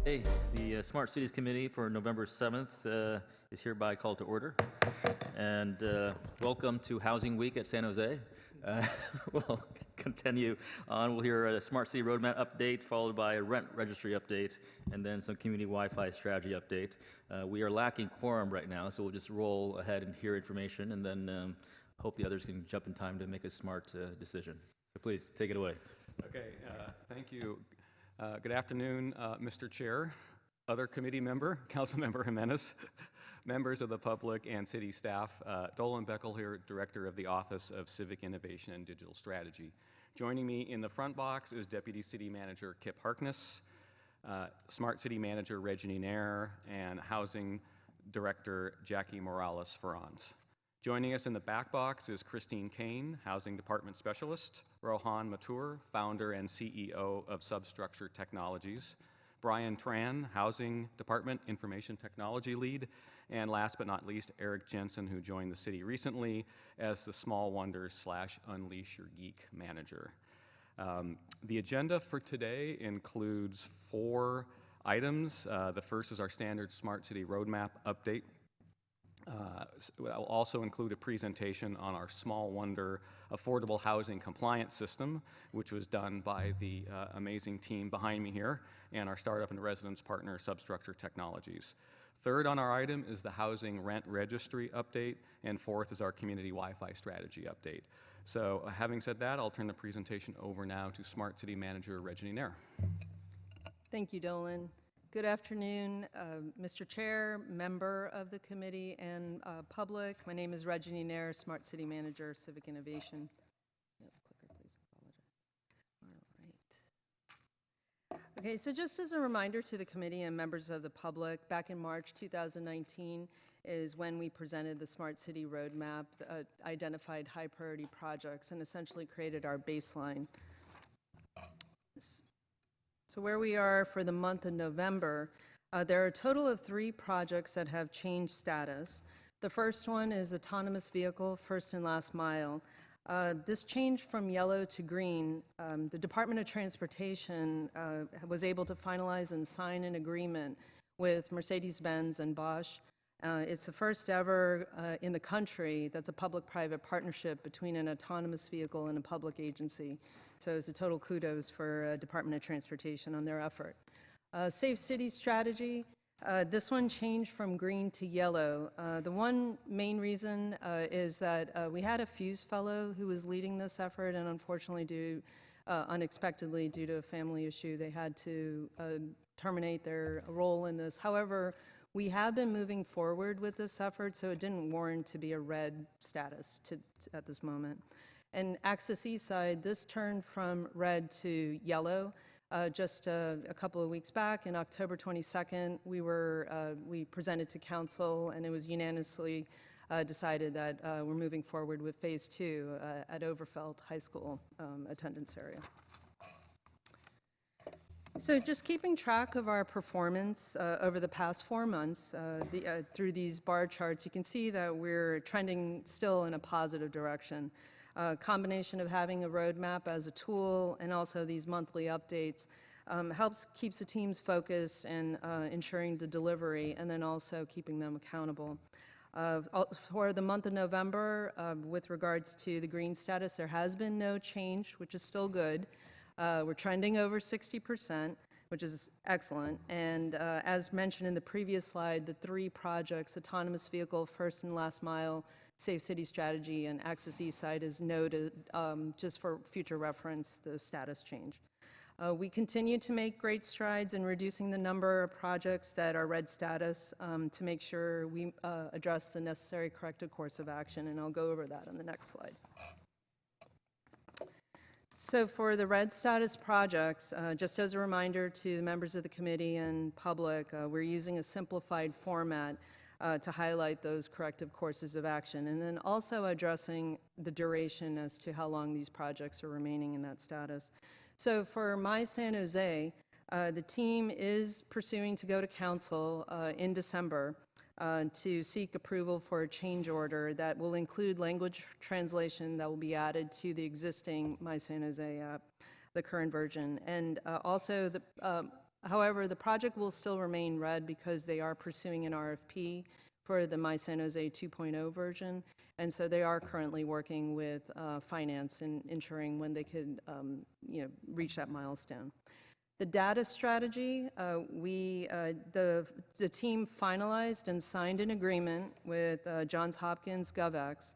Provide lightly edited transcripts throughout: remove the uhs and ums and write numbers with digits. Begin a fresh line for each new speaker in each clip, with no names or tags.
Okay, the Smart Cities Committee for November 7th is hereby called to order. And welcome to Housing Week at San Jose. We'll continue on. We'll hear a Smart City Roadmap update, followed by a rent registry update, and then some community Wi-Fi strategy update. We are lacking quorum right now, so we'll just roll ahead and hear information, and then hope the others can jump in time to make a smart decision. So please, take it away.
Okay, thank you. Good afternoon, Mr. Chair, other committee member, Councilmember Jimenez, members of the public and city staff. Dolan Beckel here, Director of the Office of Civic Innovation and Digital Strategy. Joining me in the front box is Deputy City Manager Kip Harkness, Smart City Manager Reggie Nair, and Housing Director Jackie Morales-Ferranz. Joining us in the back box is Christine Kane, Housing Department Specialist, Rohan Mathur, Founder and CEO of Substructure Technologies, Brian Tran, Housing Department Information Technology Lead, and last but not least, Eric Jensen, who joined the city recently as the Small Wonders / Unleash Your Geek Manager. The agenda for today includes 4 items. The first is our standard Smart City Roadmap update. I'll also include a presentation on our Small Wonder Affordable Housing Compliance System, which was done by the amazing team behind me here, and our startup and residence partner, Substructure Technologies. Third on our item is the Housing Rent Registry update, and fourth is our Community Wi-Fi Strategy update. So having said that, I'll turn the presentation over now to Smart City Manager Reggie Nair.
Thank you, Dolan. Good afternoon, Mr. Chair, member of the committee, and public. My name is Reggie Nair, Smart City Manager, Civic Innovation. Clicker, please. Apologize. All right. Okay, so just as a reminder to the committee and members of the public, back in March 2019 is when we presented the Smart City Roadmap, identified high priority projects, and essentially created our baseline. So where we are for the month of November, there are a total of 3 projects that have changed status. The first one is autonomous vehicle, first and last mile. This changed from yellow to green. The Department of Transportation was able to finalize and sign an agreement with Mercedes-Benz and Bosch. It's the first ever in the country that's a public-private partnership between an autonomous vehicle and a public agency. So it's a total kudos for Department of Transportation on their effort. Safe City Strategy, this one changed from green to yellow. The one main reason is that we had a Fuse fellow who was leading this effort, and unfortunately unexpectedly due to a family issue, they had to terminate their role in this. However, we have been moving forward with this effort, so it didn't warrant to be a red status at this moment. And Access East Side, this turned from red to yellow just a couple of weeks back. In October 22nd, we presented to council, and it was unanimously decided that we're moving forward with phase 2 at Overfelt High School attendance area. So just keeping track of our performance over the past 4 months through these bar charts, you can see that we're trending still in a positive direction. Combination of having a roadmap as a tool and also these monthly updates keeps the teams focused and ensuring the delivery, and then also keeping them accountable. For the month of November, with regards to the green status, there has been no change, which is still good. We're trending over 60%, which is excellent. And as mentioned in the previous slide, the 3 projects, autonomous vehicle, first and last mile, Safe City Strategy, and Access East Side is noted just for future reference, the status change. We continue to make great strides in reducing the number of projects that are red status to make sure we address the necessary corrective course of action, and I'll go over that on the next slide. So for the red status projects, just as a reminder to members of the committee and public, we're using a simplified format to highlight those corrective courses of action, and then also addressing the duration as to how long these projects are remaining in that status. So for My San Jose, the team is pursuing to go to council in December to seek approval for a change order that will include language translation that will be added to the existing My San Jose app, the current version. And also However, the project will still remain red because they are pursuing an RFP for the My San Jose 2.0 version, and so they are currently working with finance and ensuring when they could, reach that milestone. The data strategy, the team finalized and signed an agreement with Johns Hopkins GovX,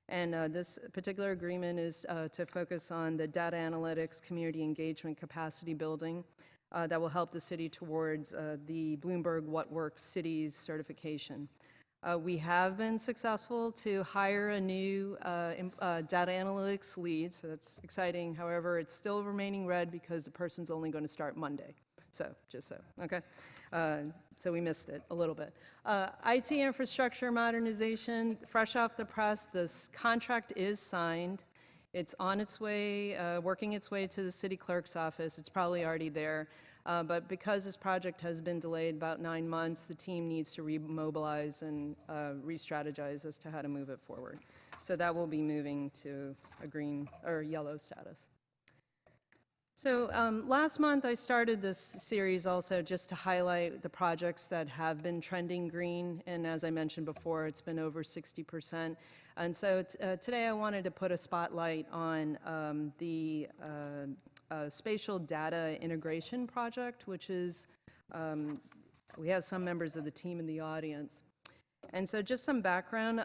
and this particular agreement is to focus on the data analytics, community engagement, capacity building that will help the city towards the Bloomberg What Works Cities certification. We have been successful to hire a new data analytics lead, so that's exciting. However, it's still remaining red because the person's only going to start Monday. So, just so, okay? So we missed it a little bit. IT infrastructure modernization, fresh off the press, this contract is signed. It's on its way, working its way to the city clerk's office. It's probably already there. But because this project has been delayed about 9 months, the team needs to remobilize and re-strategize as to how to move it forward. So that will be moving to a green or yellow status. So last month I started this series also just to highlight the projects that have been trending green, and as I mentioned before, it's been over 60%. And so today I wanted to put a spotlight on the Spatial Data Integration Project, which is, we have some members of the team in the audience. And so just some background,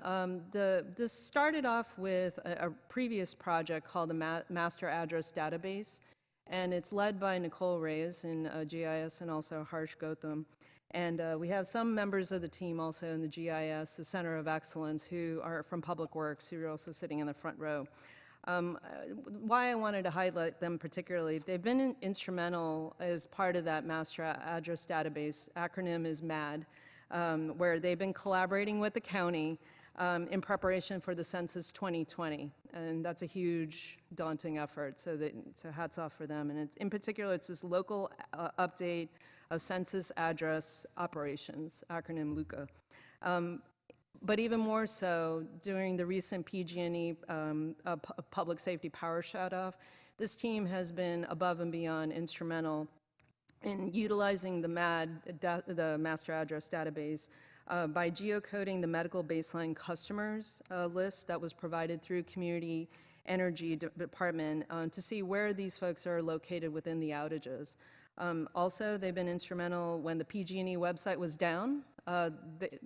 this started off with a previous project called the Master Address Database, and it's led by Nicole Reyes in GIS and also Harsh Gautam. And we have some members of the team also in the GIS, the Center of Excellence, who are from Public Works, who are also sitting in the front row. Why I wanted to highlight them particularly, they've been instrumental as part of that Master Address Database, acronym is MAD, where they've been collaborating with the county in preparation for the Census 2020. And that's a huge, daunting effort, so hats off for them. And in particular, it's this local update of census address operations, acronym LUCA. But even more so, during the recent PG&E public safety power shutoff, this team has been above and beyond instrumental in utilizing the the Master Address Database by geocoding the medical baseline customers list that was provided through Community Energy Department to see where these folks are located within the outages. Also, they've been instrumental when the PG&E website was down.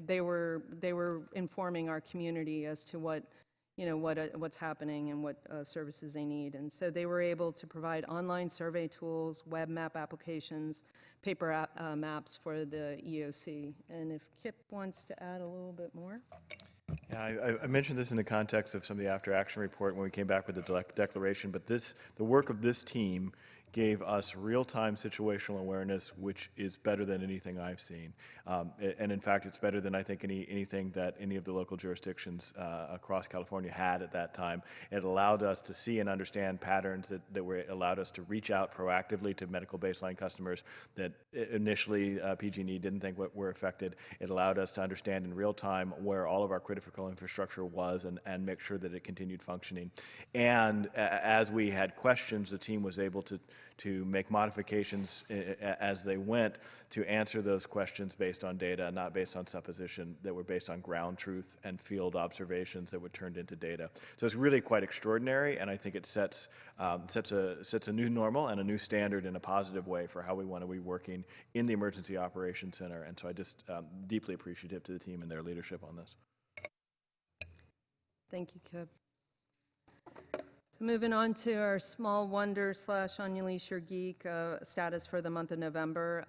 They were informing our community as to what's happening and what services they need, and so they were able to provide online survey tools, web map applications, paper maps for the EOC. And if Kip wants to add a little bit more.
Yeah, I mentioned this in the context of some of the after-action report when we came back with the declaration, but the work of this team gave us real-time situational awareness, which is better than anything I've seen. And in fact, it's better than I think anything that any of the local jurisdictions across California had at that time. It allowed us to see and understand patterns that allowed us to reach out proactively to medical baseline customers that initially PG&E didn't think were affected. It allowed us to understand in real time where all of our critical infrastructure was and make sure that it continued functioning. And as we had questions, the team was able to make modifications as they went to answer those questions based on data, not based on supposition, that were based on ground truth and field observations that were turned into data. So it's really quite extraordinary, and I think it sets a new normal and a new standard in a positive way for how we want to be working in the Emergency Operations Center. And so I just deeply appreciative to the team and their leadership on this.
Thank you, Kip. So moving on to our Small Wonder / Unleash Your Geek status for the month of November.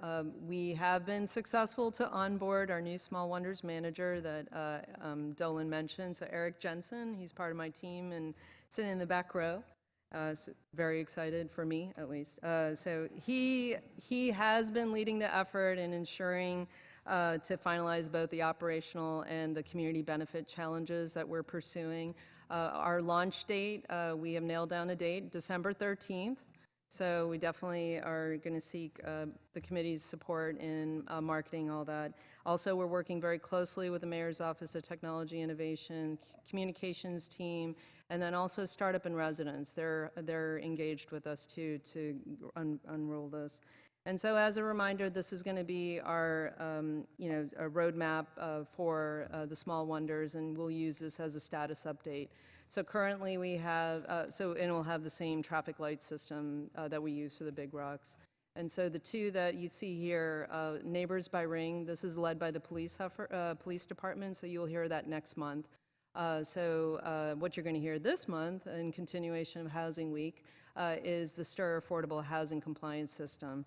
We have been successful to onboard our new Small Wonders manager that Dolan mentioned. So Eric Jensen, he's part of my team and sitting in the back row. So very excited for me, at least. So he has been leading the effort in ensuring to finalize both the operational and the community benefit challenges that we're pursuing. Our launch date, we have nailed down a date, December 13th. So we definitely are going to seek the committee's support in marketing all that. Also, we're working very closely with the Mayor's Office of Technology Innovation, communications team, And then also startup and residents, they're engaged with us too to unroll this. And so as a reminder, this is going to be our, a roadmap for the small wonders, and we'll use this as a status update. So currently we have, and we'll have the same traffic light system that we use for the big rocks. And so the two that you see here, Neighbors by Ring, this is led by the police department, so you'll hear that next month. What you're going to hear this month, in continuation of Housing Week, is the STIR Affordable Housing Compliance System.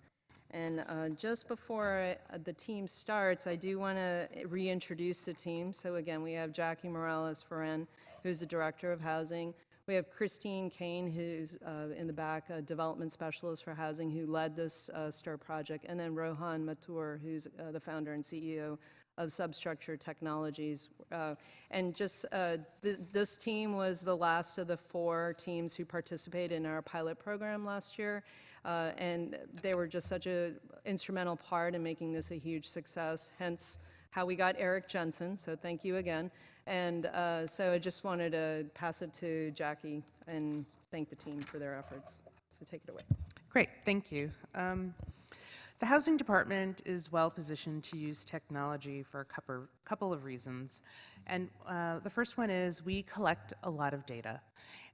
And just before the team starts, I do want to reintroduce the team. So again, we have Jackie Morales-Ferren, who's the Director of Housing. We have Christine Kane, who's in the back, a development specialist for housing, who led this STIR project. And then Rohan Mathur, who's the founder and CEO of Substructure Technologies. This team was the last of the 4 teams who participated in our pilot program last year. And they were just such an instrumental part in making this a huge success, hence how we got Eric Jensen, so thank you again. And so I just wanted to pass it to Jackie and thank the team for their efforts. So take it away.
Great, thank you. The Housing Department is well positioned to use technology for a couple of reasons. And the first one is we collect a lot of data.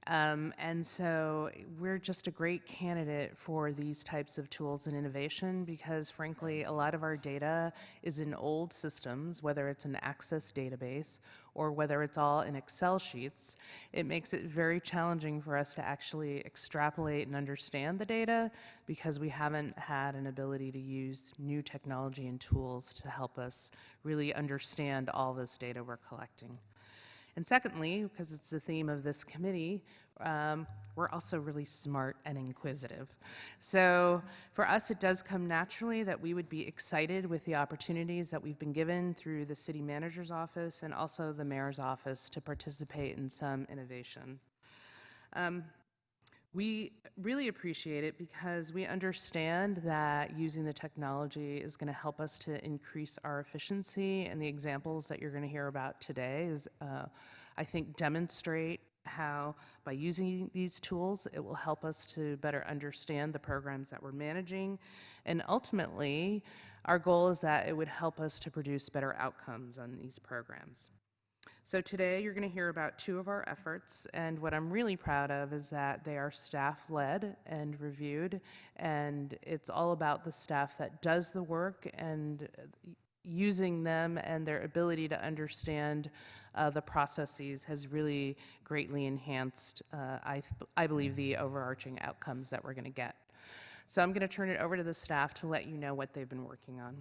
And so we're just a great candidate for these types of tools and innovation because, frankly, a lot of our data is in old systems, whether it's an Access database or whether it's all in Excel sheets. It makes it very challenging for us to actually extrapolate and understand the data because we haven't had an ability to use new technology and tools to help us really understand all this data we're collecting. And secondly, because it's the theme of this committee, we're also really smart and inquisitive. So for us, it does come naturally that we would be excited with the opportunities that we've been given through the city manager's office and also the mayor's office to participate in some innovation. We really appreciate it because we understand that using the technology is going to help us to increase our efficiency, and the examples that you're going to hear about today is, I think, demonstrate how by using these tools, it will help us to better understand the programs that we're managing, and ultimately, our goal is that it would help us to produce better outcomes on these programs. So today you're going to hear about 2 of our efforts, and what I'm really proud of is that they are staff-led and reviewed, and it's all about the staff that does the work and using them and their ability to understand the processes has really greatly enhanced, I believe, the overarching outcomes that we're going to get. So I'm going to turn it over to the staff to let you know what they've been working on.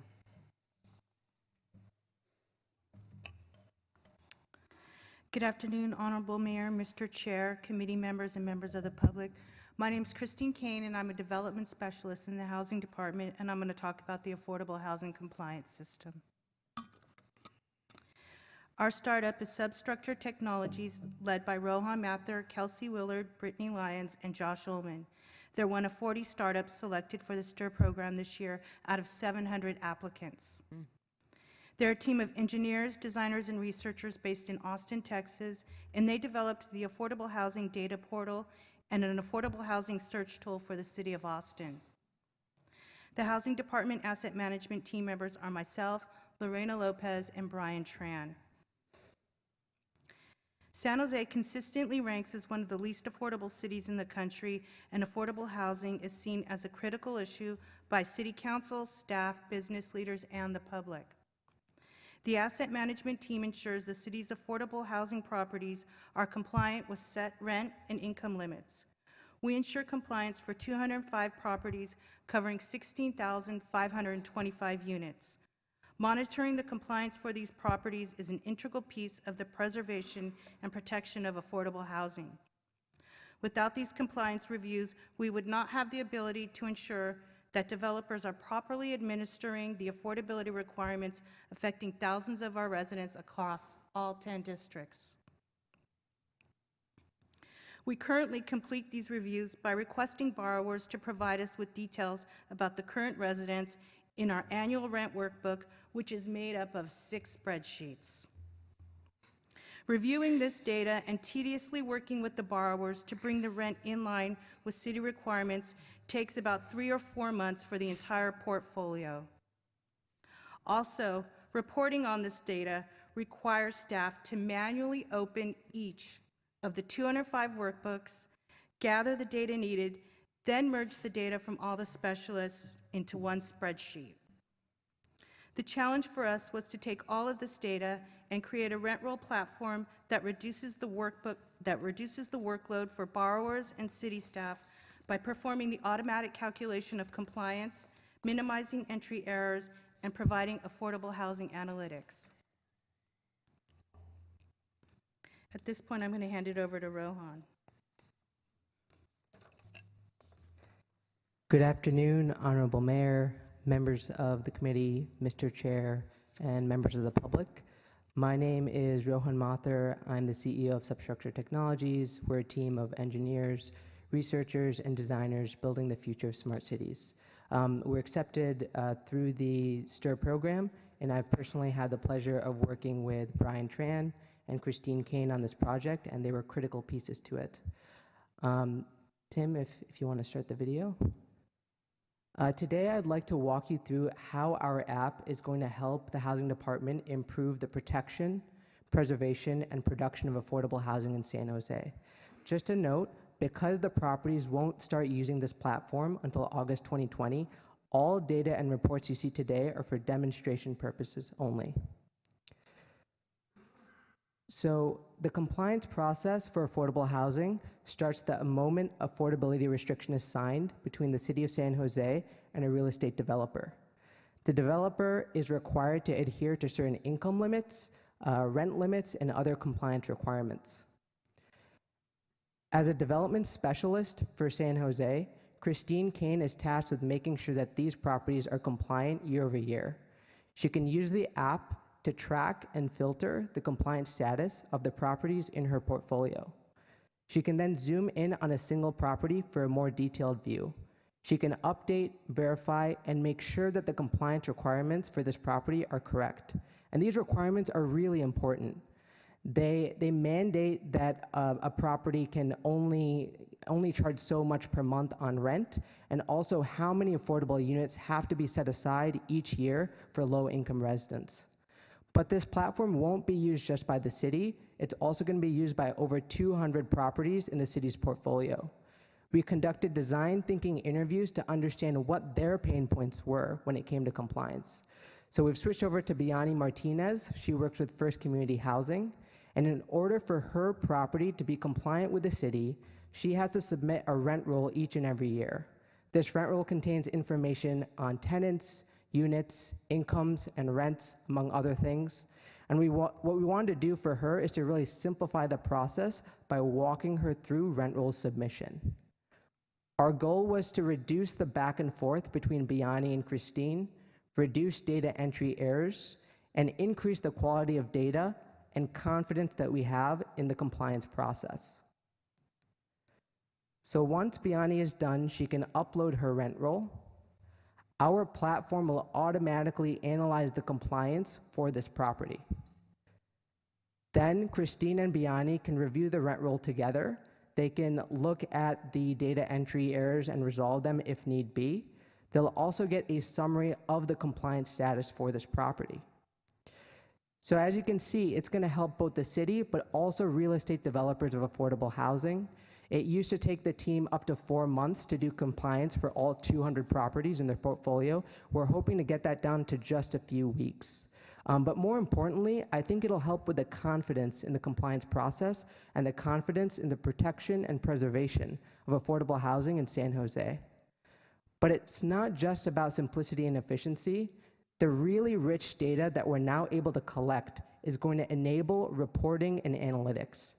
Good afternoon, Honorable Mayor, Mr. Chair, committee members, and members of the public. My name is Christine Kane, and I'm a development specialist in the Housing Department, and I'm going to talk about the Affordable Housing Compliance System. Our startup is Substructure Technologies, led by Rohan Mathur, Kelsey Willard, Brittany Lyons, and Josh Ullman. They're one of 40 startups selected for the STIR program this year out of 700 applicants. They're a team of engineers, designers, and researchers based in Austin, Texas, and they developed the Affordable Housing Data Portal and an affordable housing search tool for the City of Austin. The Housing Department Asset Management team members are myself, Lorena Lopez, and Brian Tran. San Jose consistently ranks as one of the least affordable cities in the country, and affordable housing is seen as a critical issue by City Council, staff, business leaders, and the public. The asset management team ensures the city's affordable housing properties are compliant with set rent and income limits. We ensure compliance for 205 properties covering 16,525 units. Monitoring the compliance for these properties is an integral piece of the preservation and protection of affordable housing. Without these compliance reviews, we would not have the ability to ensure that developers are properly administering the affordability requirements affecting thousands of our residents across all 10 districts. We currently complete these reviews by requesting borrowers to provide us with details about the current residents in our annual rent workbook, which is made up of 6 spreadsheets. reviewing this data and tediously working with the borrowers to bring the rent in line with city requirements takes about 3 or 4 months for the entire portfolio. Also, reporting on this data requires staff to manually open each of the 205 workbooks, gather the data needed, then merge the data from all the specialists into one spreadsheet. The challenge for us was to take all of this data and create a rent roll platform that reduces the workload for borrowers and city staff by performing the automatic calculation of compliance, minimizing entry errors, and providing affordable housing analytics. At this point, I'm going to hand it over to Rohan.
Good afternoon, Honorable Mayor, members of the committee, Mr. Chair, and members of the public. My name is Rohan Mathur. I'm the CEO of Substructure Technologies. We're a team of engineers, researchers, and designers building the future of smart cities. We're accepted through the STIR program, and I've personally had the pleasure of working with Brian Tran and Christine Kane on this project, and they were critical pieces to it. Tim, if you want to start the video. Today, I'd like to walk you through how our app is going to help the Housing Department improve the protection, preservation, and production of affordable housing in San Jose. Just a note, because the properties won't start using this platform until August 2020, all data and reports you see today are for demonstration purposes only. So the compliance process for affordable housing starts the moment affordability restriction is signed between the City of San Jose and a real estate developer. The developer is required to adhere to certain income limits, rent limits, and other compliance requirements. As a development specialist for San Jose, Christine Kane is tasked with making sure that these properties are compliant year over year. She can use the app to track and filter the compliance status of the properties in her portfolio. She can then zoom in on a single property for a more detailed view. She can update, verify, and make sure that the compliance requirements for this property are correct. And these requirements are really important. They mandate that a property can only charge so much per month on rent, and also how many affordable units have to be set aside each year for low-income residents. But this platform won't be used just by the city. It's also going to be used by over 200 properties in the city's portfolio. We conducted design thinking interviews to understand what their pain points were when it came to compliance. So we've switched over to Biani Martinez. She works with First Community Housing. And in order for her property to be compliant with the city, she has to submit a rent roll each and every year. This rent roll contains information on tenants, units, incomes, and rents, among other things. And what we wanted to do for her is to really simplify the process by walking her through rent roll submission. Our goal was to reduce the back and forth between Biani and Christine, reduce data entry errors, and increase the quality of data and confidence that we have in the compliance process. So once Biani is done, she can upload her rent roll. Our platform will automatically analyze the compliance for this property. Then Christine and Biani can review the rent roll together. They can look at the data entry errors and resolve them if need be. They'll also get a summary of the compliance status for this property. So as you can see, it's going to help both the city, but also real estate developers of affordable housing. It used to take the team up to 4 months to do compliance for all 200 properties in their portfolio. We're hoping to get that down to just a few weeks. But more importantly, I think it'll help with the confidence in the compliance process and the confidence in the protection and preservation of affordable housing in San Jose. But it's not just about simplicity and efficiency. The really rich data that we're now able to collect is going to enable reporting and analytics.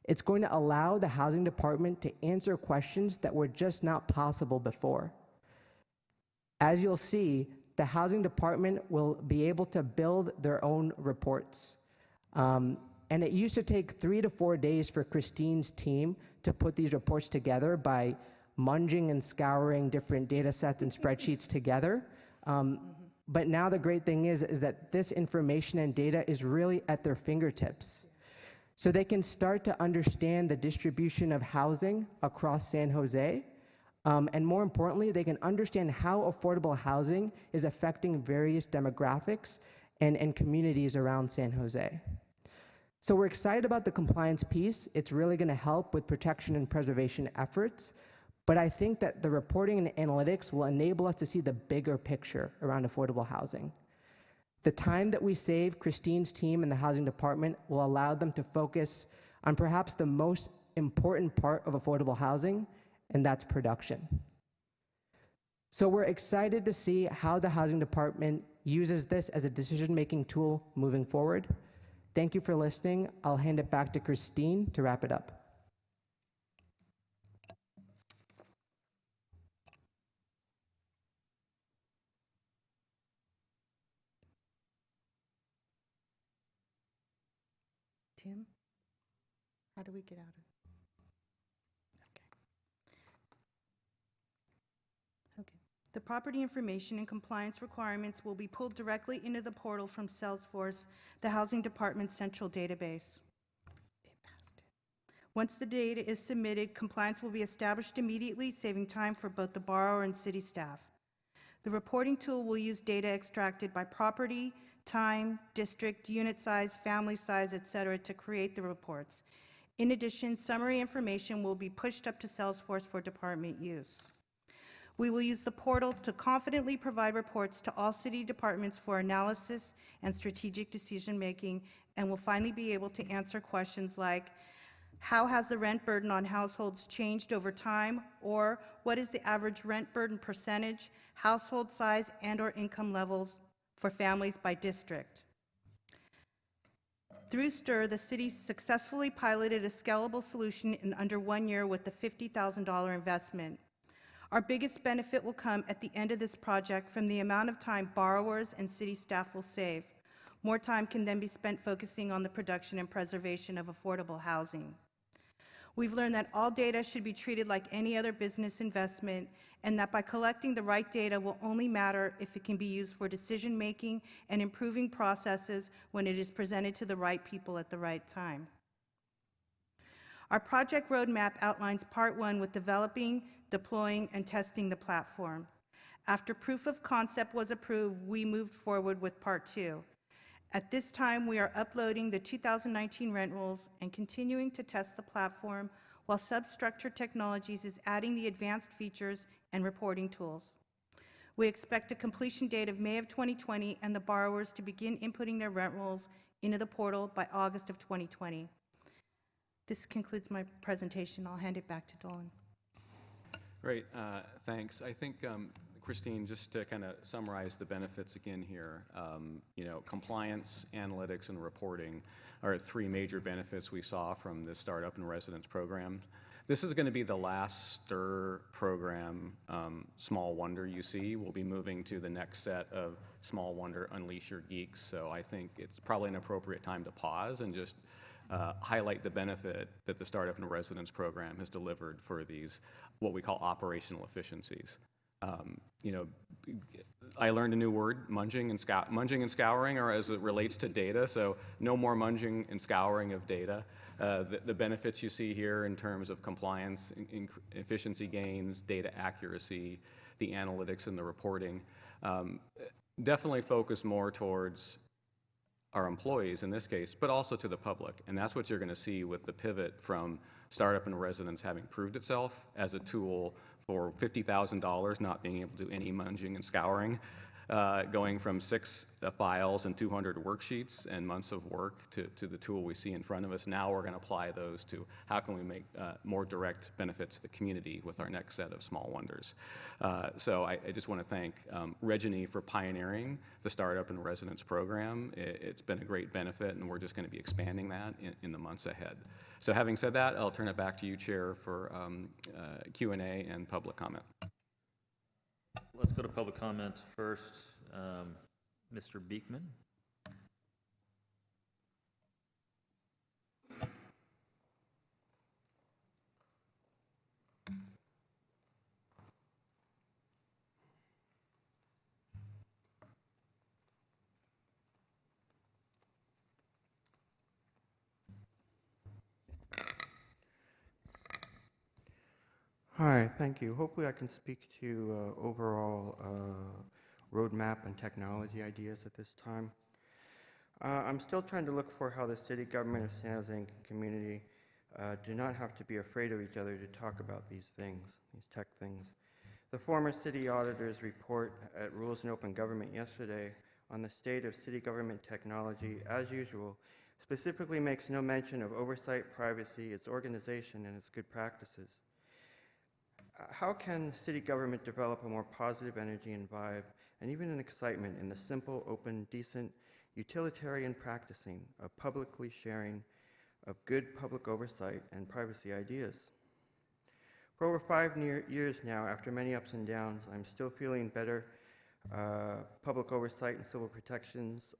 It's going to allow the housing department to answer questions that were just not possible before. As you'll see, the housing department will be able to build their own reports. And it used to take 3 to 4 days for Christine's team to put these reports together by munging and scouring different data sets and spreadsheets together. But now the great thing is that this information and data is really at their fingertips. so they can start to understand the distribution of housing across San Jose. And more importantly, they can understand how affordable housing is affecting various demographics and communities around San Jose. So we're excited about the compliance piece. It's really going to help with protection and preservation efforts. But I think that the reporting and analytics will enable us to see the bigger picture around affordable housing. The time that we save Christine's team in the housing department will allow them to focus on perhaps the most important part of affordable housing, and that's production. So we're excited to see how the housing department uses this as a decision-making tool moving forward. Thank you for listening. I'll hand it back to Christine to wrap it up.
Tim, how do we get out of it? Okay. The property information and compliance requirements will be pulled directly into the portal from Salesforce, the Housing Department's central database. Once the data is submitted, compliance will be established immediately, saving time for both the borrower and city staff. The reporting tool will use data extracted by property, time, district, unit size, family size, etc. to create the reports. In addition, summary information will be pushed up to Salesforce for department use. We will use the portal to confidently provide reports to all city departments for analysis and strategic decision-making, and will finally be able to answer questions like, how has the rent burden on households changed over time? Or what is the average rent burden percentage, household size, and/or income levels for families by district? Through STIR, the city successfully piloted a scalable solution in under 1 year with a $50,000 investment. Our biggest benefit will come at the end of this project from the amount of time borrowers and city staff will save. More time can then be spent focusing on the production and preservation of affordable housing. We've learned that all data should be treated like any other business investment, and that by collecting the right data will only matter if it can be used for decision-making and improving processes when it is presented to the right people at the right time. Our project roadmap outlines part 1 with developing, deploying, and testing the platform. After proof of concept was approved, we moved forward with part 2. At this time, we are uploading the 2019 rent rules and continuing to test the platform, while Substructure Technologies is adding the advanced features and reporting tools. We expect a completion date of May of 2020 and the borrowers to begin inputting their rent rolls into the portal by August of 2020. This concludes my presentation. I'll hand it back to Dolan.
Great, thanks. I think, Christine, just to kind of summarize the benefits again here, compliance, analytics, and reporting are 3 major benefits we saw from the Startup and Residence program. This is going to be the last STIR program, Small Wonder, you see. We'll be moving to the next set of Small Wonder Unleash Your Geeks, so I think it's probably an appropriate time to pause and just highlight the benefit that the Startup and Residence program has delivered for these, what we call operational efficiencies. I learned a new word, munging and scouring, or as it relates to data, so no more munging and scouring of data. The benefits you see here in terms of compliance, efficiency gains, data accuracy, the analytics and the reporting, definitely focus more towards our employees in this case, but also to the public. And that's what you're going to see with the pivot from Startup and Residence having proved itself as a tool for $50,000, not being able to do any munging and scouring, going from 6 files and 200 worksheets and months of work to the tool we see in front of us. Now we're going to apply those to how can we make more direct benefits to the community with our next set of Small Wonders. So I just want to thank Registry for pioneering the Startup and Residence program. It's been a great benefit, and we're just going to be expanding that in the months ahead. So having said that, I'll turn it back to you, Chair, for Q&A and public comment.
Let's go to public comment first. Mr. Beekman.
Hi, thank you. Hopefully I can speak to overall roadmap and technology ideas at this time. I'm still trying to look for how the city government of San Jose and community do not have to be afraid of each other to talk about these things, these tech things. The former city auditor's report at Rules and Open Government yesterday on the state of city government technology, as usual, specifically makes no mention of oversight, privacy, its organization, and its good practices. How can city government develop a more positive energy and vibe, and even an excitement in the simple, open, decent, utilitarian practicing of publicly sharing of good public oversight and privacy ideas? For over 5 years now, after many ups and downs, I'm still feeling better. Public oversight and civil protections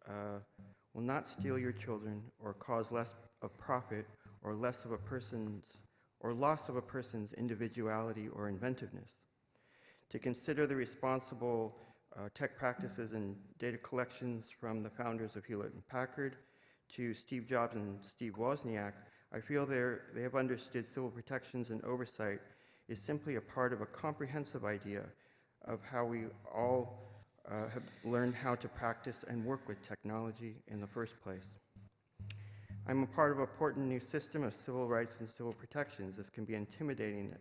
will not steal your children or cause less of profit or loss of a person's individuality or inventiveness. To consider the responsible tech practices and data collections from the founders of Hewlett and Packard to Steve Jobs and Steve Wozniak, I feel they have understood civil protections and oversight is simply a part of a comprehensive idea of how we all have learned how to practice and work with technology in the first place. I'm a part of an important new system of civil rights and civil protections. This can be intimidating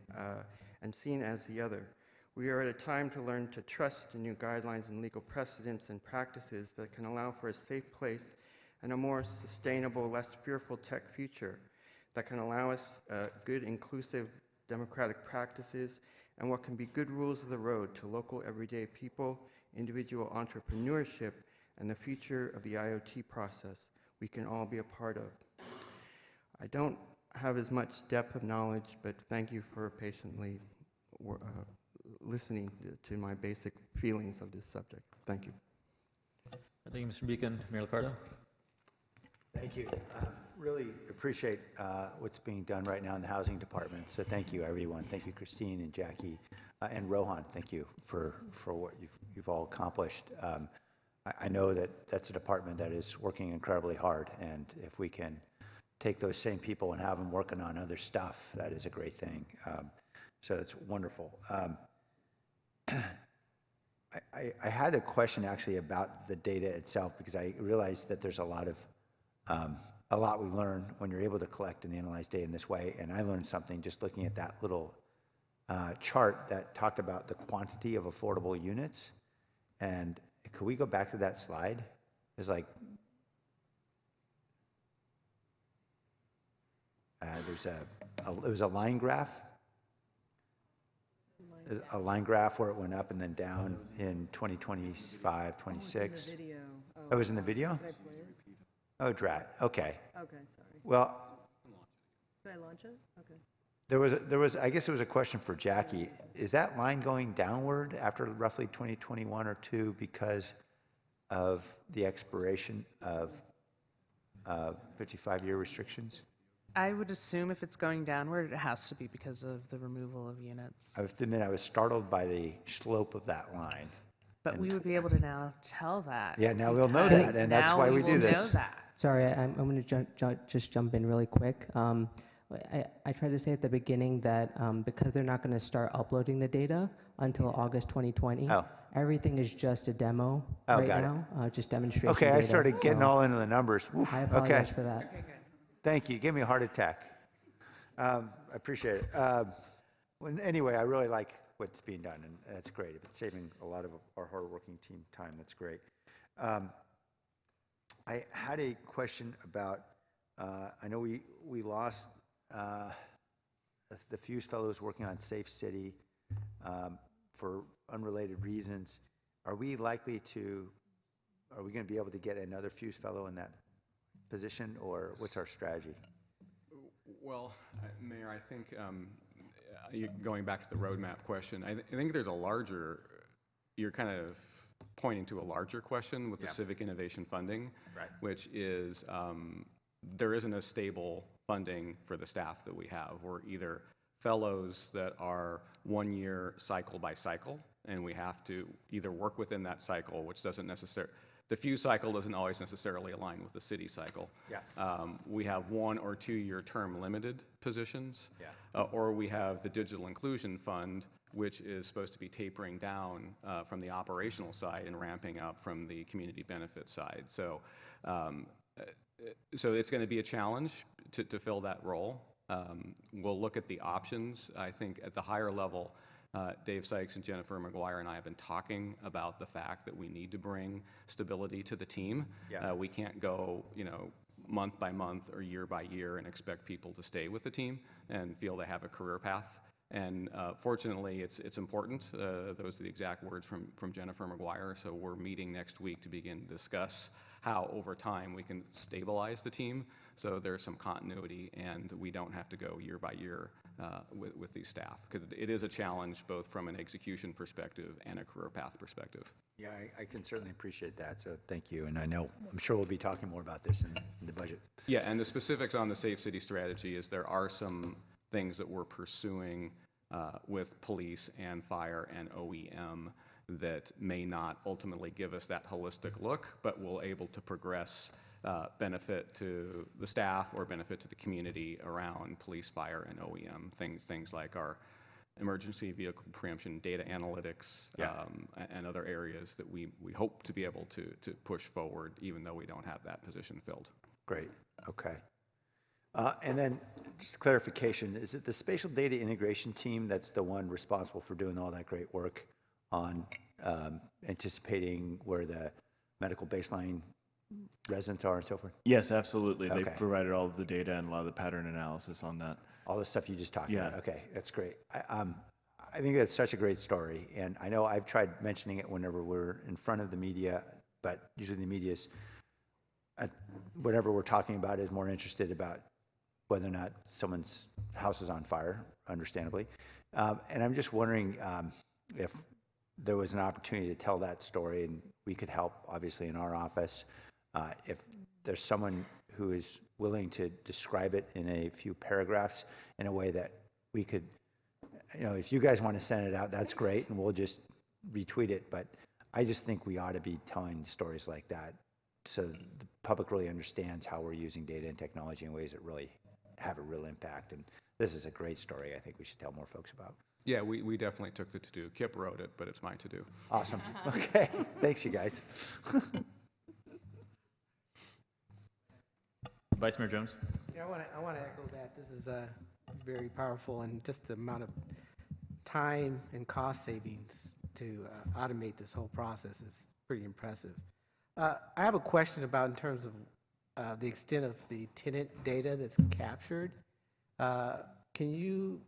and seen as the other. We are at a time to learn to trust in new guidelines and legal precedents and practices that can allow for a safe place and a more sustainable, less fearful tech future that can allow us good, inclusive, democratic practices and what can be good rules of the road to local everyday people, individual entrepreneurship, and the future of the IoT process we can all be a part of. I don't have as much depth of knowledge, but thank you for patiently listening to my basic feelings of this subject. Thank you.
Thank you, Mr. Beacon. Mayor Liccardo?
Thank you. Really appreciate what's being done right now in the housing department. So thank you, everyone. Thank you, Christine and Jackie and Rohan. Thank you for what you've all accomplished. I know that that's a department that is working incredibly hard, and if we can take those same people and have them working on other stuff, that is a great thing. So it's wonderful. I had a question actually about the data itself, because I realized that there's a lot we learn when you're able to collect and analyze data in this way, and I learned something just looking at that little chart that talked about the quantity of affordable units. And could we go back to that slide? There's like, there's a line graph. A line graph where it went up and then down in 2025, 26.
It's in the video.
Oh, it was in the video?
Did I play it?
Oh, drat. Okay.
Okay, sorry.
Well,
Did I launch it? Okay.
there was. I guess it was a question for Jackie. Is that line going downward after roughly 2021 or 2 because of the expiration of 55-year restrictions?
I would assume if it's going downward, it has to be because of the removal of units.
I have to admit, I was startled by the slope of that line.
But we would be able to now tell that.
Yeah, now we'll know
because
that, and that's
now
why we do
will
this.
know that.
Sorry, I'm going to just jump in really quick. I tried to say at the beginning that because they're not going to start uploading the data until August 2020, everything is just a demo right now, just demonstration
Okay,
data.
I started getting all into the numbers. Oof,
I apologize
okay.
for that.
Okay, good.
Thank you. Give me a heart attack. I appreciate it. Well, anyway, I really like what's being done, and that's great. If it's saving a lot of our hardworking team time, that's great. I had a question about, I know we lost the Fuse Fellows working on Safe City for unrelated reasons. Are we going to be able to get another Fuse Fellow in that position, or what's our strategy?
Well, Mayor, I think going back to the roadmap question, I think there's a larger, you're kind of pointing to a larger question with the civic innovation funding, which is there isn't a stable funding for the staff that we have. We're either fellows that are 1 year cycle by cycle, and we have to either work within that cycle, which doesn't necessarily, the fuse cycle doesn't always necessarily align with the city cycle.
Yeah.
We have 1 or 2 year term limited positions,
Yeah.
or we have the Digital Inclusion Fund, which is supposed to be tapering down from the operational side and ramping up from the community benefit side. So, so it's going to be a challenge to fill that role. We'll look at the options. I think at the higher level, Dave Sykes and Jennifer McGuire and I have been talking about the fact that we need to bring stability to the team.
Yeah.
We can't go, month by month or year by year and expect people to stay with the team and feel they have a career path. And fortunately, it's important. Those are the exact words from Jennifer McGuire. So we're meeting next week to begin to discuss how over time we can stabilize the team so there's some continuity and we don't have to go year by year with these staff, because it is a challenge both from an execution perspective and a career path perspective.
Yeah, I can certainly appreciate that, so thank you. And I'm sure we'll be talking more about this in the budget.
Yeah, and the specifics on the Safe City strategy is there are some things that we're pursuing with police and fire and OEM that may not ultimately give us that holistic look, but we'll able to progress benefit to the staff or benefit to the community around police, fire, and OEM. Things like our emergency vehicle preemption, data analytics, and other areas that we hope to be able to push forward, even though we don't have that position filled.
Great, okay. And then just clarification, is it the spatial data integration team that's the one responsible for doing all that great work on anticipating where the medical baseline residents are and so forth?
Yes, absolutely. They
Okay.
provided all of the data and a lot of the pattern analysis on that.
All the stuff you just talked
Yeah.
about? Okay, that's great. I think that's such a great story, and I know I've tried mentioning it whenever we're in front of the media, but usually the media's, whatever we're talking about is more interested about whether or not someone's house is on fire, understandably. And I'm just wondering if there was an opportunity to tell that story, and we could help, obviously, in our office. If there's someone who is willing to describe it in a few paragraphs in a way that we could, if you guys want to send it out, that's great, and we'll just retweet it. But I just think we ought to be telling stories like that so the public really understands how we're using data and technology in ways that really have a real impact. And this is a great story I think we should tell more folks about.
Yeah, we definitely took the to-do. Kip wrote it, but it's my to-do.
Awesome. Okay. Thanks, you guys.
Vice Mayor Jones?
Yeah, I want to echo that. This is very powerful, and just the amount of time and cost savings to automate this whole process is pretty impressive. I have a question about in terms of the extent of the tenant data that's captured. Can you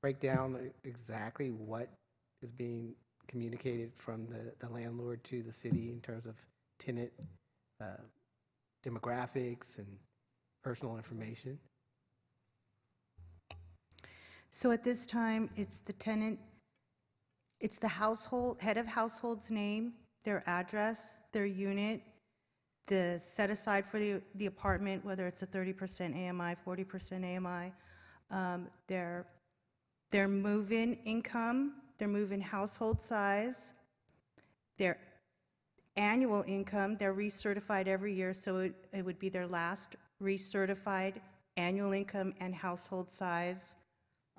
break down exactly what is being communicated from the landlord to the city in terms of tenant demographics and personal information?
So at this time, it's the tenant, it's the household, head of household's name, their address, their unit, the set aside for the apartment, whether it's a 30% AMI, 40% AMI, their move-in income, their move-in household size, their annual income. They're recertified every year, so it would be their last recertified annual income and household size.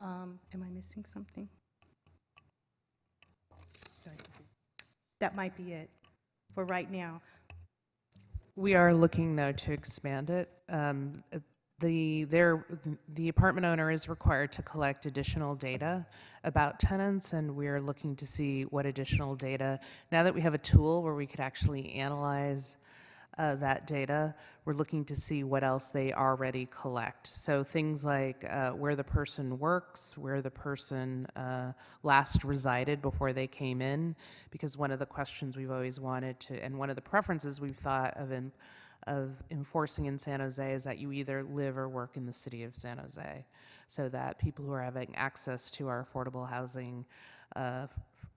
Am I missing something? That might be it for right now.
We are looking, though, to expand it. The apartment owner is required to collect additional data about tenants, and we're looking to see what additional data, now that we have a tool where we could actually analyze that data, we're looking to see what else they already collect. So things like where the person works, where the person last resided before they came in, because one of the questions we've always wanted to, and one of the preferences we've thought of enforcing in San Jose is that you either live or work in the city of San Jose, so that people who are having access to our affordable housing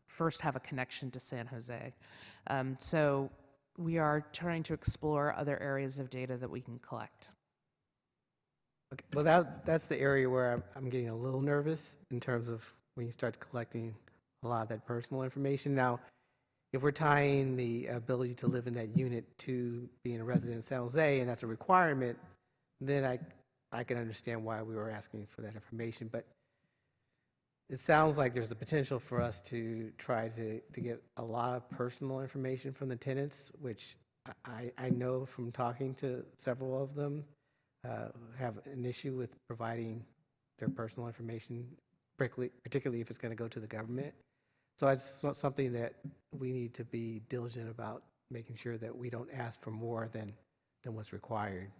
first have a connection to San Jose. So we are trying to explore other areas of data that we can collect.
Okay. Well, that's the area where I'm getting a little nervous in terms of when you start collecting a lot of that personal information. Now, if we're tying the ability to live in that unit to being a resident of San Jose, and that's a requirement, then I can understand why we were asking for that information. But it sounds like there's a potential for us to try to get a lot of personal information from the tenants, which I know from talking to several of them have an issue with providing their personal information, particularly if it's going to go to the government. So it's something that we need to be diligent about, making sure that we don't ask for more than what's required.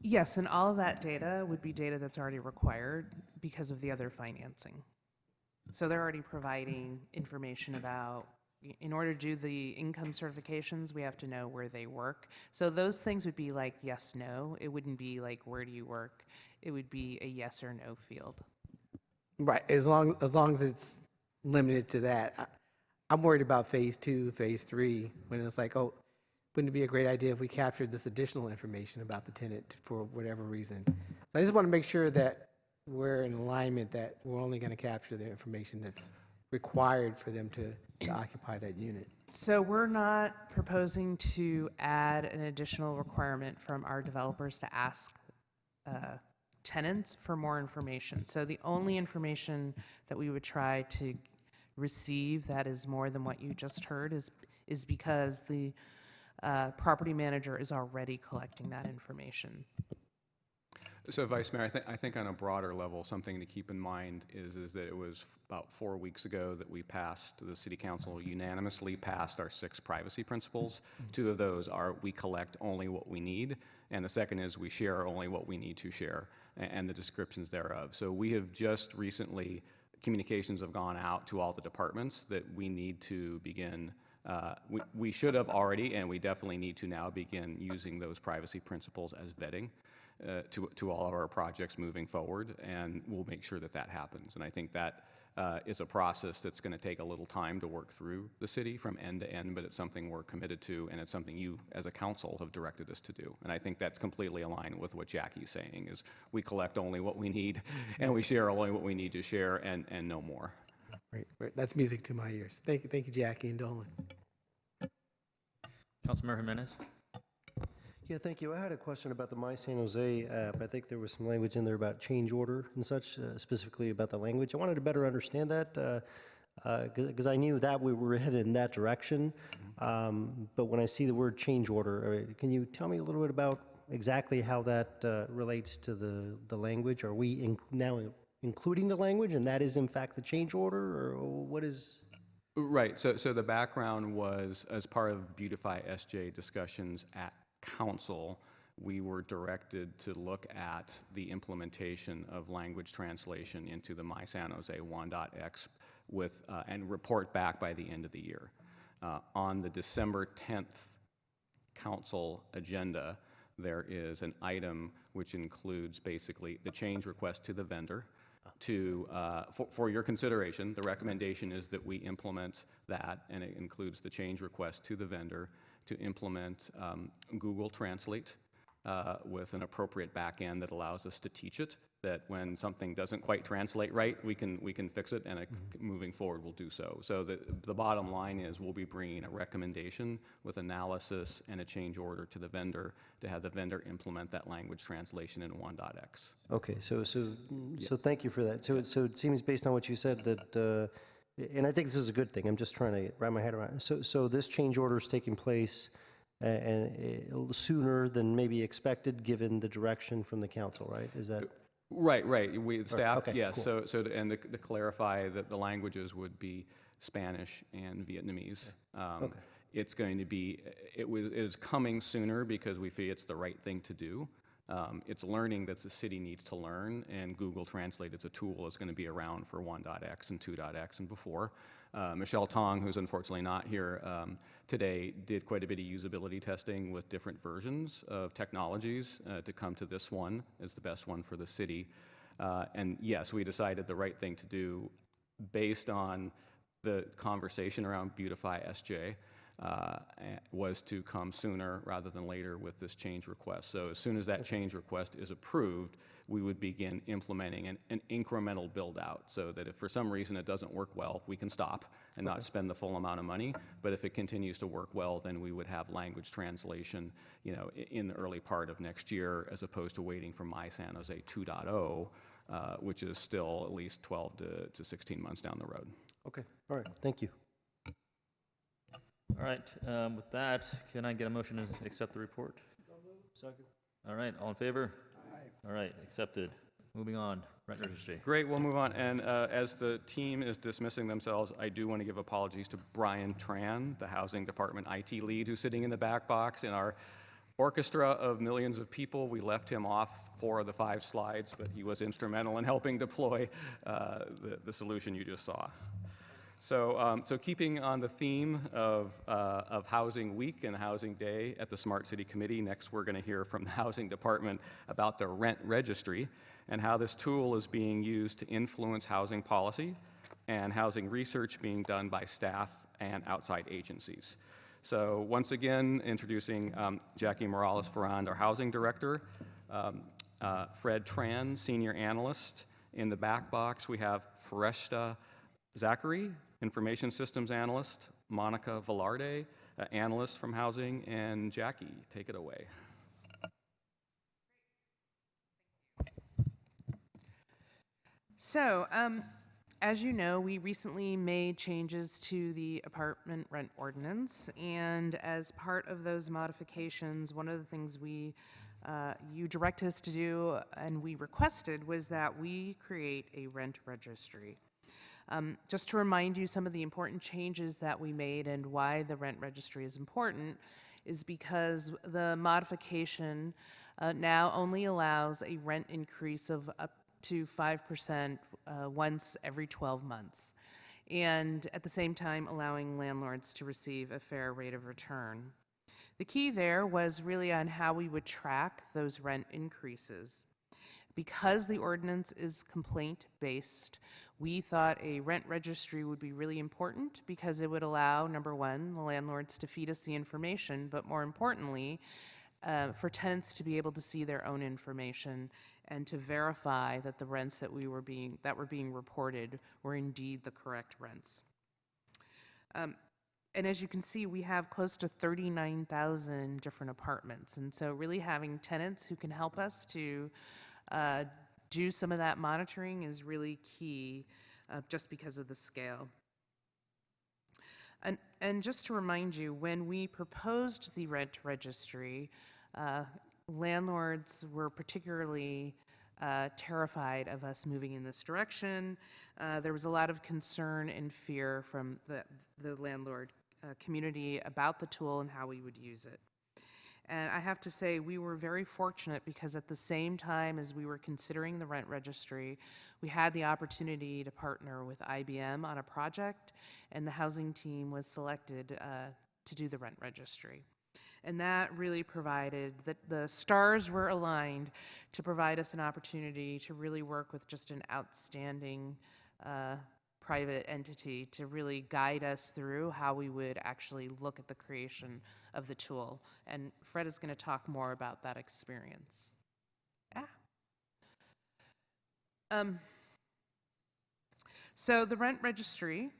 Yes, and all of that data would be data that's already required because of the other financing. So they're already providing information about, in order to do the income certifications, we have to know where they work. So those things would be like yes, no. It wouldn't be like where do you work. It would be a yes or no field.
Right, as long as it's limited to that. I'm worried about phase 2, phase 3, when it's like, oh, wouldn't it be a great idea if we captured this additional information about the tenant for whatever reason? I just want to make sure that we're in alignment, that we're only going to capture the information that's required for them to occupy that unit.
So we're not proposing to add an additional requirement from our developers to ask tenants for more information. So the only information that we would try to receive that is more than what you just heard is because the property manager is already collecting that information.
So, Vice Mayor, I think on a broader level, something to keep in mind is that it was about 4 weeks ago that the City Council unanimously passed our 6 privacy principles. 2 of those are we collect only what we need, and the second is we share only what we need to share, and the descriptions thereof. So we have just recently, communications have gone out to all the departments that we need to begin. We should have already, and we definitely need to now begin using those privacy principles as vetting to all of our projects moving forward, and we'll make sure that happens. And I think that is a process that's going to take a little time to work through the city from end to end, but it's something we're committed to, and it's something you as a council have directed us to do. And I think that's completely aligned with what Jackie's saying, is we collect only what we need, and we share only what we need to share, and no more.
Right. That's music to my ears. Thank you, Jackie and Dolan.
Councilmember Jimenez.
Yeah, thank you. I had a question about the My San Jose app. I think there was some language in there about change order and such, specifically about the language. I wanted to better understand that because I knew that we were headed in that direction. But when I see the word change order, can you tell me a little bit about exactly how that relates to the language? Are we now including the language, and that is in fact the change order, or what is?
Right. So the background was, as part of Beautify SJ discussions at Council, we were directed to look at the implementation of language translation into the My San Jose 1.x and report back by the end of the year. On the December 10th Council agenda, there is an item which includes basically the change request to the vendor. For your consideration, the recommendation is that we implement that, and it includes the change request to the vendor to implement Google Translate with an appropriate backend that allows us to teach it, that when something doesn't quite translate right, we can fix it, and moving forward we'll do so. So the bottom line is we'll be bringing a recommendation with analysis and a change order to the vendor to have the vendor implement that language translation in 1.x.
Okay, so thank you for that. So it seems, based on what you said, that and I think this is a good thing. I'm just trying to wrap my head around it. So this change order is taking place and sooner than maybe expected, given the direction from the council, right? Is that?
Right. Staff,
okay,
yes.
cool.
So to clarify that the languages would be Spanish and Vietnamese.
Okay.
It's going to be, it is coming sooner because we feel it's the right thing to do. It's learning that the city needs to learn, and Google Translate as a tool is going to be around for 1.x and 2.x and before. Michelle Tong, who's unfortunately not here today, did quite a bit of usability testing with different versions of technologies to come to this one as the best one for the city. And yes, we decided the right thing to do based on the conversation around Beautify SJ. Was to come sooner rather than later with this change request. So as soon as that change request is approved, we would begin implementing an incremental build out, so that if for some reason it doesn't work well, we can stop and not spend the full amount of money. But if it continues to work well, then we would have language translation, in the early part of next year, as opposed to waiting for My San Jose 2.0, which is still at least 12 to 16 months down the road.
Okay, all right, thank you.
All right, with that, can I get a motion to accept the report?
Second.
All right, all in favor? Aye. All right, accepted. Moving on, rent registry.
Great, we'll move on. And as the team is dismissing themselves, I do want to give apologies to Brian Tran, the Housing Department IT lead, who's sitting in the back box in our orchestra of millions of people. We left him off 4 of the 5 slides, but he was instrumental in helping deploy the solution you just saw. So keeping on the theme of Housing Week and Housing Day at the Smart City Committee, next we're going to hear from the Housing Department about the rent registry and how this tool is being used to influence housing policy and housing research being done by staff and outside agencies. So once again, introducing Jackie Morales-Ferrand, our Housing Director, Fred Tran, Senior Analyst. In the back box, we have Fareshta Zachary, Information Systems Analyst, Monica Velarde, Analyst from Housing, and Jackie, take it away.
So, as you know, we recently made changes to the apartment rent ordinance, and as part of those modifications, one of the things you directed us to do and we requested was that we create a rent registry. Just to remind you, some of the important changes that we made and why the rent registry is important is because the modification now only allows a rent increase of up to 5% once every 12 months, and at the same time allowing landlords to receive a fair rate of return. The key there was really on how we would track those rent increases. Because the ordinance is complaint-based, we thought a rent registry would be really important because it would allow, number one, the landlords to feed us the information, but more importantly, for tenants to be able to see their own information and to verify that the rents that were being reported were indeed the correct rents. And as you can see, we have close to 39,000 different apartments, and so really having tenants who can help us to do some of that monitoring is really key, just because of the scale. And just to remind you, when we proposed the rent registry, landlords were particularly terrified of us moving in this direction. There was a lot of concern and fear from the landlord community about the tool and how we would use it. And I have to say, we were very fortunate because at the same time as we were considering the rent registry, we had the opportunity to partner with IBM on a project, and the housing team was selected to do the rent registry. And that really provided, that the stars were aligned to provide us an opportunity to really work with just an outstanding private entity to really guide us through how we would actually look at the creation of the tool. And Fred is going to talk more about that experience. So the rent registry,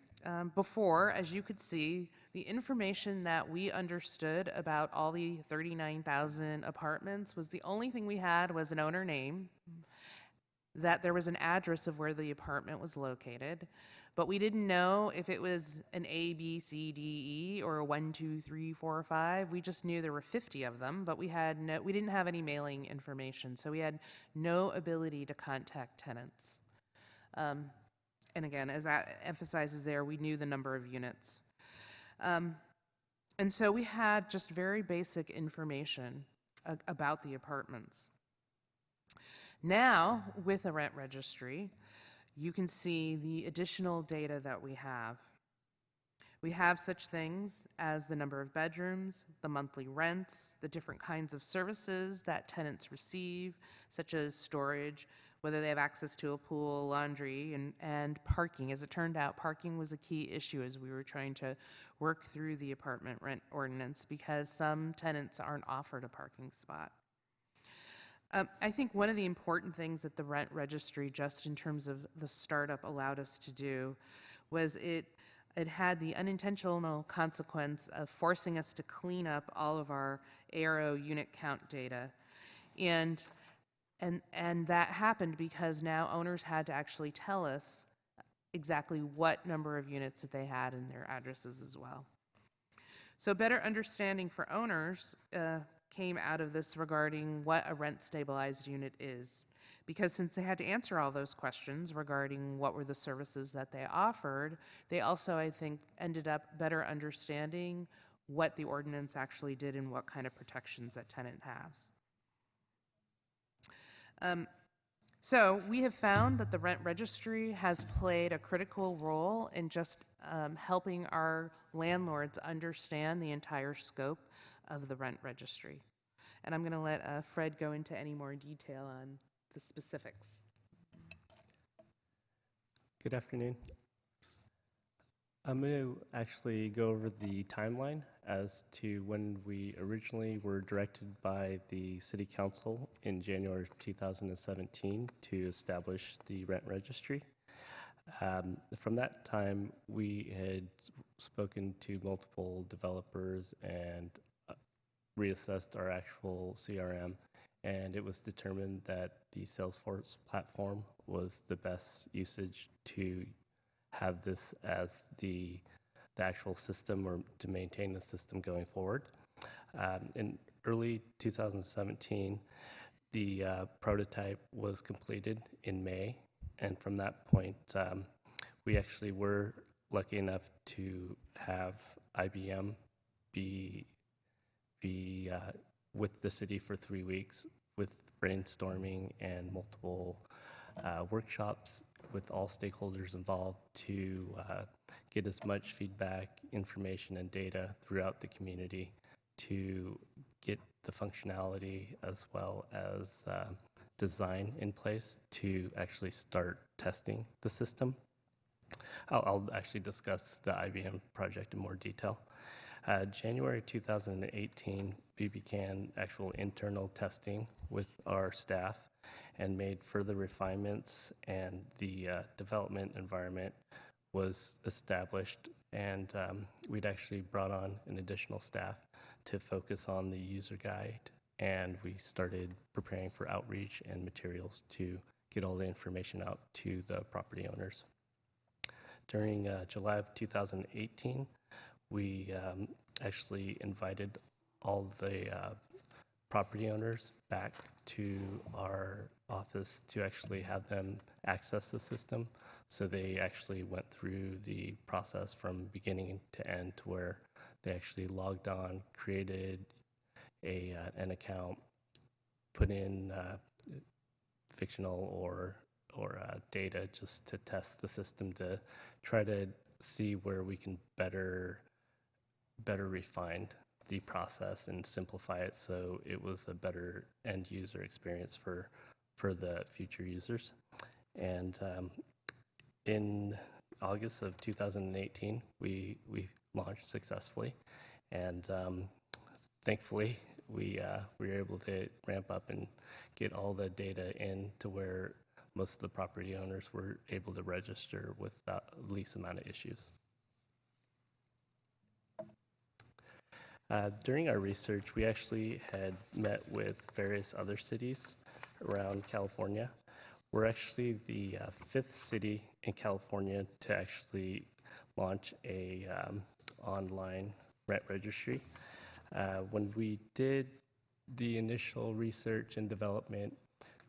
before, as you could see, the information that we understood about all the 39,000 apartments was the only thing we had was an owner name, that there was an address of where the apartment was located, but we didn't know if it was an A, B, C, D, E, or a 1, 2, 3, 4, 5. We just knew there were 50 of them, but we didn't have any mailing information, so we had no ability to contact tenants. And again, as that emphasizes there, we knew the number of units. And so we had just very basic information about the apartments. Now, with a rent registry, you can see the additional data that we have. We have such things as the number of bedrooms, the monthly rents, the different kinds of services that tenants receive, such as storage, whether they have access to a pool, laundry, and parking. As it turned out, parking was a key issue as we were trying to work through the apartment rent ordinance because some tenants aren't offered a parking spot. I think one of the important things that the rent registry, just in terms of the startup, allowed us to do was it had the unintentional consequence of forcing us to clean up all of our ARO unit count data. And that happened because now owners had to actually tell us exactly what number of units that they had and their addresses as well. So better understanding for owners came out of this regarding what a rent stabilized unit is. Because since they had to answer all those questions regarding what were the services that they offered, they also, I think, ended up better understanding what the ordinance actually did and what kind of protections that tenant has. So we have found that the rent registry has played a critical role in just helping our landlords understand the entire scope of the rent registry. And I'm going to let Fred go into any more detail on the specifics.
Good afternoon. I'm going to actually go over the timeline as to when we originally were directed by the City Council in January 2017 to establish the rent registry. From that time, we had spoken to multiple developers and reassessed our actual CRM, and it was determined that the Salesforce platform was the best usage to have this as the actual system or to maintain the system going forward. In early 2017, the prototype was completed in May, and from that point, we actually were lucky enough to have IBM be with the city for 3 weeks with brainstorming and multiple workshops with all stakeholders involved to get as much feedback, information, and data throughout the community to get the functionality as well as design in place to actually start testing the system. I'll actually discuss the IBM project in more detail. January 2018, we began actual internal testing with our staff and made further refinements, and the development environment was established, and we'd actually brought on an additional staff to focus on the user guide, and we started preparing for outreach and materials to get all the information out to the property owners. During July of 2018, we actually invited all the property owners back to our office to actually have them access the system. So they actually went through the process from beginning to end to where they actually logged on, created an account, put in fictional or data just to test the system to try to see where we can better refine the process and simplify it so it was a better end user experience for the future users. And in August of 2018, we launched successfully, and thankfully we were able to ramp up and get all the data in to where most of the property owners were able to register with the least amount of issues. During our research, we actually had met with various other cities around California. We're actually the fifth city in California to actually launch a online rent registry. When we did the initial research and development,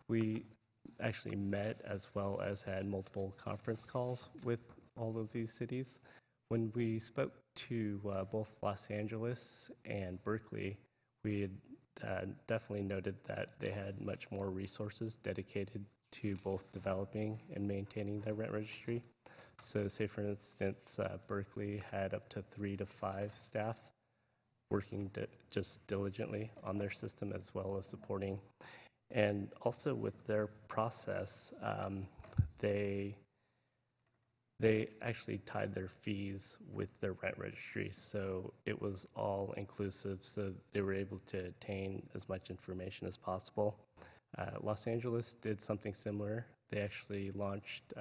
we actually met as well as had multiple conference calls with all of these cities. When we spoke to both Los Angeles and Berkeley, we had definitely noted that they had much more resources dedicated to both developing and maintaining their rent registry. So say for instance, Berkeley had up to 3 to 5 staff working just diligently on their system as well as supporting. And also with their process, they actually tied their fees with their rent registry, so it was all inclusive, so they were able to attain as much information as possible. Los Angeles did something similar. They actually launched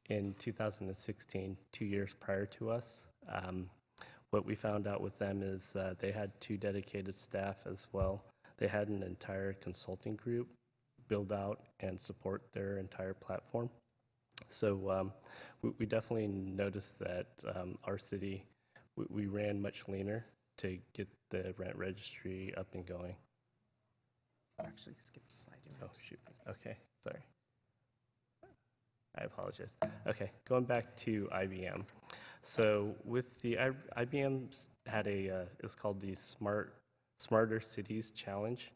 in 2016, 2 years prior to us. What we found out with them is they had 2 dedicated staff as well. They had an entire consulting group build out and support their entire platform. So we definitely noticed that our city, we ran much leaner to get the rent registry up and going.
Actually, skip the slide.
Oh, shoot. Okay, sorry. I apologize. Okay, going back to IBM. So with the IBM's had it's called the Smarter Cities Challenge,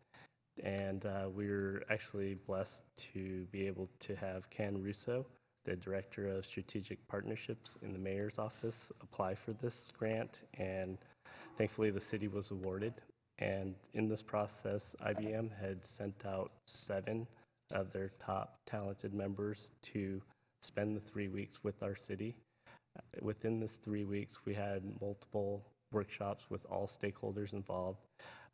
and we were actually blessed to be able to have Ken Russo, the Director of Strategic Partnerships in the Mayor's Office, apply for this grant, and thankfully the city was awarded. And in this process, IBM had sent out 7 of their top talented members to spend the 3 weeks with our city. Within this 3 weeks, we had multiple workshops with all stakeholders involved.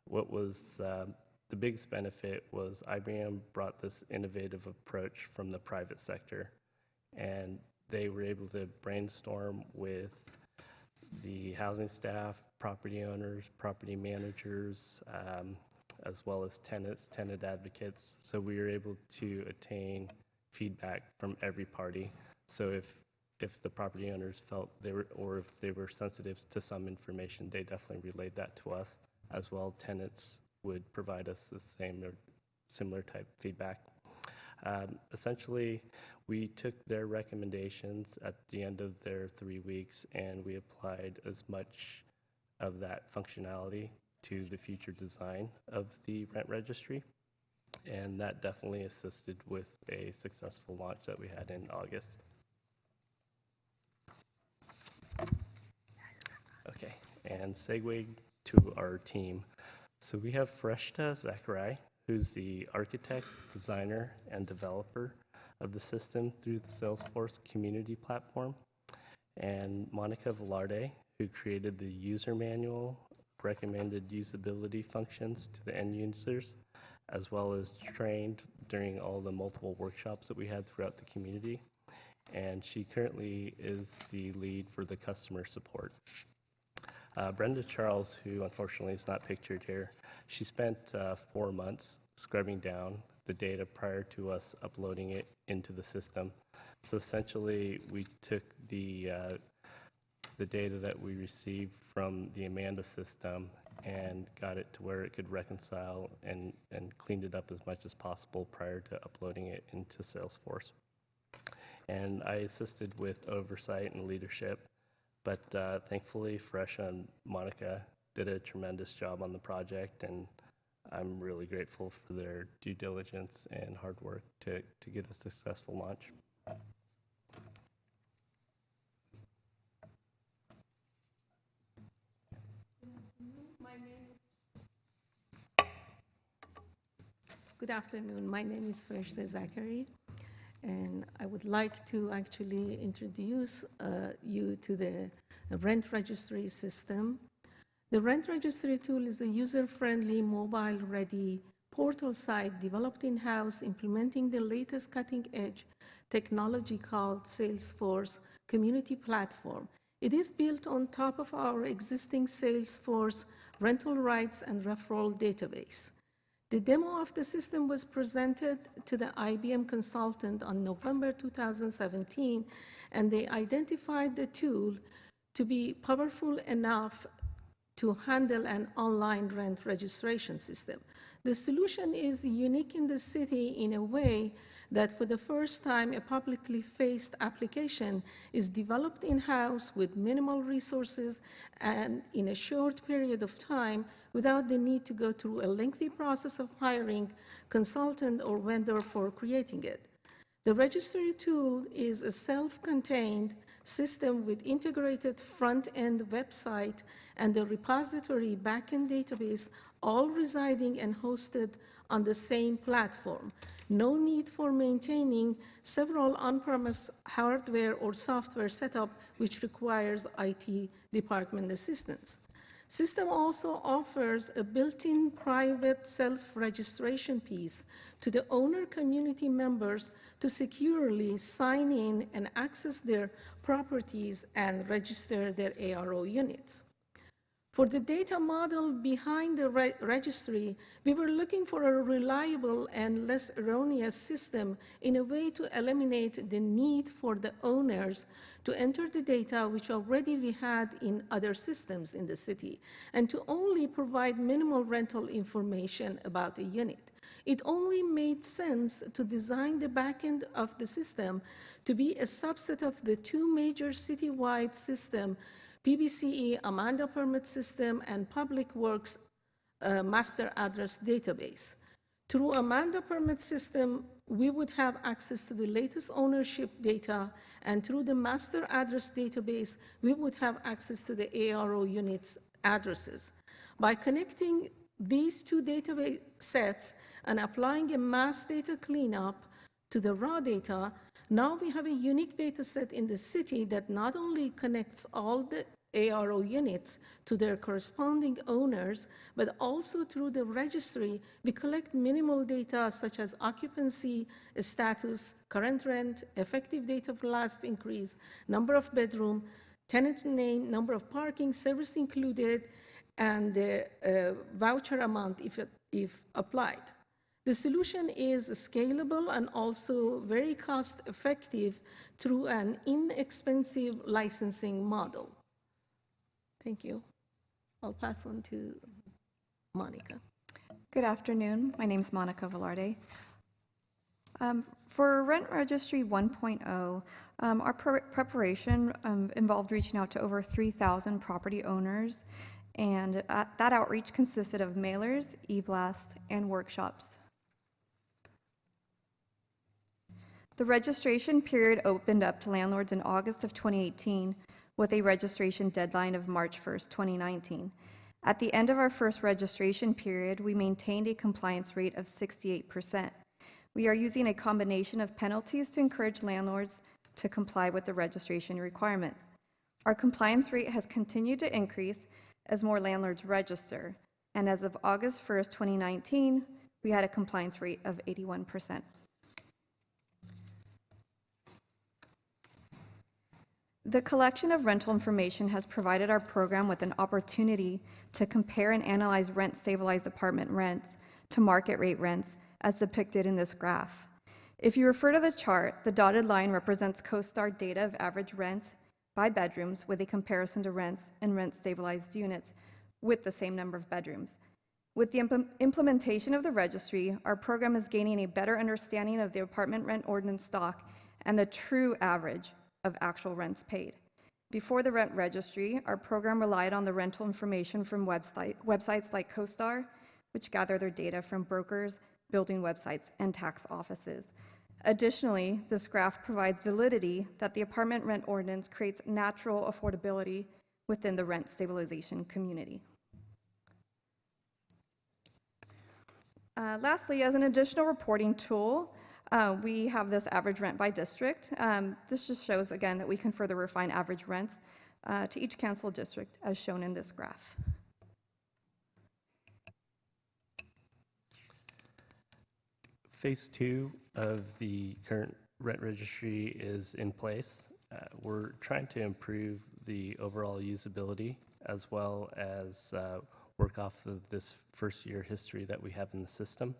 What was the biggest benefit was IBM brought this innovative approach from the private sector, and they were able to brainstorm with the housing staff, property owners, property managers, as well as tenants, tenant advocates. So we were able to attain feedback from every party. So if the property owners felt they were, or if they were sensitive to some information, they definitely relayed that to us. As well, tenants would provide us the same or similar type feedback. Essentially, we took their recommendations at the end of their 3 weeks, and we applied as much of that functionality to the future design of the rent registry, and that definitely assisted with a successful launch that we had in August. Okay, and segue to our team. So we have Freshta Zachariah, who's the architect, designer, and developer of the system through the Salesforce community platform, and Monica Velarde, who created the user manual, recommended usability functions to the end users, as well as trained during all the multiple workshops that we had throughout the community. And she currently is the lead for the customer support. Brenda Charles, who unfortunately is not pictured here, she spent 4 months scrubbing down the data prior to us uploading it into the system. So essentially, we took the data that we received from the Amanda system and got it to where it could reconcile and cleaned it up as much as possible prior to uploading it into Salesforce. And I assisted with oversight and leadership, but thankfully, Fresha and Monica did a tremendous job on the project, and I'm really grateful for their due diligence and hard work to get a successful launch.
Good afternoon. My name is Freshta Zachary, and I would like to actually introduce you to the rent registry system. The rent registry tool is a user-friendly, mobile-ready portal site developed in-house, implementing the latest cutting-edge technology called Salesforce Community Platform. It is built on top of our existing Salesforce rental rights and referral database. The demo of the system was presented to the IBM consultant on November 2017, and they identified the tool to be powerful enough to handle an online rent registration system. The solution is unique in the city in a way that for the first time, a publicly faced application is developed in-house with minimal resources and in a short period of time without the need to go through a lengthy process of hiring consultant or vendor for creating it. The registry tool is a self-contained system with integrated front-end website and a repository back-end database, all residing and hosted on the same platform. No need for maintaining several on-premise hardware or software setup, which requires IT department assistance. System also offers a built-in private self-registration piece to the owner community members to securely sign in and access their properties and register their ARO units. For the data model behind the registry, we were looking for a reliable and less erroneous system in a way to eliminate the need for the owners to enter the data which already we had in other systems in the city, and to only provide minimal rental information about a unit. It only made sense to design the backend of the system to be a subset of the two major citywide systems, PBCE Amanda Permit System and Public Works Master Address Database. Through Amanda Permit System, we would have access to the latest ownership data, and through the Master Address Database, we would have access to the ARO units addresses. By connecting these two database sets and applying a mass data cleanup to the raw data, now we have a unique data set in the city that not only connects all the ARO units to their corresponding owners, but also through the registry, we collect minimal data such as occupancy, status, current rent, effective date of last increase, number of bedroom, tenant name, number of parking, service included, and the voucher amount if applied. The solution is scalable and also very cost-effective through an inexpensive licensing model. Thank you. I'll pass on to Monica.
Good afternoon. My name is Monica Velarde. For Rent Registry 1.0, our preparation involved reaching out to over 3,000 property owners, and that outreach consisted of mailers, e-blasts, and workshops. The registration period opened up to landlords in August of 2018 with a registration deadline of March 1st, 2019. At the end of our first registration period, we maintained a compliance rate of 68%. We are using a combination of penalties to encourage landlords to comply with the registration requirements. Our compliance rate has continued to increase as more landlords register, and as of August 1st, 2019, we had a compliance rate of 81%. The collection of rental information has provided our program with an opportunity to compare and analyze rent-stabilized apartment rents to market rate rents as depicted in this graph. If you refer to the chart, the dotted line represents CoStar data of average rents by bedrooms with a comparison to rents and rent-stabilized units with the same number of bedrooms. With the implementation of the registry, our program is gaining a better understanding of the apartment rent ordinance stock and the true average of actual rents paid. Before the rent registry, our program relied on the rental information from websites like CoStar, which gather their data from brokers, building websites, and tax offices. Additionally, this graph provides validity that the apartment rent ordinance creates natural affordability within the rent stabilization community. Lastly, as an additional reporting tool, we have this average rent by district. This just shows, again, that we can further refine average rents to each council district, as shown in this graph.
Phase 2 of the current rent registry is in place. We're trying to improve the overall usability as well as work off of this first year history that we have in the system.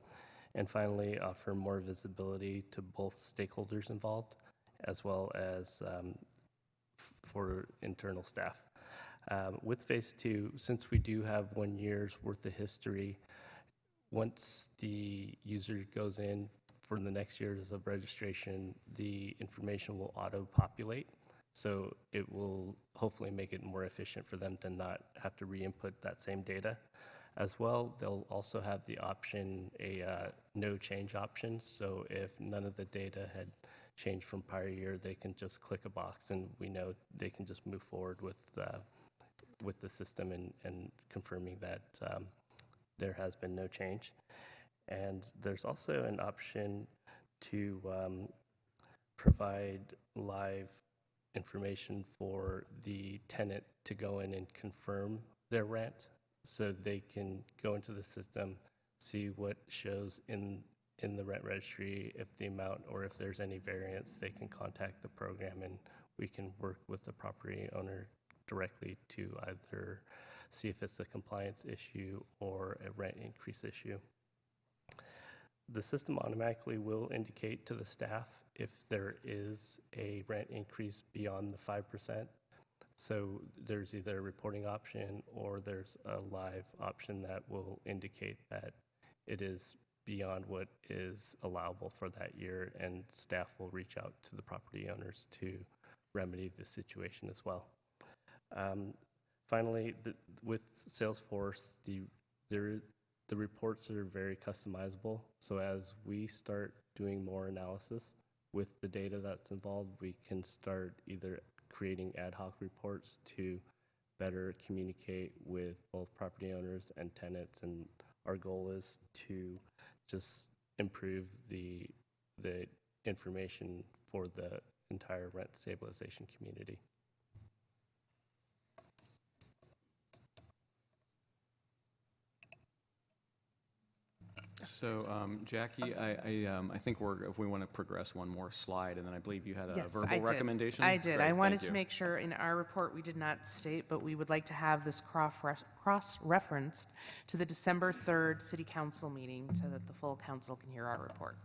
And finally, offer more visibility to both stakeholders involved, as well as for internal staff. With Phase 2, since we do have 1 year's worth of history, once the user goes in for the next years of registration, the information will auto-populate. So it will hopefully make it more efficient for them to not have to re-input that same data. As well, they'll also have the option, a no change option. So if none of the data had changed from prior year, they can just click a box and we know they can just move forward with the system and confirming that there has been no change. And there's also an option to provide live information for the tenant to go in and confirm their rent, so they can go into the system, see what shows in the rent registry, if the amount or if there's any variance, they can contact the program and we can work with the property owner directly to either see if it's a compliance issue or a rent increase issue. The system automatically will indicate to the staff if there is a rent increase beyond the 5%. So there's either a reporting option or there's a live option that will indicate that it is beyond what is allowable for that year, and staff will reach out to the property owners to remedy the situation as well. Finally, with Salesforce, the reports are very customizable. So as we start doing more analysis with the data that's involved, we can start either creating ad hoc reports to better communicate with both property owners and tenants. And our goal is to just improve the information for the entire rent stabilization community.
So, Jackie, I think if we want to progress one more slide, and then I believe you had a
Yes,
verbal recommendation?
I did.
Great,
I wanted
thank
to
you.
make sure in our report we did not state, but we would like to have this cross-referenced to the December 3rd City Council meeting so that the full council can hear our report.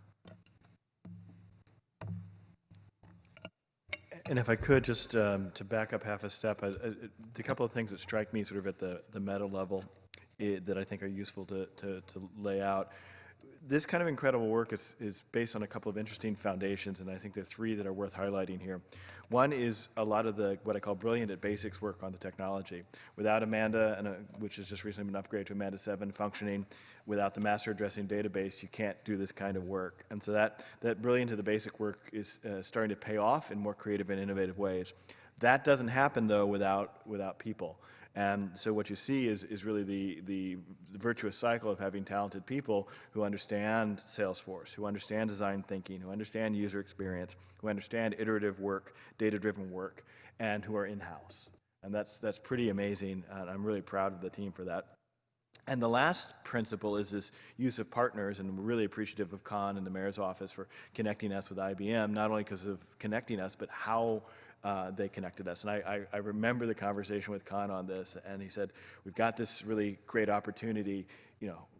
And if I could, just to back up half a step, the couple of things that strike me sort of at the meta level that I think are useful to lay out. This kind of incredible work is based on a couple of interesting foundations, and I think there are three that are worth highlighting here. One is a lot of the, what I call brilliant at basics work on the technology. Without Amanda, which has just recently been upgraded to Amanda 7 functioning, without the master addressing database, you can't do this kind of work. And so that brilliant at the basic work is starting to pay off in more creative and innovative ways. That doesn't happen, though, without people. And so what you see is really the virtuous cycle of having talented people who understand Salesforce, who understand design thinking, who understand user experience, who understand iterative work, data-driven work, and who are in-house. And that's pretty amazing, and I'm really proud of the team for that. And the last principle is this use of partners, and we're really appreciative of Khan and the mayor's office for connecting us with IBM, not only because of connecting us, but how they connected us. And I remember the conversation with Khan on this, and he said, we've got this really great opportunity,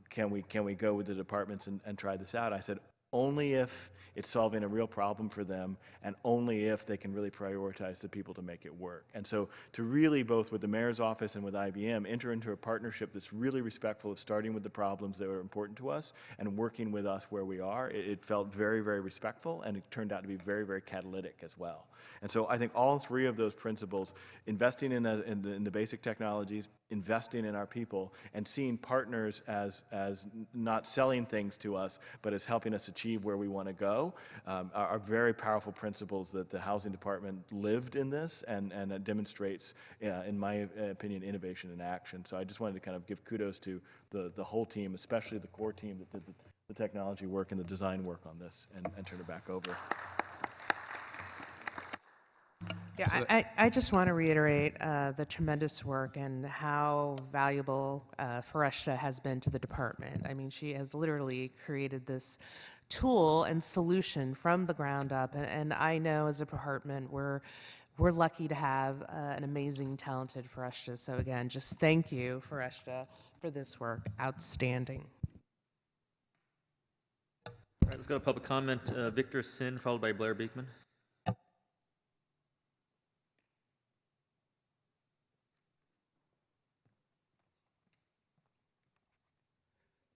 can we go with the departments and try this out? I said, only if it's solving a real problem for them, and only if they can really prioritize the people to make it work. And so to really, both with the mayor's office and with IBM, enter into a partnership that's really respectful of starting with the problems that are important to us and working with us where we are, it felt very, very respectful, and it turned out to be very, very catalytic as well. And so I think all three of those principles, investing in the basic technologies, investing in our people, and seeing partners as not selling things to us, but as helping us achieve where we want to go, are very powerful principles that the housing department lived in this, and it demonstrates, in my opinion, innovation in action. So I just wanted to kind of give kudos to the whole team, especially the core team that did the technology work and the design work on this, and turn it back over.
Yeah, I just want to reiterate the tremendous work and how valuable Foreshta has been to the department. I mean, she has literally created this tool and solution from the ground up, and I know as a department we're lucky to have an amazing, talented Foreshta. So again, just thank you, Foreshta, for this work. Outstanding.
All right, let's go to public comment. Victor Sin, followed by Blair Beekman.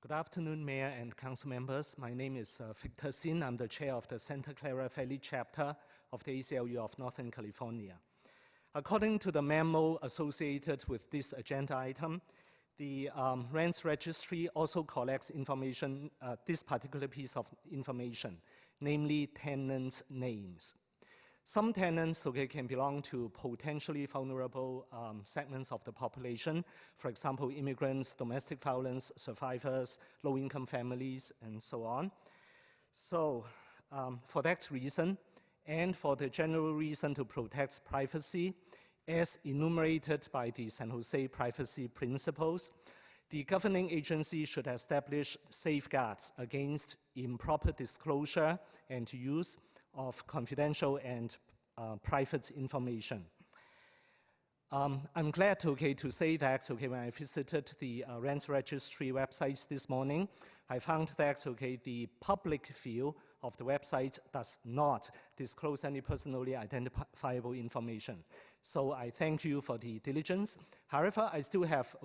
Good afternoon, Mayor and Council members. My name is Victor Sin. I'm the chair of the Santa Clara Valley chapter of the ACLU of Northern California. According to the memo associated with this agenda item, the Rents Registry also collects information, this particular piece of information, namely tenants' names. Some tenants can belong to potentially vulnerable segments of the population, for example, immigrants, domestic violence survivors, low-income families, and so on. So for that reason, and for the general reason to protect privacy, as enumerated by the San Jose privacy principles, the governing agency should establish safeguards against improper disclosure and use of confidential and private information. I'm glad to say that when I visited the rent registry websites this morning, I found that the public view of the website does not disclose any personally identifiable information. So I thank you for the diligence. However, I still have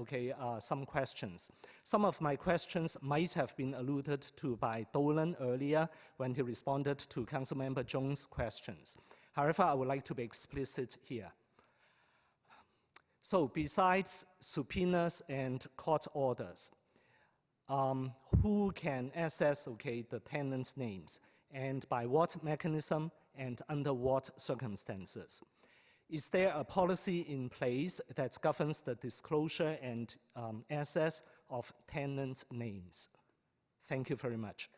some questions. Some of my questions might have been alluded to by Dolan earlier when he responded to Councilmember Jones' questions. However, I would like to be explicit here. So besides subpoenas and court orders, who can access the tenants' names, and by what mechanism and under what circumstances? Is there a policy in place that governs the disclosure and access of tenant names? Thank you very much.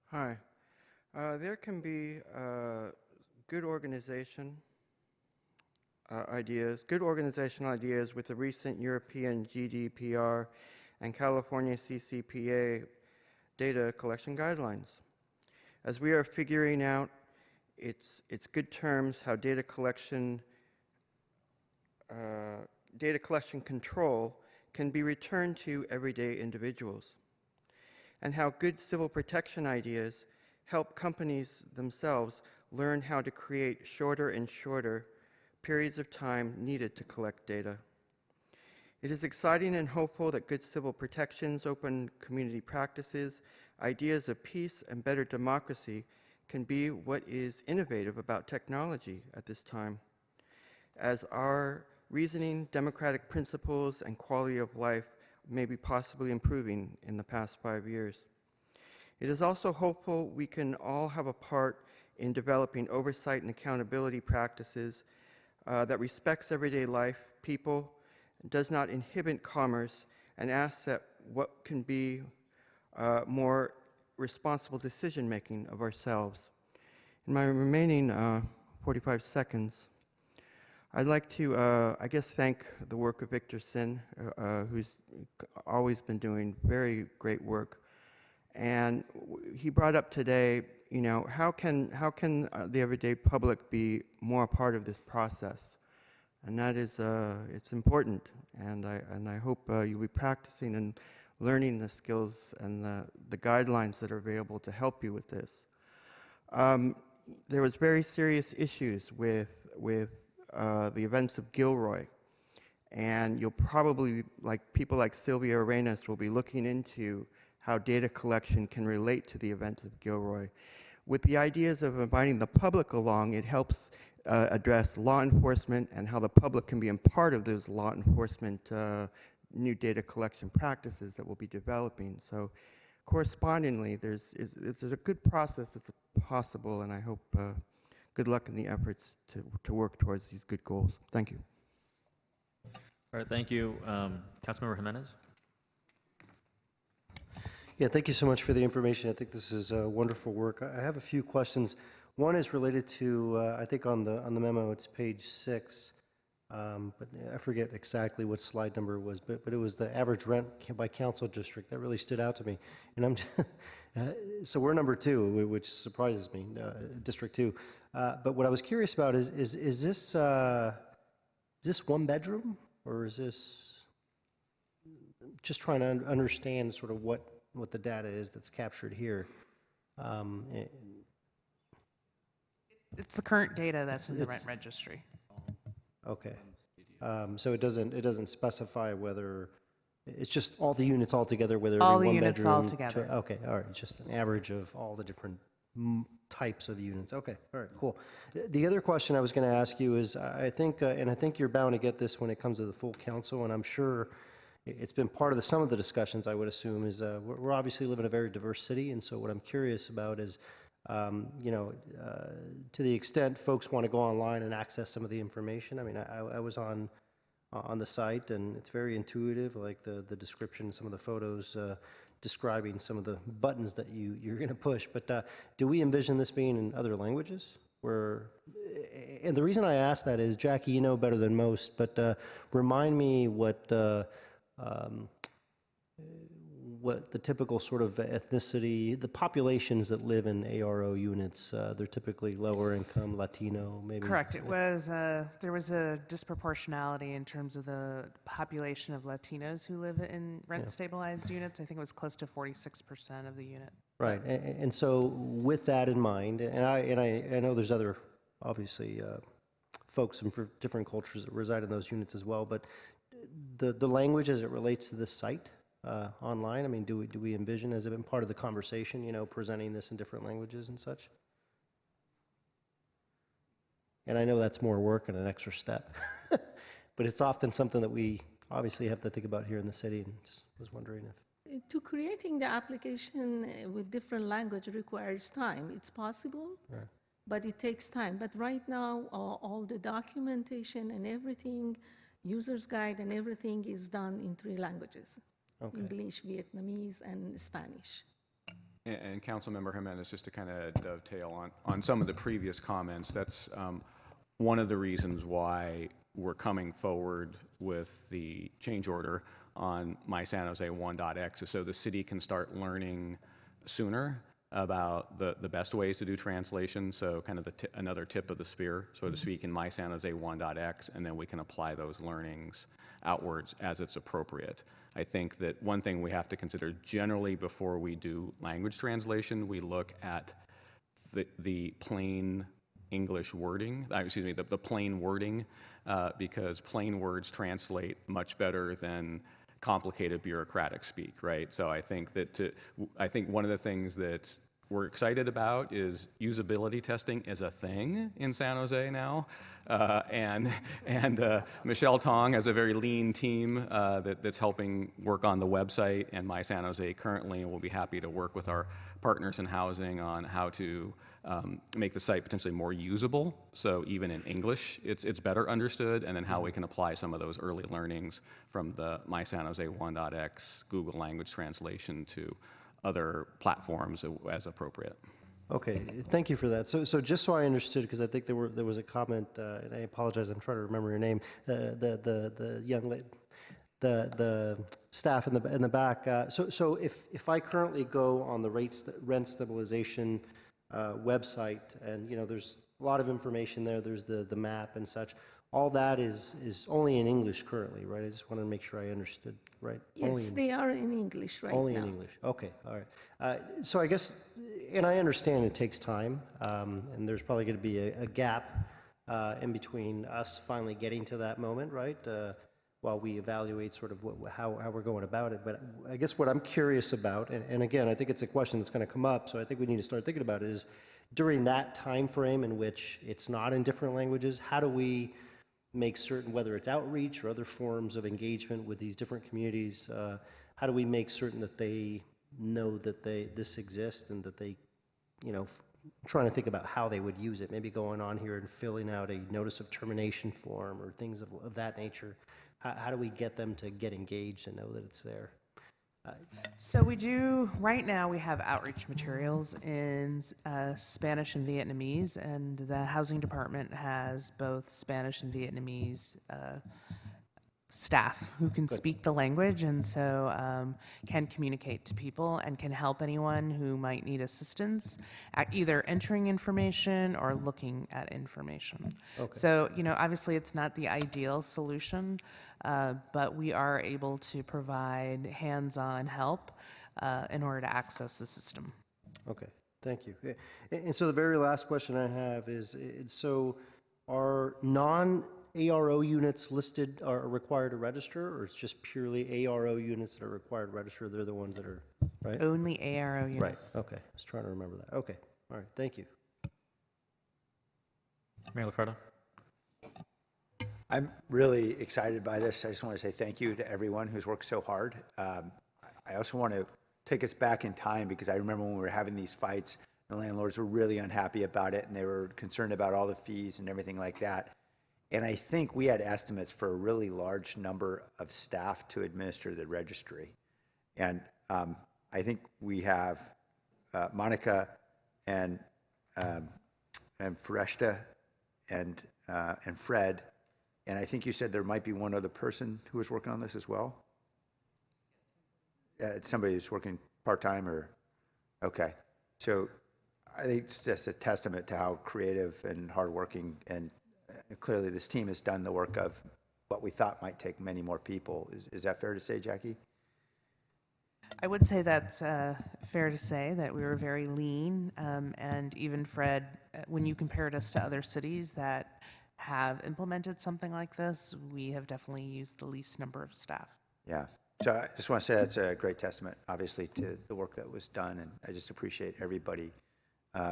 Hi. There can be good organizational ideas with the recent European GDPR and California CCPA data collection guidelines. As we are figuring out its good terms, how data collection control can be returned to everyday individuals, and how good civil protection ideas help companies themselves learn how to create shorter and shorter periods of time needed to collect data. It is exciting and hopeful that good civil protections, open community practices, ideas of peace and better democracy can be what is innovative about technology at this time, as our reasoning, democratic principles, and quality of life may be possibly improving in the past 5 years. It is also hopeful we can all have a part in developing oversight and accountability practices that respects everyday life, people, does not inhibit commerce, and asks that what can be more responsible decision-making of ourselves. In my remaining 45 seconds, I'd like to, thank the work of Victor Sin, who's always been doing very great work. And he brought up today, how can the everyday public be more a part of this process? And that is, it's important. And I hope you'll be practicing and learning the skills and the guidelines that are available to help you with this. There was very serious issues with the events of Gilroy, and you'll probably, people like Sylvia Arenas, will be looking into how data collection can relate to the events of Gilroy. With the ideas of inviting the public along, it helps address law enforcement and how the public can be a part of those law enforcement new data collection practices that we'll be developing. So correspondingly, there's a good process that's possible, and I hope good luck in the efforts to work towards these good goals. Thank you.
All right, thank you. Councilmember Jimenez?
Yeah, thank you so much for the information. I think this is wonderful work. I have a few questions. One is related to, I think on the memo, it's page 6, but I forget exactly what slide number it was, but it was the average rent by council district. That really stood out to me. And so we're number 2, which surprises me, District 2. But what I was curious about is this one bedroom, or is this, just trying to understand sort of what the data is that's captured here.
It's the current data that's in the rent registry.
Okay. So it doesn't specify whether it's just all the units all together, whether
all
they're
the
one
units
bedroom.
all together.
Okay, all right, just an average of all the different types of units. Okay, all right, cool. The other question I was going to ask you is, I think, and I think you're bound to get this when it comes to the full council, and I'm sure it's been part of some of the discussions, I would assume, is we're obviously live in a very diverse city, and so what I'm curious about is To the extent folks want to go online and access some of the information, I mean, I was on the site, and it's very intuitive, like the description, some of the photos describing some of the buttons that you're going to push. But do we envision this being in other languages? And the reason I ask that is, Jackie, you know better than most, but remind me what the typical sort of ethnicity, the populations that live in ARO units, they're typically lower income, Latino, maybe?
Correct. It was, there was a disproportionality in terms of the population of Latinos who live in rent-stabilized units. I think it was close to 46% of the unit.
Right, and so with that in mind, and I know there's other, obviously, folks from different cultures that reside in those units as well, but the language as it relates to this site online, I mean, do we envision, has it been part of the conversation, presenting this in different languages and such? And I know that's more work and an extra step, but it's often something that we obviously have to think about here in the city, and just was wondering if...
To creating the application with different language requires time. It's possible,
Right.
but it takes time. But right now, all the documentation and everything, user's guide and everything is done in 3 languages.
Okay.
English, Vietnamese, and Spanish.
And Councilmember Jimenez, just to kind of dovetail on some of the previous comments, that's one of the reasons why we're coming forward with the change order on My San Jose 1.x, is so the city can start learning sooner about the best ways to do translation. So kind of another tip of the spear, so to speak, in My San Jose 1.x, and then we can apply those learnings outwards as it's appropriate. I think that one thing we have to consider generally before we do language translation, we look at the plain English wording, the plain wording, because plain words translate much better than complicated bureaucratic speak, right? So I think that one of the things that we're excited about is usability testing is a thing in San Jose now, and Michelle Tong has a very lean team that's helping work on the website and My San Jose currently, and we'll be happy to work with our partners in housing on how to make the site potentially more usable, so even in English it's better understood, and then how we can apply some of those early learnings from the My San Jose 1.x Google language translation to other platforms as appropriate.
Okay, thank you for that. So just so I understood, because I think there was a comment, and I apologize, I'm trying to remember your name, the young lady, the staff in the back. So if I currently go on the rent stabilization website, and there's a lot of information there, there's the map and such, all that is only in English currently, right? I just wanted to make sure I understood, right?
Yes, they are in English right now.
Only in English. Okay, all right. So I guess, and I understand it takes time, and there's probably going to be a gap in between us finally getting to that moment, right? While we evaluate sort of how we're going about it. But I guess what I'm curious about, and again, I think it's a question that's going to come up, so I think we need to start thinking about it, is during that time frame in which it's not in different languages, how do we make certain, whether it's outreach or other forms of engagement with these different communities, how do we make certain that they know that this exists, and that they, trying to think about how they would use it, maybe going on here and filling out a notice of termination form or things of that nature. How do we get them to get engaged and know that it's there?
So we do, right now we have outreach materials in Spanish and Vietnamese, and the housing department has both Spanish and Vietnamese staff who can speak the language, and so can communicate to people and can help anyone who might need assistance at either entering information or looking at information.
Okay.
So, obviously it's not the ideal solution, but we are able to provide hands-on help in order to access the system.
Okay, thank you. And so the very last question I have is, so are non-ARO units listed are required to register, or it's just purely ARO units that are required to register? They're the ones that are, right?
Only ARO units.
Right, okay. I was trying to remember that. Okay, all right, thank you.
Mayor Liccardo.
I'm really excited by this. I just want to say thank you to everyone who's worked so hard. I also want to take us back in time, because I remember when we were having these fights The landlords were really unhappy about it, and they were concerned about all the fees and everything like that. And I think we had estimates for a really large number of staff to administer the registry. And I think we have Monica and Fereshta and Fred, and I think you said there might be one other person who was working on this as well? Somebody who's working part-time or, okay. So I think it's just a testament to how creative and hardworking, and clearly this team has done the work of what we thought might take many more people. Is that fair to say, Jackie?
I would say that's fair to say that we were very lean, and even Fred, when you compared us to other cities that have implemented something like this, we have definitely used the least number of staff.
Yeah. So I just want to say that's a great testament, obviously, to the work that was done, and I just appreciate everybody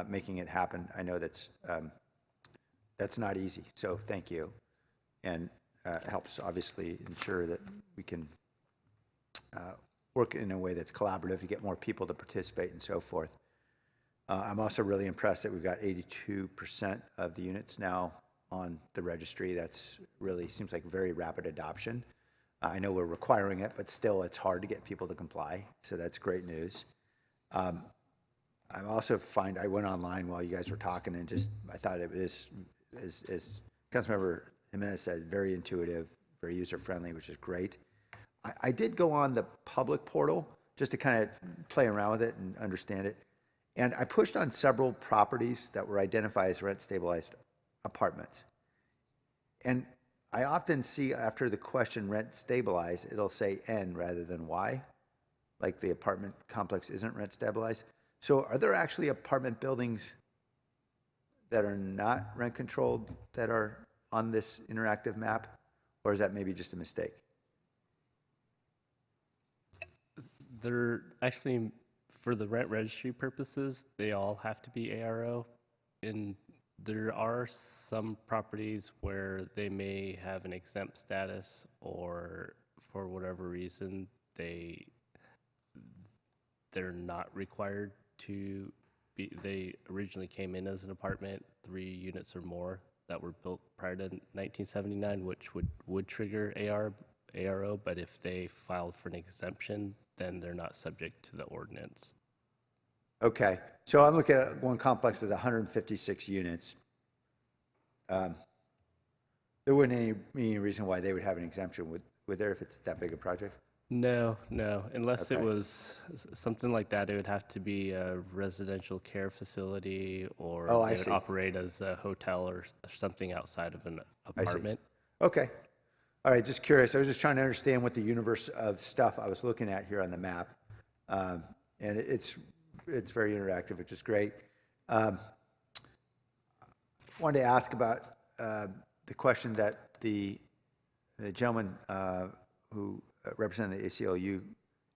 making it happen. I know that's not easy, so thank you. And it helps, obviously, ensure that we can work in a way that's collaborative to get more people to participate and so forth. I'm also really impressed that we've got 82% of the units now on the registry. That's really seems like very rapid adoption. I know we're requiring it, but still it's hard to get people to comply, so that's great news. I also find, I went online while you guys were talking and just, I thought it was, as Councilmember Jimenez said, very intuitive, very user-friendly, which is great. I did go on the public portal just to kind of play around with it and understand it. And I pushed on several properties that were identified as rent-stabilized apartments. And I often see after the question rent stabilized, it'll say N rather than Y, like the apartment complex isn't rent stabilized. So are there actually apartment buildings that are not rent controlled that are on this interactive map? Or is that maybe just a mistake?
They're actually, for the rent registry purposes, they all have to be ARO. And there are some properties where they may have an exempt status, or for whatever reason, they're not required to be, they originally came in as an apartment, 3 units or more that were built prior to 1979, which would trigger ARO, but if they filed for an exemption, then they're not subject to the ordinance.
Okay, so I'm looking at one complex that's 156 units. There wouldn't any reason why they would have an exemption, would there, if it's that big a project?
No, unless
Okay.
it was something like that, it would have to be a residential care facility, or
Oh,
they
I
would
see.
operate as a hotel or something outside of an
I see.
apartment.
Okay. All right, just curious. I was just trying to understand what the universe of stuff I was looking at here on the map. And it's very interactive, which is great. Wanted to ask about the question that the gentleman who represented the ACLU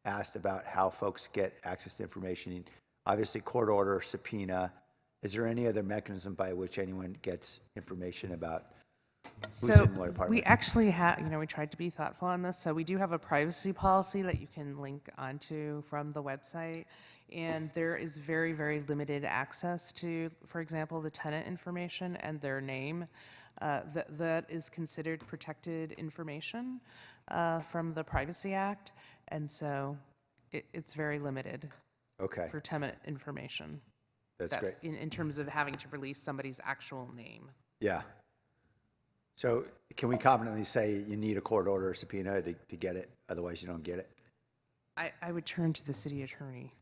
asked about how folks get access to information. Obviously, court order, subpoena. Is there any other mechanism by which anyone gets information about who's
So
in what apartment?
we actually have, we tried to be thoughtful on this. So we do have a privacy policy that you can link onto from the website. And there is very, very limited access to, for example, the tenant information and their name. That is considered protected information from the Privacy Act. And so it's very limited
Okay,
for tenant information.
that's great.
In terms of having to release somebody's actual name.
Yeah. So can we confidently say you need a court order or subpoena to get it? Otherwise, you don't get it?
I would turn to the city attorney.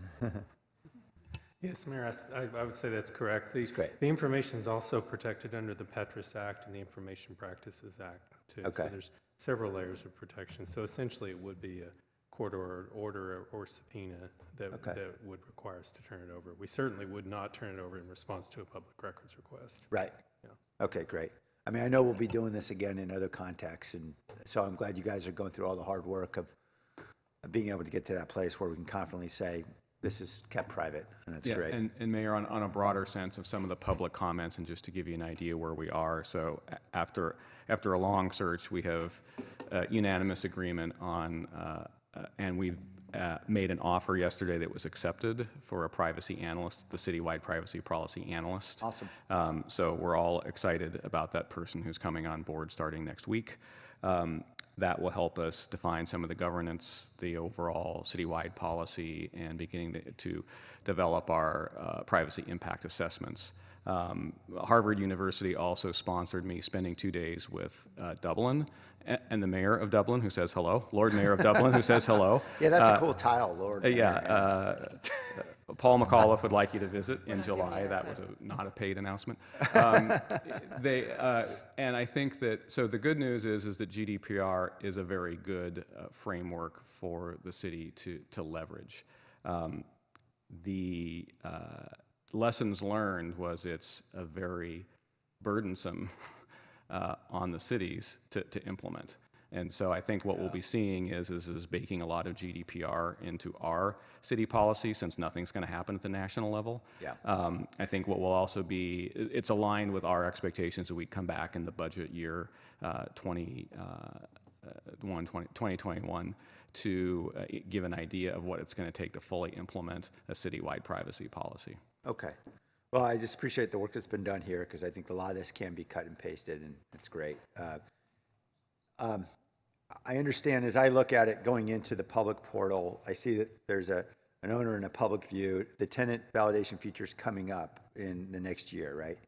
Yes, Mayor, I would say that's correct.
That's great.
The information is also protected under the Petrus Act and the Information Practices Act, too.
Okay.
So there's several layers of protection. So essentially, it would be a court order or subpoena that would require us to turn it over. We certainly would not turn it over in response to a public records request.
Right.
Yeah.
Okay, great. I mean, I know we'll be doing this again in other contexts, and so I'm glad you guys are going through all the hard work of being able to get to that place where we can confidently say, this is kept private, and that's great.
And Mayor, on a broader sense of some of the public comments, and just to give you an idea where we are, so after a long search, we have unanimous agreement on, and we've made an offer yesterday that was accepted for a privacy analyst, the citywide privacy policy analyst.
Awesome.
So we're all excited about that person who's coming on board starting next week. That will help us define some of the governance, the overall citywide policy, and beginning to develop our privacy impact assessments. Harvard University also sponsored me spending 2 days with Dublin and the mayor of Dublin, who says hello, Lord Mayor of Dublin, who says hello.
Yeah, that's a cool title, Lord Mayor.
Yeah. Paul McAuliffe would like you to visit in July. That was not a paid announcement. And I think that, so the good news is that GDPR is a very good framework for the city to leverage. The lessons learned was it's a very burdensome on the cities to implement. And so I think what we'll be seeing is baking a lot of GDPR into our city policy, since nothing's going to happen at the national level.
Yeah.
I think what will also be, it's aligned with our expectations that we come back in the budget year 2021 to give an idea of what it's going to take to fully implement a citywide privacy policy.
Okay. Well, I just appreciate the work that's been done here, because I think a lot of this can be cut and pasted, and it's great. I understand, as I look at it going into the public portal, I see that there's an owner and a public view. The tenant validation feature's coming up in the next year, right?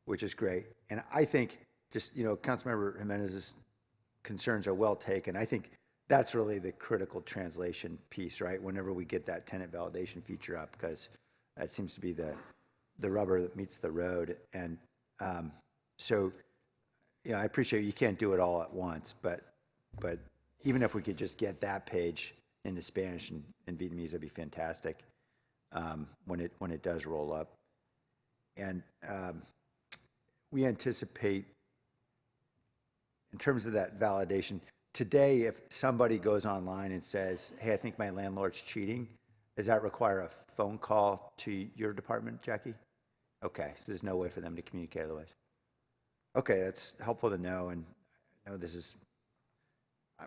Which is great. And I think just, Councilmember Jimenez's concerns are well taken. I think that's really the critical translation piece, right? Whenever we get that tenant validation feature up, because that seems to be the rubber that meets the road. And so, I appreciate you can't do it all at once, but even if we could just get that page into Spanish and Vietnamese, that'd be fantastic when it does roll up. And we anticipate, in terms of that validation, today, if somebody goes online and says, hey, I think my landlord's cheating, does that require a phone call to your department, Jackie? Okay, so there's no way for them to communicate otherwise. Okay, that's helpful to know, and I know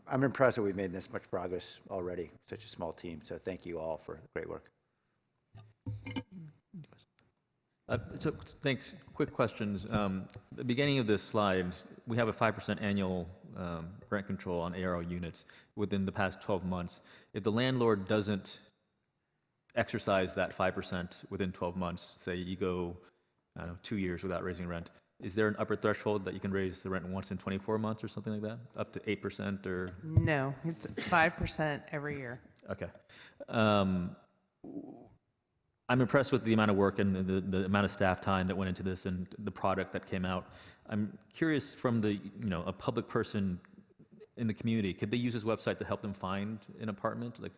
I'm impressed that we've made this much progress already, such a small team, so thank you all for the great work.
So thanks. Quick questions. The beginning of this slide, we have a 5% annual rent control on ARO units within the past 12 months. If the landlord doesn't exercise that 5% within 12 months, say you go, 2 years without raising rent, is there an upper threshold that you can raise the rent once in 24 months or something like that? Up to 8% or?
No, it's 5% every year.
Okay. I'm impressed with the amount of work and the amount of staff time that went into this and the product that came out. I'm curious, from a public person in the community, could they use this website to help them find an apartment? Like,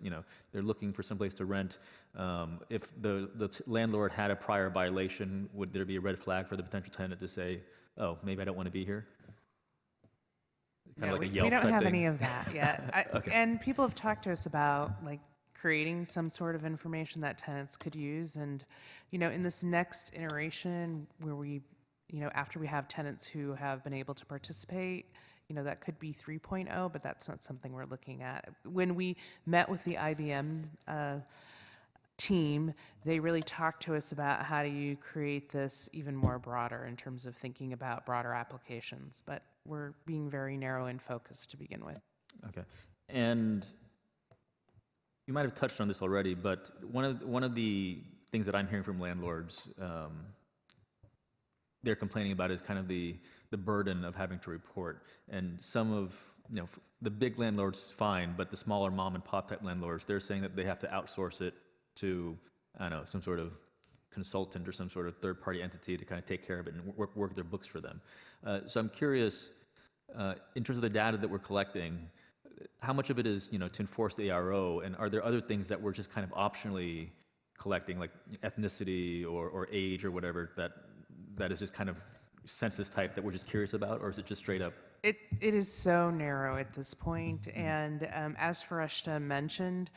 they're looking for someplace to rent. If the landlord had a prior violation, would there be a red flag for the potential tenant to say, oh, maybe I don't want to be here? Kind of like a Yelp
we don't
type
have
thing.
any of that yet.
Okay.
And people have talked to us about creating some sort of information that tenants could use. And, in this next iteration where we, after we have tenants who have been able to participate, that could be 3.0, but that's not something we're looking at. When we met with the IBM team, they really talked to us about how do you create this even more broader in terms of thinking about broader applications. But we're being very narrow and focused to begin with.
Okay. And you might have touched on this already, but one of the things that I'm hearing from landlords they're complaining about is kind of the burden of having to report. And some of, the big landlords fine, but the smaller mom and pop type landlords, they're saying that they have to outsource it to, I don't know, some sort of consultant or some sort of third party entity to kind of take care of it and work their books for them. So I'm curious, in terms of the data that we're collecting, how much of it is, to enforce the ARO, and are there other things that we're just kind of optionally collecting, like ethnicity or age or whatever, that is just kind of census type that we're just curious about, or is it just straight up?
It is so narrow at this point, and as Fareshta mentioned,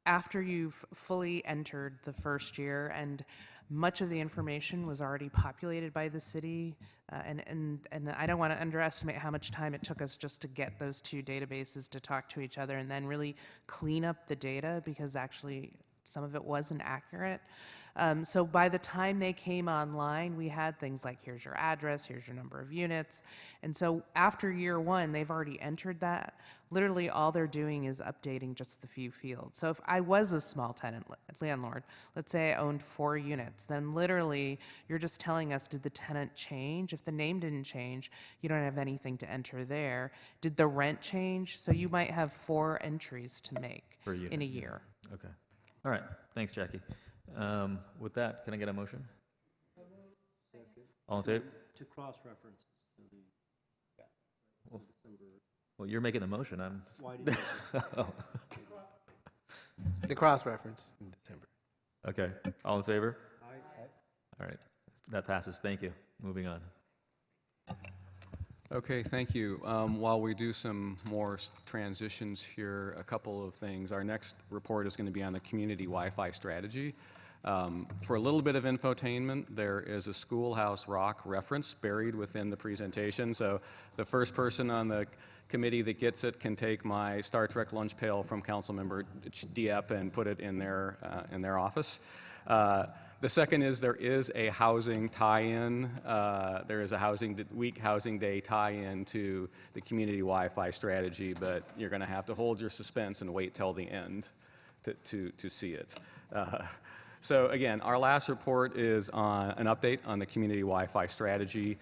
after you've fully entered the first year, and Much of the information was already populated by the city, and I don't want to underestimate how much time it took us just to get those two databases to talk to each other and then really clean up the data, because actually some of it wasn't accurate. So by the time they came online, we had things like, here's your address, here's your number of units. And so after year one, they've already entered that. Literally all they're doing is updating just the few fields. So if I was a small tenant landlord, let's say I owned 4 units, then literally you're just telling us, did the tenant change? If the name didn't change, you don't have anything to enter there. Did the rent change? So you might have 4 entries to make in a year.
Okay. All right. Thanks, Jackie. With that, can I get a motion? All in favor?
To cross-reference to the...
Well, you're making the motion.
Why did you...
Oh.
The cross-reference in December.
Okay. All in favor?
Aye.
All right. That passes. Thank you. Moving on.
Okay, thank you. While we do some more transitions here, a couple of things. Our next report is going to be on the community Wi-Fi strategy. For a little bit of infotainment, there is a Schoolhouse Rock reference buried within the presentation. So the first person on the committee that gets it can take my Star Trek lunch pail from Councilmember Dieppe and put it in their office. The second is there is a housing tie-in. There is a week housing day tie-in to the community Wi-Fi strategy, but you're going to have to hold your suspense and wait till the end to see it. So again, our last report is on an update on the community Wi-Fi strategy.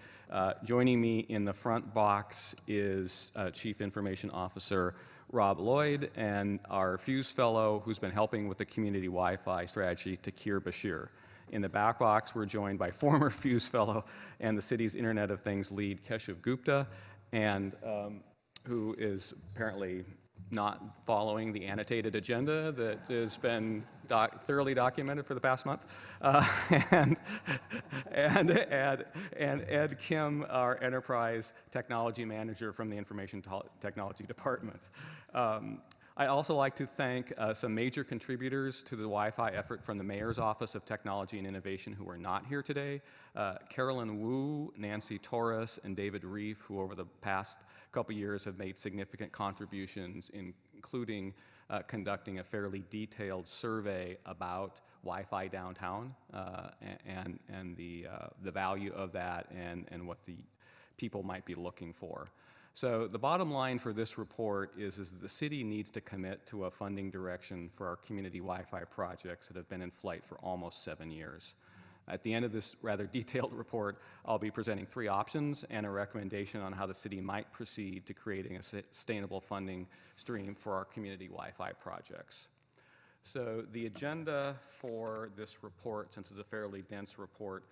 Joining me in the front box is Chief Information Officer Rob Lloyd and our Fuse Fellow who's been helping with the community Wi-Fi strategy, Takir Bashir. In the back box, we're joined by former Fuse Fellow and the city's Internet of Things lead, Keshav Gupta, and who is apparently not following the annotated agenda that has been thoroughly documented for the past month, and Ed Kim, our Enterprise Technology Manager from the Information Technology Department. I'd also like to thank some major contributors to the Wi-Fi effort from the Mayor's Office of Technology and Innovation who are not here today. Carolyn Wu, Nancy Torres, and David Reef, who over the past couple years have made significant contributions, including conducting a fairly detailed survey about Wi-Fi downtown and the value of that and what the people might be looking for. So the bottom line for this report is that the city needs to commit to a funding direction for our community Wi-Fi projects that have been in flight for almost 7 years. At the end of this rather detailed report, I'll be presenting 3 options and a recommendation on how the city might proceed to creating a sustainable funding stream for our community Wi-Fi projects. So the agenda for this report, since it's a fairly dense report,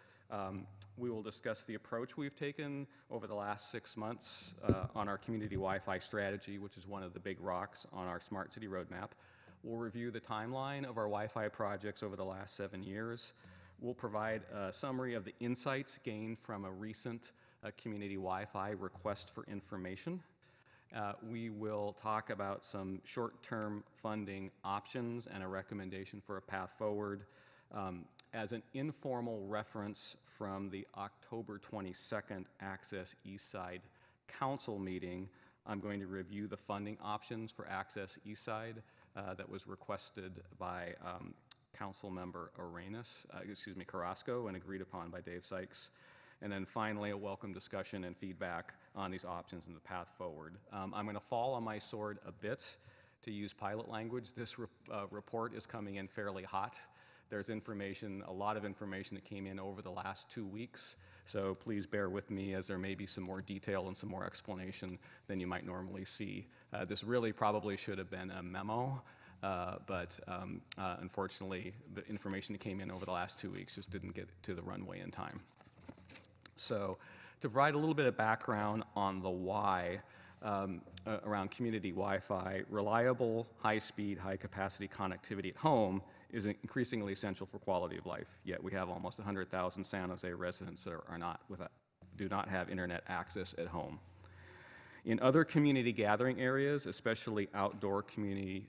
we will discuss the approach we've taken over the last 6 months on our community Wi-Fi strategy, which is one of the big rocks on our Smart City Roadmap. We'll review the timeline of our Wi-Fi projects over the last 7 years. We'll provide a summary of the insights gained from a recent community Wi-Fi request for information. We will talk about some short-term funding options and a recommendation for a path forward. As an informal reference from the October 22nd Access Eastside Council meeting, I'm going to review the funding options for Access Eastside that was requested by Councilmember Carrasco and agreed upon by Dave Sykes. And then finally, a welcome discussion and feedback on these options and the path forward. I'm going to fall on my sword a bit to use pilot language. This report is coming in fairly hot. There's information, a lot of information that came in over the last 2 weeks, so please bear with me as there may be some more detail and some more explanation than you might normally see. This really probably should have been a memo, but unfortunately the information that came in over the last 2 weeks just didn't get to the runway in time. So to provide a little bit of background on the why around community Wi-Fi, reliable, high-speed, high-capacity connectivity at home is increasingly essential for quality of life, yet we have almost 100,000 San Jose residents that do not have internet access at home. In other community gathering areas, especially outdoor community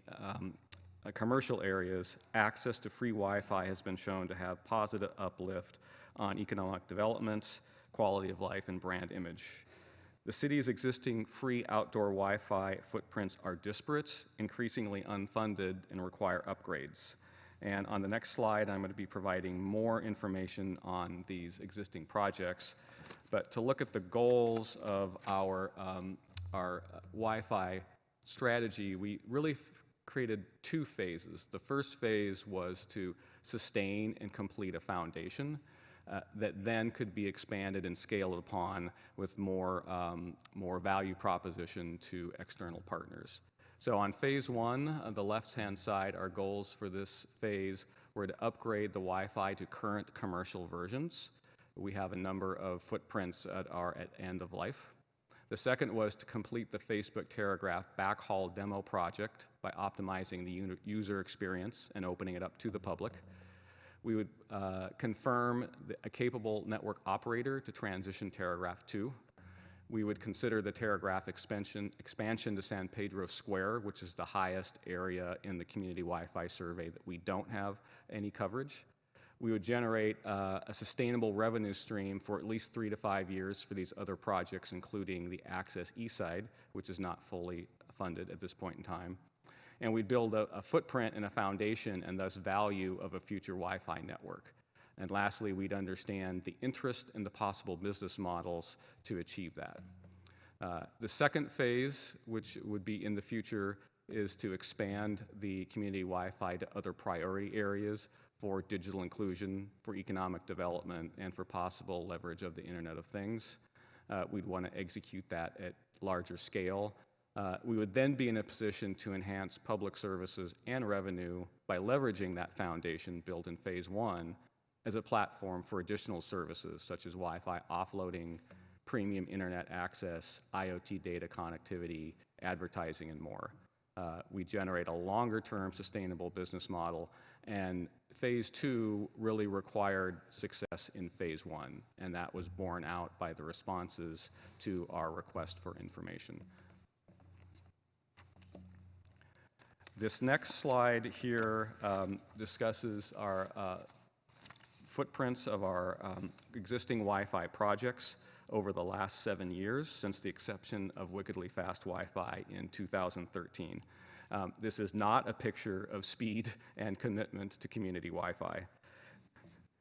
commercial areas, access to free Wi-Fi has been shown to have positive uplift on economic development, quality of life, and brand image. The city's existing free outdoor Wi-Fi footprints are disparate, increasingly unfunded, and require upgrades. And on the next slide, I'm going to be providing more information on these existing projects. But to look at the goals of our Wi-Fi strategy, we really created two phases. The first phase was to sustain and complete a foundation that then could be expanded and scaled upon with more value proposition to external partners. So on phase one, on the left-hand side, our goals for this phase were to upgrade the Wi-Fi to current commercial versions. We have a number of footprints that are at end of life. The second was to complete the Facebook Terragraph backhaul demo project by optimizing the user experience and opening it up to the public. We would confirm a capable network operator to transition Terragraph 2. We would consider the Terragraph expansion to San Pedro Square, which is the highest area in the community Wi-Fi survey that we don't have any coverage. We would generate a sustainable revenue stream for at least 3 to 5 years for these other projects, including the Access Eastside, which is not fully funded at this point in time. And we'd build a footprint and a foundation and thus value of a future Wi-Fi network. And lastly, we'd understand the interest and the possible business models to achieve that. The second phase, which would be in the future, is to expand the community Wi-Fi to other priority areas for digital inclusion, for economic development, and for possible leverage of the Internet of Things. We'd want to execute that at larger scale. We would then be in a position to enhance public services and revenue by leveraging that foundation built in phase one as a platform for additional services such as Wi-Fi offloading, premium internet access, IoT data connectivity, advertising, and more. We generate a longer-term sustainable business model, and phase two really required success in phase one, and that was borne out by the responses to our request for information. This next slide here discusses our footprints of our existing Wi-Fi projects over the last 7 years since the inception of wickedly fast Wi-Fi in 2013. This is not a picture of speed and commitment to community Wi-Fi.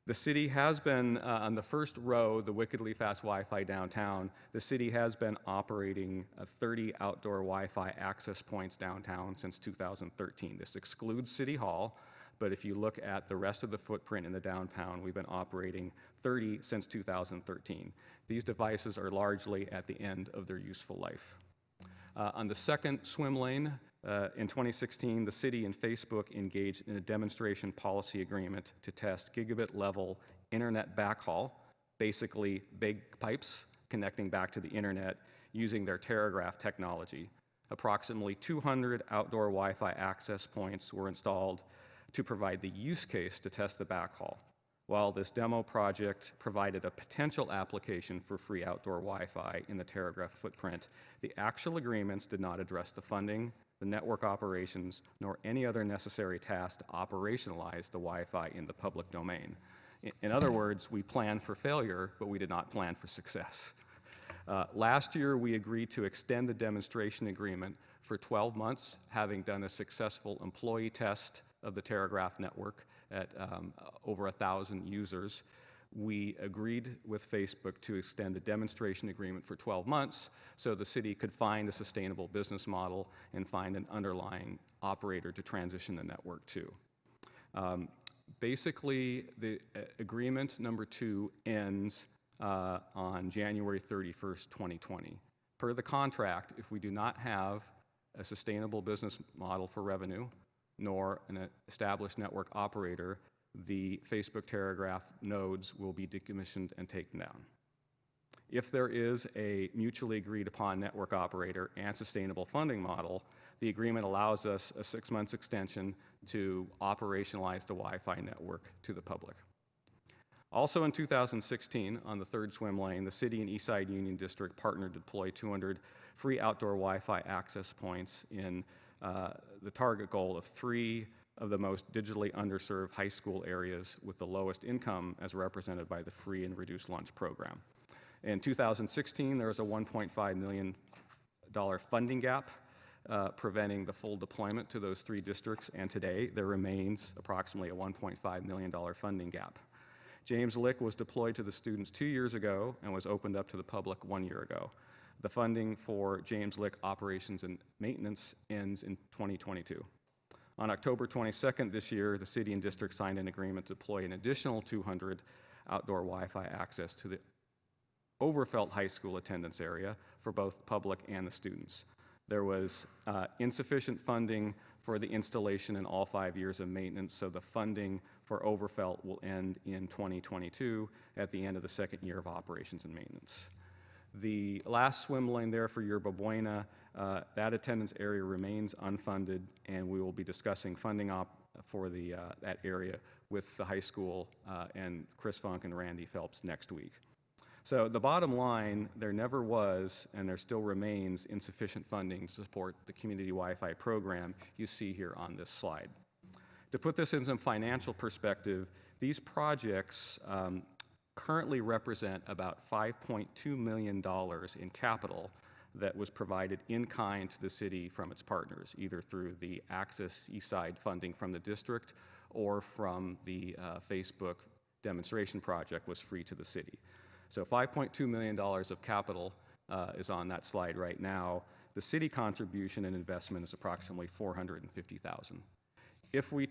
The city has been, on the first row, the wickedly fast Wi-Fi downtown, the city has been operating 30 outdoor Wi-Fi access points downtown since 2013. This excludes City Hall, but if you look at the rest of the footprint in the downtown, we've been operating 30 since 2013. These devices are largely at the end of their useful life. On the second swim lane, in 2016, the city and Facebook engaged in a demonstration policy agreement to test gigabit-level internet backhaul, basically big pipes connecting back to the internet using their Terragraph technology. Approximately 200 outdoor Wi-Fi access points were installed to provide the use case to test the backhaul. While this demo project provided a potential application for free outdoor Wi-Fi in the Terragraph footprint, the actual agreements did not address the funding, the network operations, nor any other necessary tasks to operationalize the Wi-Fi in the public domain. In other words, we planned for failure, but we did not plan for success. Last year, we agreed to extend the demonstration agreement for 12 months, having done a successful employee test of the Terragraph network at over 1,000 users. We agreed with Facebook to extend the demonstration agreement for 12 months so the city could find a sustainable business model and find an underlying operator to transition the network to. Basically, the agreement number 2 ends on January 31st, 2020. Per the contract, if we do not have a sustainable business model for revenue, nor an established network operator, the Facebook Terragraph nodes will be decommissioned and taken down. If there is a mutually agreed upon network operator and sustainable funding model, the agreement allows us a 6 months extension to operationalize the Wi-Fi network to the public. Also in 2016, on the third swim lane, the city and Eastside Union District partnered to deploy 200 free outdoor Wi-Fi access points in the target goal of 3 of the most digitally underserved high school areas with the lowest income as represented by the free and reduced lunch program. In 2016, there was a $1.5 million funding gap preventing the full deployment to those 3 districts, and today there remains approximately a $1.5 million funding gap. James Lick was deployed to the students 2 years ago and was opened up to the public 1 year ago. The funding for James Lick operations and maintenance ends in 2022. On October 22nd this year, the city and district signed an agreement to deploy an additional 200 outdoor Wi-Fi access to the Overfelt High School attendance area for both public and the students. There was insufficient funding for the installation in all 5 years of maintenance, so the funding for Overfelt will end in 2022 at the end of the 2nd year of operations and maintenance. The last swim lane there for Yerba Buena, that attendance area remains unfunded, and we will be discussing funding for that area with the high school and Chris Funk and Randy Phelps next week. So the bottom line, there never was and there still remains insufficient funding to support the community Wi-Fi program you see here on this slide. To put this in some financial perspective, these projects currently represent about $5.2 million in capital that was provided in kind to the city from its partners, either through the Access Eastside funding from the district or from the Facebook demonstration project was free to the city. So $5.2 million of capital is on that slide right now. The city contribution and investment is approximately $450,000. If we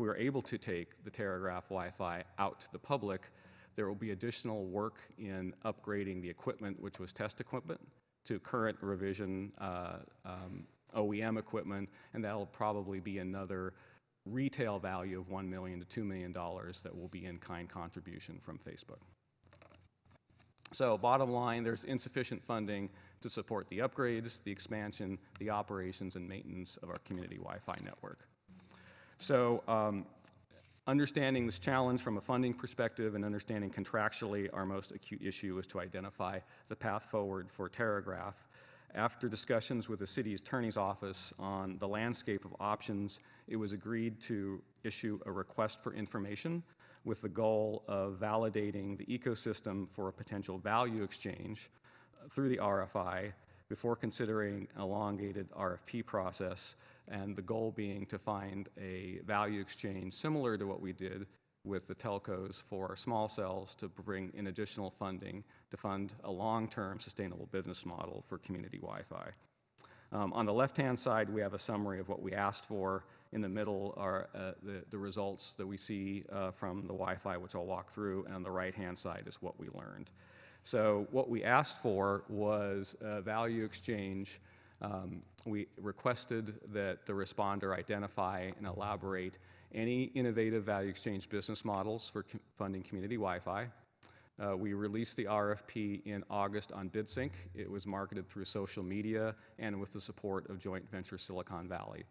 are able to take the Terragraph Wi-Fi out to the public, there will be additional work in upgrading the equipment, which was test equipment, to current revision OEM equipment, and that'll probably be another retail value of $1 million to $2 million that will be in-kind contribution from Facebook. So bottom line, there's insufficient funding to support the upgrades, the expansion, the operations, and maintenance of our community Wi-Fi network. So understanding this challenge from a funding perspective and understanding contractually our most acute issue is to identify the path forward for Terragraph. After discussions with the city attorney's office on the landscape of options, it was agreed to issue a request for information with the goal of validating the ecosystem for a potential value exchange through the RFI before considering an elongated RFP process, and the goal being to find a value exchange similar to what we did with the telcos for small cells to bring in additional funding to fund a long-term sustainable business model for community Wi-Fi. On the left-hand side, we have a summary of what we asked for. In the middle are the results that we see from the Wi-Fi, which I'll walk through, and on the right-hand side is what we learned. So what we asked for was a value exchange. We requested that the responder identify and elaborate any innovative value exchange business models for funding community Wi-Fi. We released the RFP in August on BidSync. It was marketed through social media and with the support of joint venture Silicon Valley.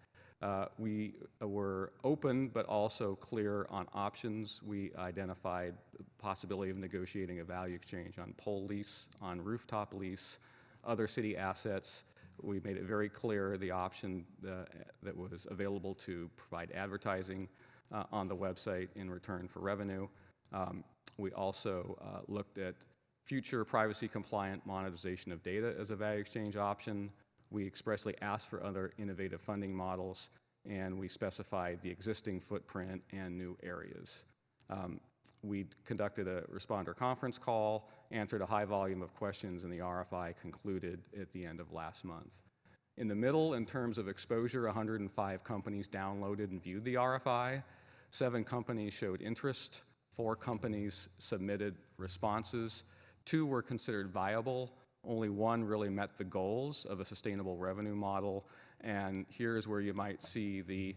We were open but also clear on options. We identified the possibility of negotiating a value exchange on pole lease, on rooftop lease, other city assets. We made it very clear the option that was available to provide advertising on the website in return for revenue. We also looked at future privacy-compliant monetization of data as a value exchange option. We expressly asked for other innovative funding models, and we specified the existing footprint and new areas. We conducted a responder conference call, answered a high volume of questions, and the RFI concluded at the end of last month. In the middle, in terms of exposure, 105 companies downloaded and viewed the RFI. 7 companies showed interest. 4 companies submitted responses. 2 were considered viable. Only 1 really met the goals of a sustainable revenue model. And here's where you might see the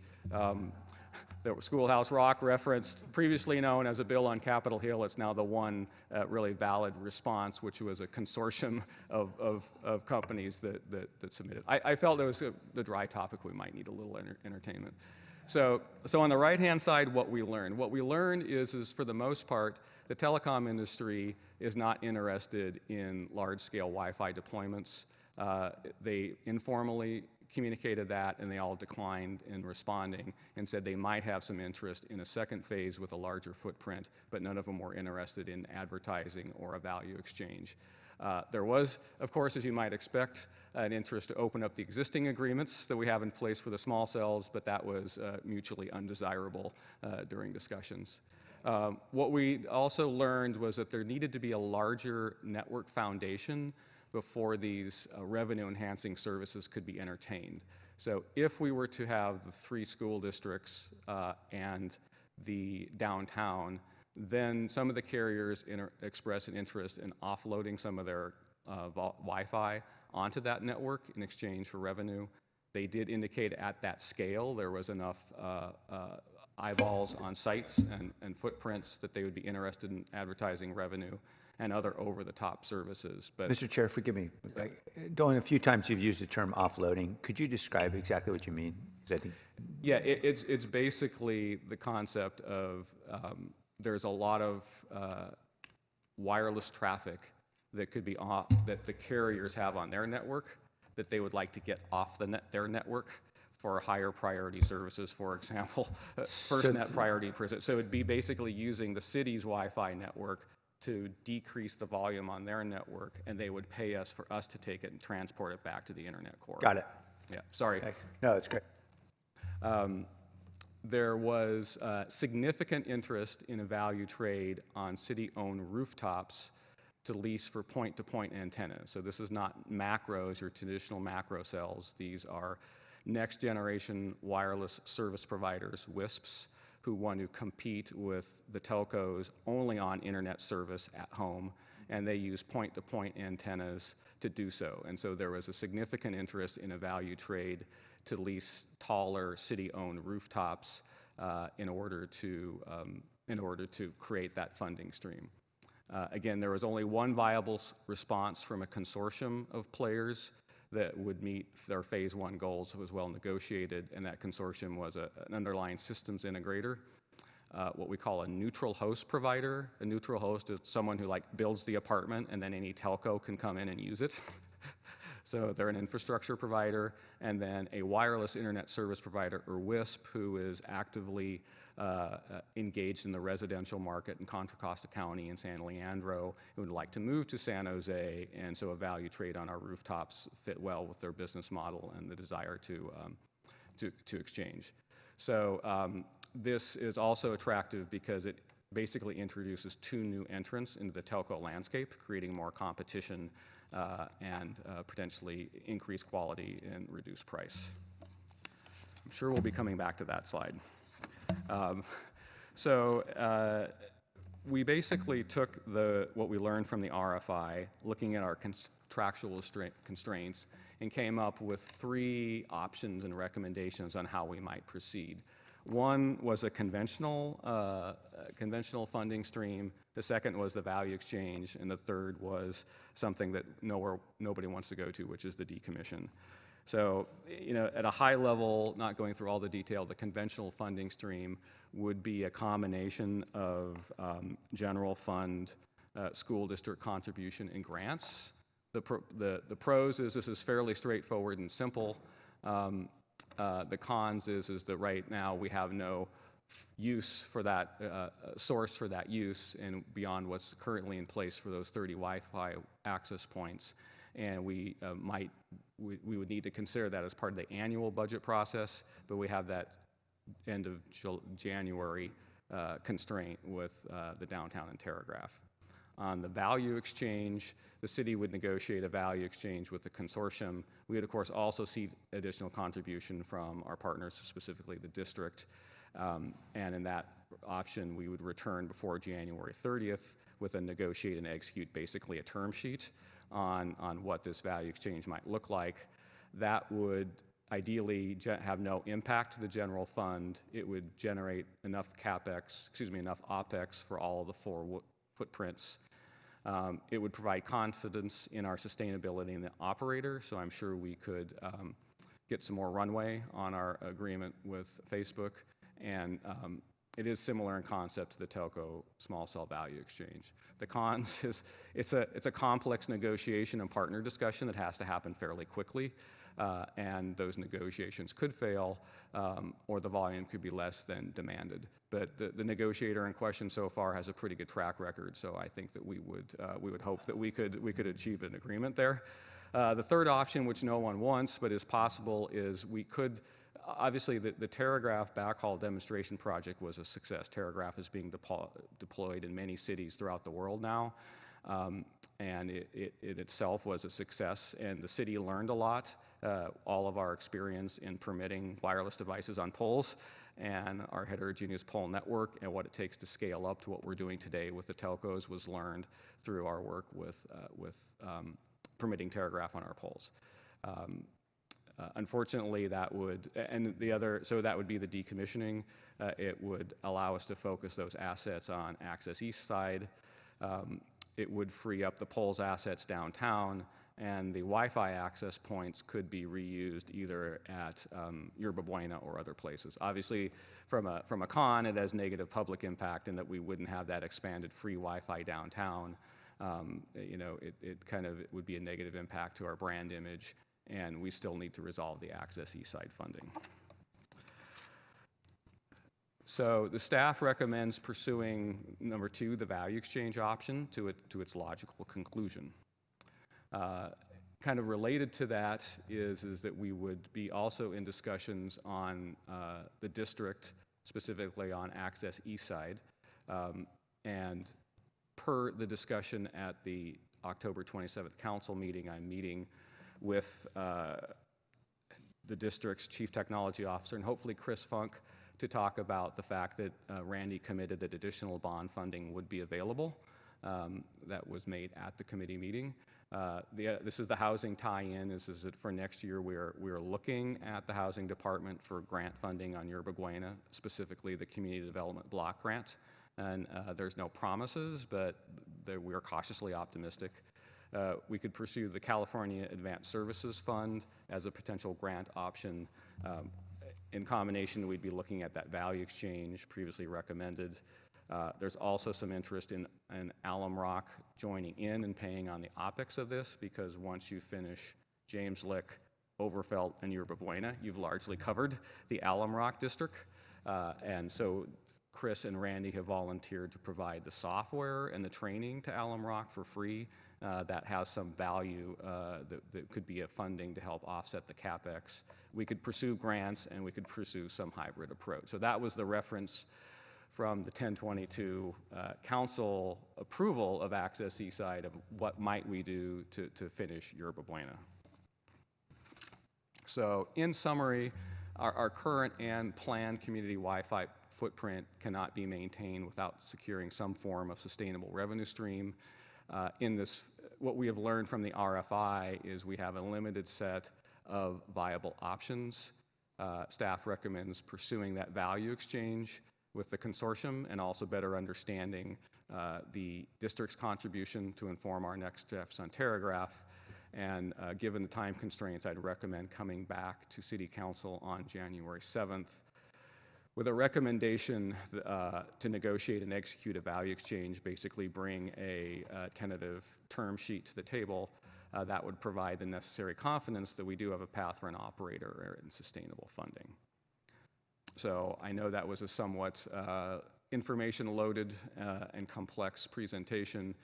Schoolhouse Rock referenced, previously known as a bill on Capitol Hill. It's now the one really valid response, which was a consortium of companies that submitted. I felt it was the dry topic. We might need a little entertainment. So on the right-hand side, what we learned. What we learned is for the most part, the telecom industry is not interested in large-scale Wi-Fi deployments. They informally communicated that, and they all declined in responding and said they might have some interest in a second phase with a larger footprint, but none of them were interested in advertising or a value exchange. There was, of course, as you might expect, an interest to open up the existing agreements that we have in place for the small cells, but that was mutually undesirable during discussions. What we also learned was that there needed to be a larger network foundation before these revenue-enhancing services could be entertained. So if we were to have the 3 school districts and the downtown, then some of the carriers express an interest in offloading some of their Wi-Fi onto that network in exchange for revenue. They did indicate at that scale there was enough eyeballs on sites and footprints that they would be interested in advertising revenue and other over-the-top services. But
Mr. Chair, forgive me. Dolan, a few times you've used the term offloading. Could you describe exactly what you mean? 'Cause I think
yeah, it's basically the concept of there's a lot of wireless traffic that could be off, that the carriers have on their network that they would like to get off their network for higher priority services, for example, FirstNet priority. So it'd be basically using the city's Wi-Fi network to decrease the volume on their network, and they would pay us for us to take it and transport it back to the internet core.
Got it.
Yeah, sorry.
Thanks. No, it's great.
There was significant interest in a value trade on city-owned rooftops to lease for point-to-point antennas. So this is not macros or traditional macro cells. These are next-generation wireless service providers, WISPs, who want to compete with the telcos only on internet service at home, and they use point-to-point antennas to do so. And so there was a significant interest in a value trade to lease taller city-owned rooftops in order to create that funding stream. Again, there was only one viable response from a consortium of players that would meet their phase 1 goals. It was well negotiated, and that consortium was an underlying systems integrator, what we call a neutral host provider. A neutral host is someone who builds the apartment, and then any telco can come in and use it. So they're an infrastructure provider, and then a wireless internet service provider, or WISP, who is actively engaged in the residential market in Contra Costa County and San Leandro, and would like to move to San Jose, and so a value trade on our rooftops fit well with their business model and the desire to exchange. So this is also attractive because it basically introduces 2 new entrants into the telco landscape, creating more competition and potentially increase quality and reduce price. I'm sure we'll be coming back to that slide. We basically took what we learned from the RFI, looking at our contractual constraints, and came up with 3 options and recommendations on how we might proceed. One was a conventional funding stream. The second was the value exchange, and the third was something that nobody wants to go to, which is the decommission. So, at a high level, not going through all the detail, the conventional funding stream would be a combination of general fund, school district contribution, and grants. The pros is this is fairly straightforward and simple. The cons is that right now we have no use for that, source for that use, and beyond what's currently in place for those 30 Wi-Fi access points. And we would need to consider that as part of the annual budget process, but we have that end of January constraint with the downtown and Telegraph. On the value exchange, the city would negotiate a value exchange with the consortium. We would, of course, also see additional contribution from our partners, specifically the district. And in that option, we would return before January 30th with a negotiate and execute, basically a term sheet on what this value exchange might look like. That would ideally have no impact to the general fund. It would generate enough OpEx for all of the 4 footprints. It would provide confidence in our sustainability in the operator, so I'm sure we could get some more runway on our agreement with Facebook. And it is similar in concept to the telco small cell value exchange. The cons is it's a complex negotiation and partner discussion that has to happen fairly quickly. and those negotiations could fail, or the volume could be less than demanded. But the negotiator in question so far has a pretty good track record, so I think that we would hope that we could achieve an agreement there. The third option, which no one wants but is possible, is we could. Obviously, the Terragraph backhaul demonstration project was a success. Terragraph is being deployed in many cities throughout the world now, and it itself was a success, and the city learned a lot. All of our experience in permitting wireless devices on poles and our heterogeneous pole network and what it takes to scale up to what we're doing today with the telcos was learned through our work with permitting Terragraph on our poles. Unfortunately, that would, so that would be the decommissioning. It would allow us to focus those assets on Access East side. It would free up the poles assets downtown, and the Wi-Fi access points could be reused either at Yerba Buena or other places. Obviously, from a con, it has negative public impact in that we wouldn't have that expanded free Wi-Fi downtown. It would be a negative impact to our brand image, and we still need to resolve the Access East side funding. So the staff recommends pursuing number 2, the value exchange option, to its logical conclusion. Kind of related to that is that we would be also in discussions on the district, specifically on Access East side, and per the discussion at the October 27th council meeting, I'm meeting with the district's chief technology officer and hopefully Chris Funk to talk about the fact that Randy committed that additional bond funding would be available. That was made at the committee meeting. This is the housing tie-in. This is it for next year. We're looking at the housing department for grant funding on Yerba Buena, specifically the community development block grant. And there's no promises, but we are cautiously optimistic. We could pursue the California Advanced Services Fund as a potential grant option. In combination, we'd be looking at that value exchange previously recommended. There's also some interest in Alum Rock joining in and paying on the OpEx of this, because once you finish James Lick, Overfelt, and Yerba Buena, you've largely covered the Alum Rock district. And so Chris and Randy have volunteered to provide the software and the training to Alum Rock for free. That has some value that could be a funding to help offset the CapEx. We could pursue grants, and we could pursue some hybrid approach. So that was the reference from the 1022 council approval of Access East side of what might we do to finish Yerba Buena. So in summary, our current and planned community Wi-Fi footprint cannot be maintained without securing some form of sustainable revenue stream. What we have learned from the RFI is we have a limited set of viable options. Staff recommends pursuing that value exchange with the consortium and also better understanding the district's contribution to inform our next steps on Terragraph. And given the time constraints, I'd recommend coming back to City Council on January 7th with a recommendation to negotiate and execute a value exchange, basically bring a tentative term sheet to the table that would provide the necessary confidence that we do have a path for an operator and sustainable funding. So I know that was a somewhat information-loaded and complex presentation,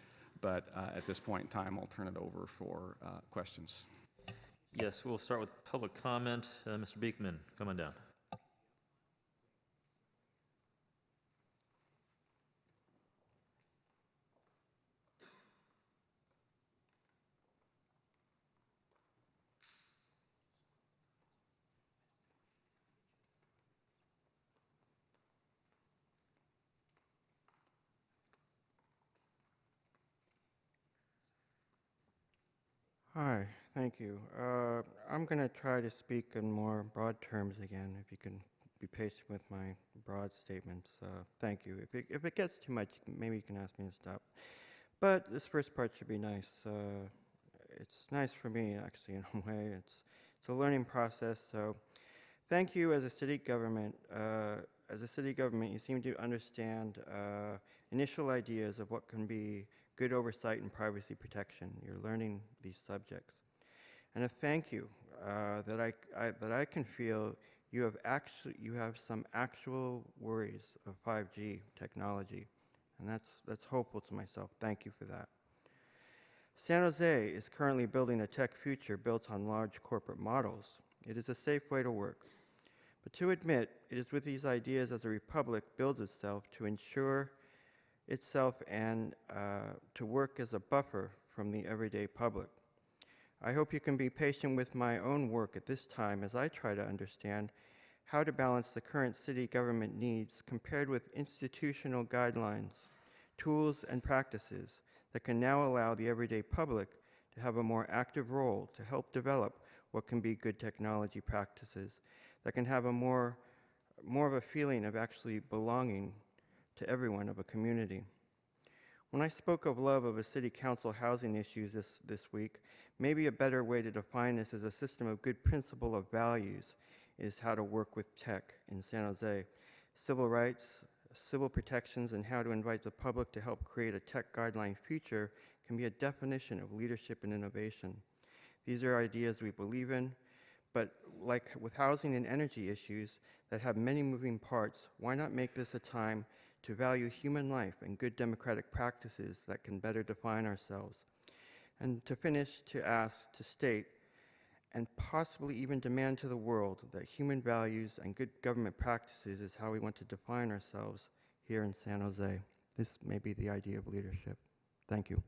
but at this point in time, I'll turn it over for questions.
Yes, we'll start with public comment. Mr. Beekman, come on down.
Hi, thank you. I'm going to try to speak in more broad terms again, if you can be patient with my broad statements. Thank you. If it gets too much, maybe you can ask me to stop. But this first part should be nice. It's nice for me, actually, in a way. It's a learning process, so thank you as a city government. As a city government, you seem to understand initial ideas of what can be good oversight and privacy protection. You're learning these subjects. And a thank you that I can feel you have some actual worries of 5G technology, and that's hopeful to myself. Thank you for that. San Jose is currently building a tech future built on large corporate models. It is a safe way to work. But to admit, it is with these ideas as a republic builds itself to ensure itself and to work as a buffer from the everyday public. I hope you can be patient with my own work at this time as I try to understand how to balance the current city government needs compared with institutional guidelines, tools, and practices that can now allow the everyday public to have a more active role to help develop what can be good technology practices that can have a more of a feeling of actually belonging to everyone of a community. When I spoke of love of a city council housing issues this week, maybe a better way to define this as a system of good principle of values is how to work with tech in San Jose. Civil rights, civil protections, and how to invite the public to help create a tech guideline future can be a definition of leadership and innovation. These are ideas we believe in, but like with housing and energy issues that have many moving parts, why not make this a time to value human life and good democratic practices that can better define ourselves? And to finish, to state, and possibly even demand to the world that human values and good government practices is how we want to define ourselves here in San Jose. This may be the idea of leadership. Thank you.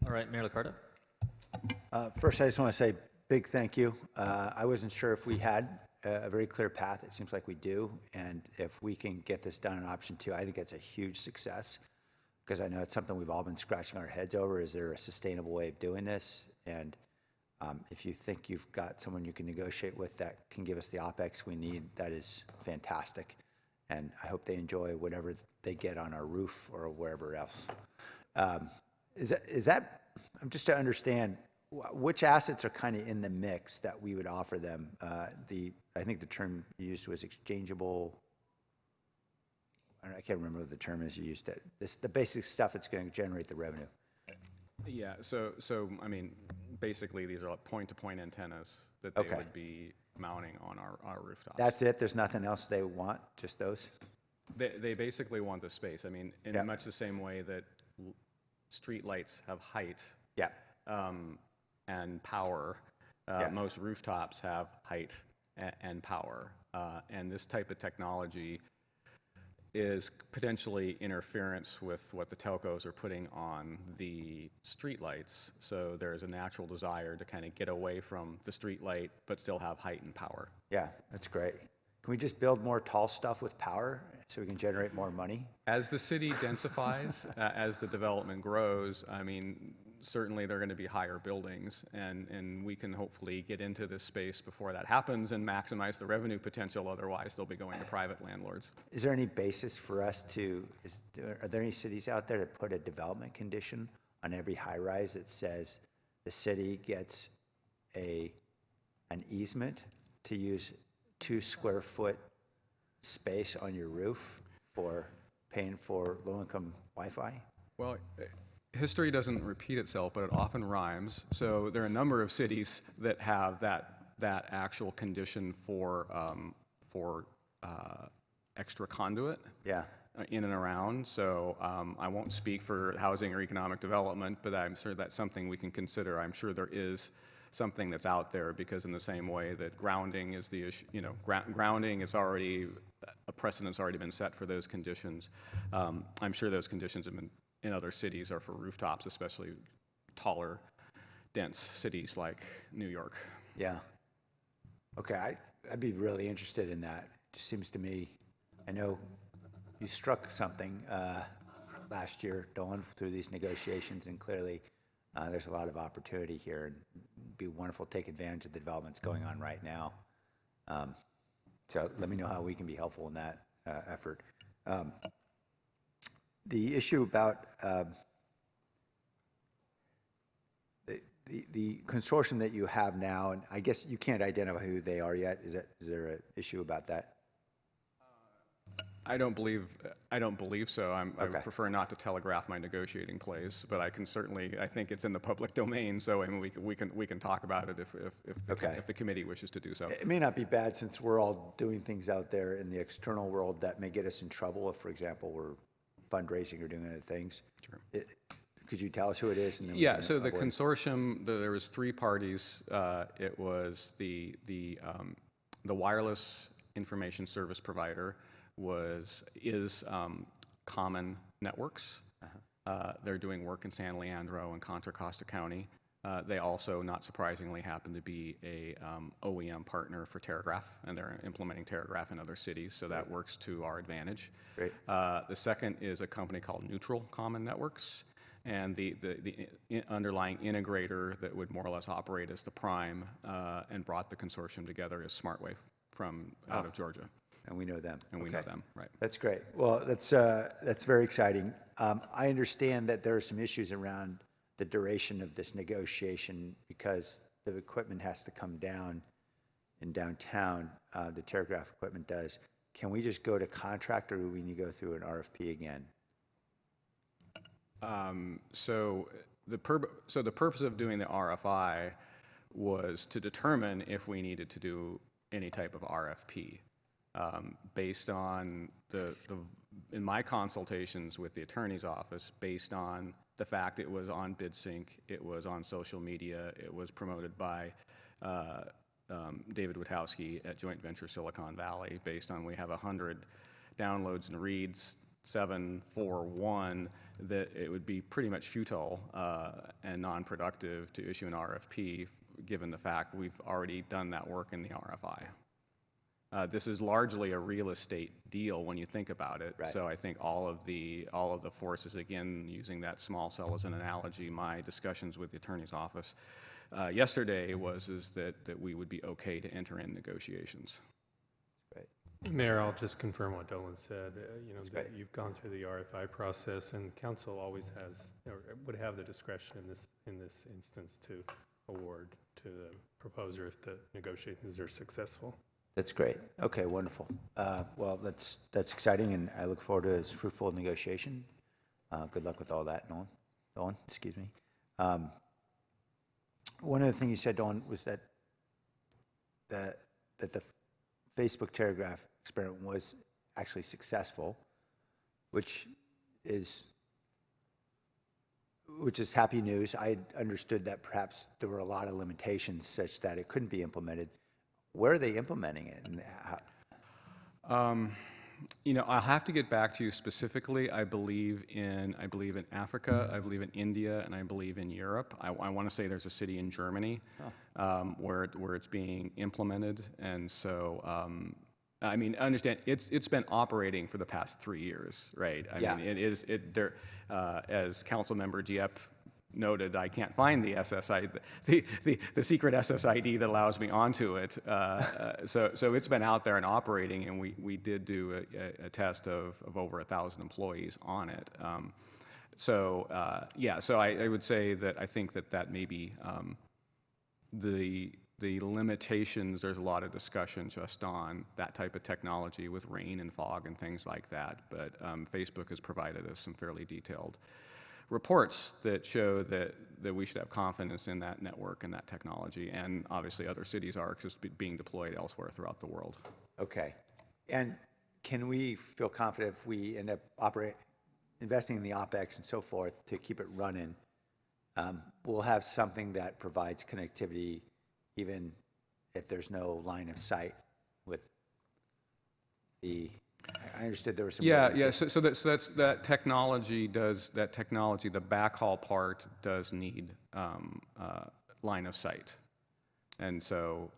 All right, Mayor Liccardo.
First, I just want to say big thank you. I wasn't sure if we had a very clear path. It seems like we do. And if we can get this done in option 2, I think it's a huge success, because I know it's something we've all been scratching our heads over. Is there a sustainable way of doing this? And if you think you've got someone you can negotiate with that can give us the OpEx we need, that is fantastic. And I hope they enjoy whatever they get on our roof or wherever else. Is that just to understand, which assets are kind of in the mix that we would offer them? I think the term you used was exchangeable. I can't remember what the term is you used. The basic stuff that's going to generate the revenue.
Yeah, so I mean, basically these are like point-to-point antennas that they would be mounting on our rooftops.
That's it? There's nothing else they want? Just those?
They basically want the space. I mean, in much the same way that street lights have height and power, most rooftops have height and power. And this type of technology is potentially interference with what the telcos are putting on the street lights. So there's a natural desire to kind of get away from the street light, but still have height and power.
Yeah, that's great. Can we just build more tall stuff with power so we can generate more money?
As the city densifies, as the development grows, I mean, certainly there are going to be higher buildings, and we can hopefully get into this space before that happens and maximize the revenue potential. Otherwise, they'll be going to private landlords.
Is there any basis for us to, are there any cities out there that put a development condition on every high-rise that says the city gets an easement to use 2 square foot space on your roof for paying for low-income Wi-Fi?
Well, history doesn't repeat itself, but it often rhymes. So there are a number of cities that have that actual condition for extra conduit in and around. So I won't speak for housing or economic development, but I'm sure that's something we can consider. I'm sure there is something that's out there, because in the same way that grounding is the issue, grounding is already, a precedent's already been set for those conditions. I'm sure those conditions have been in other cities or for rooftops, especially taller, dense cities like New York.
Yeah. Okay, I'd be really interested in that. It just seems to me, I know you struck something last year, Dolan, through these negotiations, and clearly there's a lot of opportunity here, and it'd be wonderful to take advantage of the developments going on right now. So let me know how we can be helpful in that effort. The issue about the consortium that you have now, and I guess you can't identify who they are yet. Is there an issue about that?
I don't believe so. I
Okay.
prefer not to telegraph my negotiating plays, but I can certainly, I think it's in the public domain, so I mean, we can talk about it if the committee wishes to do so.
It may not be bad since we're all doing things out there in the external world that may get us in trouble if, for example, we're fundraising or doing other things.
Sure.
Could you tell us who it is? And then we
Yeah,
can
so the
avoid-
consortium, there was 3 parties. It was the wireless information service provider is Common Networks. They're doing work in San Leandro and Contra Costa County. They also, not surprisingly, happen to be a OEM partner for Terragraph, and they're implementing Terragraph in other cities, so that works to our advantage.
Great.
The second is a company called Neutral Common Networks, and the underlying integrator that would more or less operate as the prime and brought the consortium together is SmartWave from out of Georgia.
And we know them.
And we know them, right.
That's great. Well, that's very exciting. I understand that there are some issues around the duration of this negotiation because the equipment has to come down in downtown. The Terragraph equipment does. Can we just go to contract, or do we need to go through an RFP again?
So the purpose of doing the RFI was to determine if we needed to do any type of RFP. Based on in my consultations with the attorney's office, based on the fact it was on BidSync, it was on social media, it was promoted by David Witowski at Joint Venture Silicon Valley, based on we have 100 downloads and reads, 741, that it would be pretty much futile and non-productive to issue an RFP, given the fact we've already done that work in the RFI. This is largely a real estate deal when you think about it.
Right.
So I think all of the forces, again, using that small cell as an analogy, my discussions with the attorney's office yesterday is that we would be okay to enter in negotiations.
Great.
Mayor, I'll just confirm what Dolan said.
That's
That
great.
you've gone through the RFI process, and council always has or would have the discretion in this instance to award to the proposer if the negotiations are successful.
That's great. Okay, wonderful. Well, that's exciting, and I look forward to this fruitful negotiation. Good luck with all that, Dolan, excuse me. One other thing you said, Dolan, was that the Facebook Terragraph experiment was actually successful, which is happy news. I understood that perhaps there were a lot of limitations such that it couldn't be implemented. Where are they implementing it? And how?
I'll have to get back to you specifically. I believe in Africa, I believe in India, and I believe in Europe. I want to say there's a city in Germany where it's being implemented, and so I mean, understand it's been operating for the past 3 years, right? I mean, as Councilmember Dieppe noted, I can't find the SSI, the secret SSID that allows me onto it. So it's been out there and operating, and we did do a test of over 1,000 employees on it. So I would say that I think that may be the limitations. There's a lot of discussion just on that type of technology with rain and fog and things like that, but Facebook has provided us some fairly detailed reports that show that we should have confidence in that network and that technology, and obviously other cities are just being deployed elsewhere throughout the world.
Okay. And can we feel confident if we end up investing in the OpEx and so forth to keep it running, we'll have something that provides connectivity even if there's no line of sight with the... I understood there was some...
Yeah. So that's that technology. The backhaul part does need line of sight, and so.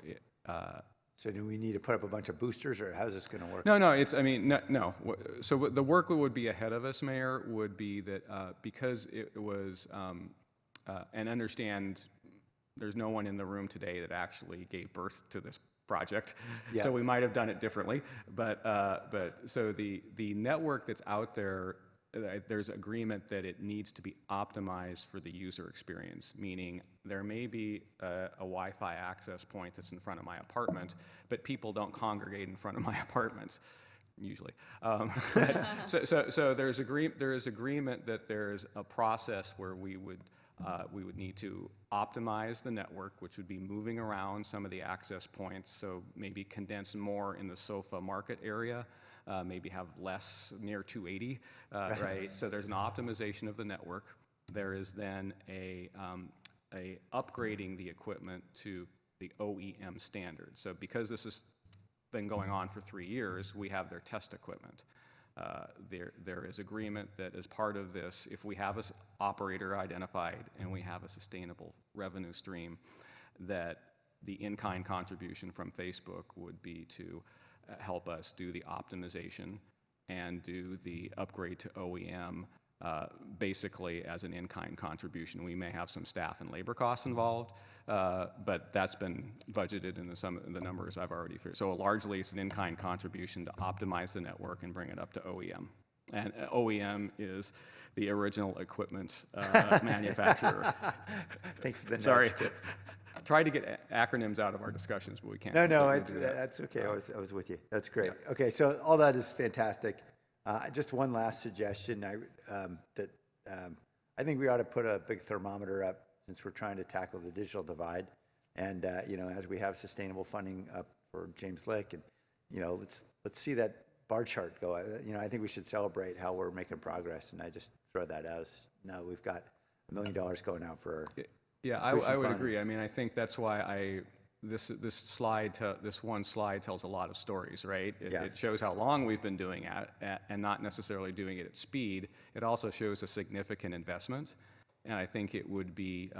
So do we need to put up a bunch of boosters, or how's this going to work?
No. No. So the work that would be ahead of us, Mayor, would be that because it was, and understand, there's no one in the room today that actually gave birth to this project,
Yeah.
So we might have done it differently. But so the network that's out there, there's agreement that it needs to be optimized for the user experience. Meaning there may be a Wi-Fi access point that's in front of my apartment, but people don't congregate in front of my apartment. usually. So there is agreement that there's a process where we would need to optimize the network, which would be moving around some of the access points, so maybe condense more in the SOFA market area, maybe have less near 280, right? So there's an optimization of the network. There is then a upgrading the equipment to the OEM standard. So because this has been going on for 3 years, we have their test equipment. There is agreement that as part of this, if we have an operator identified and we have a sustainable revenue stream, that the in-kind contribution from Facebook would be to help us do the optimization and do the upgrade to OEM basically as an in-kind contribution. We may have some staff and labor costs involved, but that's been budgeted in some of the numbers I've already figured. So largely it's an in-kind contribution to optimize the network and bring it up to OEM. And OEM is the original equipment manufacturer.
Thanks for the
Sorry.
nudge.
Try to get acronyms out of our discussions, but we can't.
No, that's okay. I was with you. That's great.
Yeah.
Okay, so all that is fantastic. Just one last suggestion. I think we ought to put a big thermometer up since we're trying to tackle the digital divide, and as we have sustainable funding up for James Lick, and let's see that bar chart go. I think we should celebrate how we're making progress, and I just throw that out. Now we've got $1 million going out for.
Yeah, I would agree. I mean, I think that's why this one slide tells a lot of stories, right? It shows how long we've been doing it, and not necessarily doing it at speed. It also shows a significant investment, and I think it would be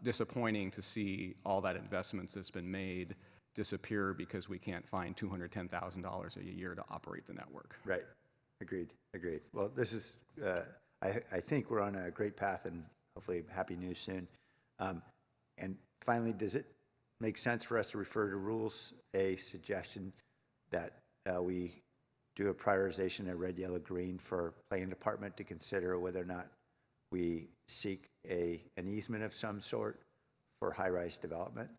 disappointing to see all that investment that's been made disappear because we can't find $210,000 a year to operate the network.
Right. Agreed. Well, this is. I think we're on a great path, and hopefully happy news soon. And finally, does it make sense for us to refer to rules a suggestion that we do a prioritization of red, yellow, green for planning department to consider whether or not we seek an easement of some sort for high-rise development?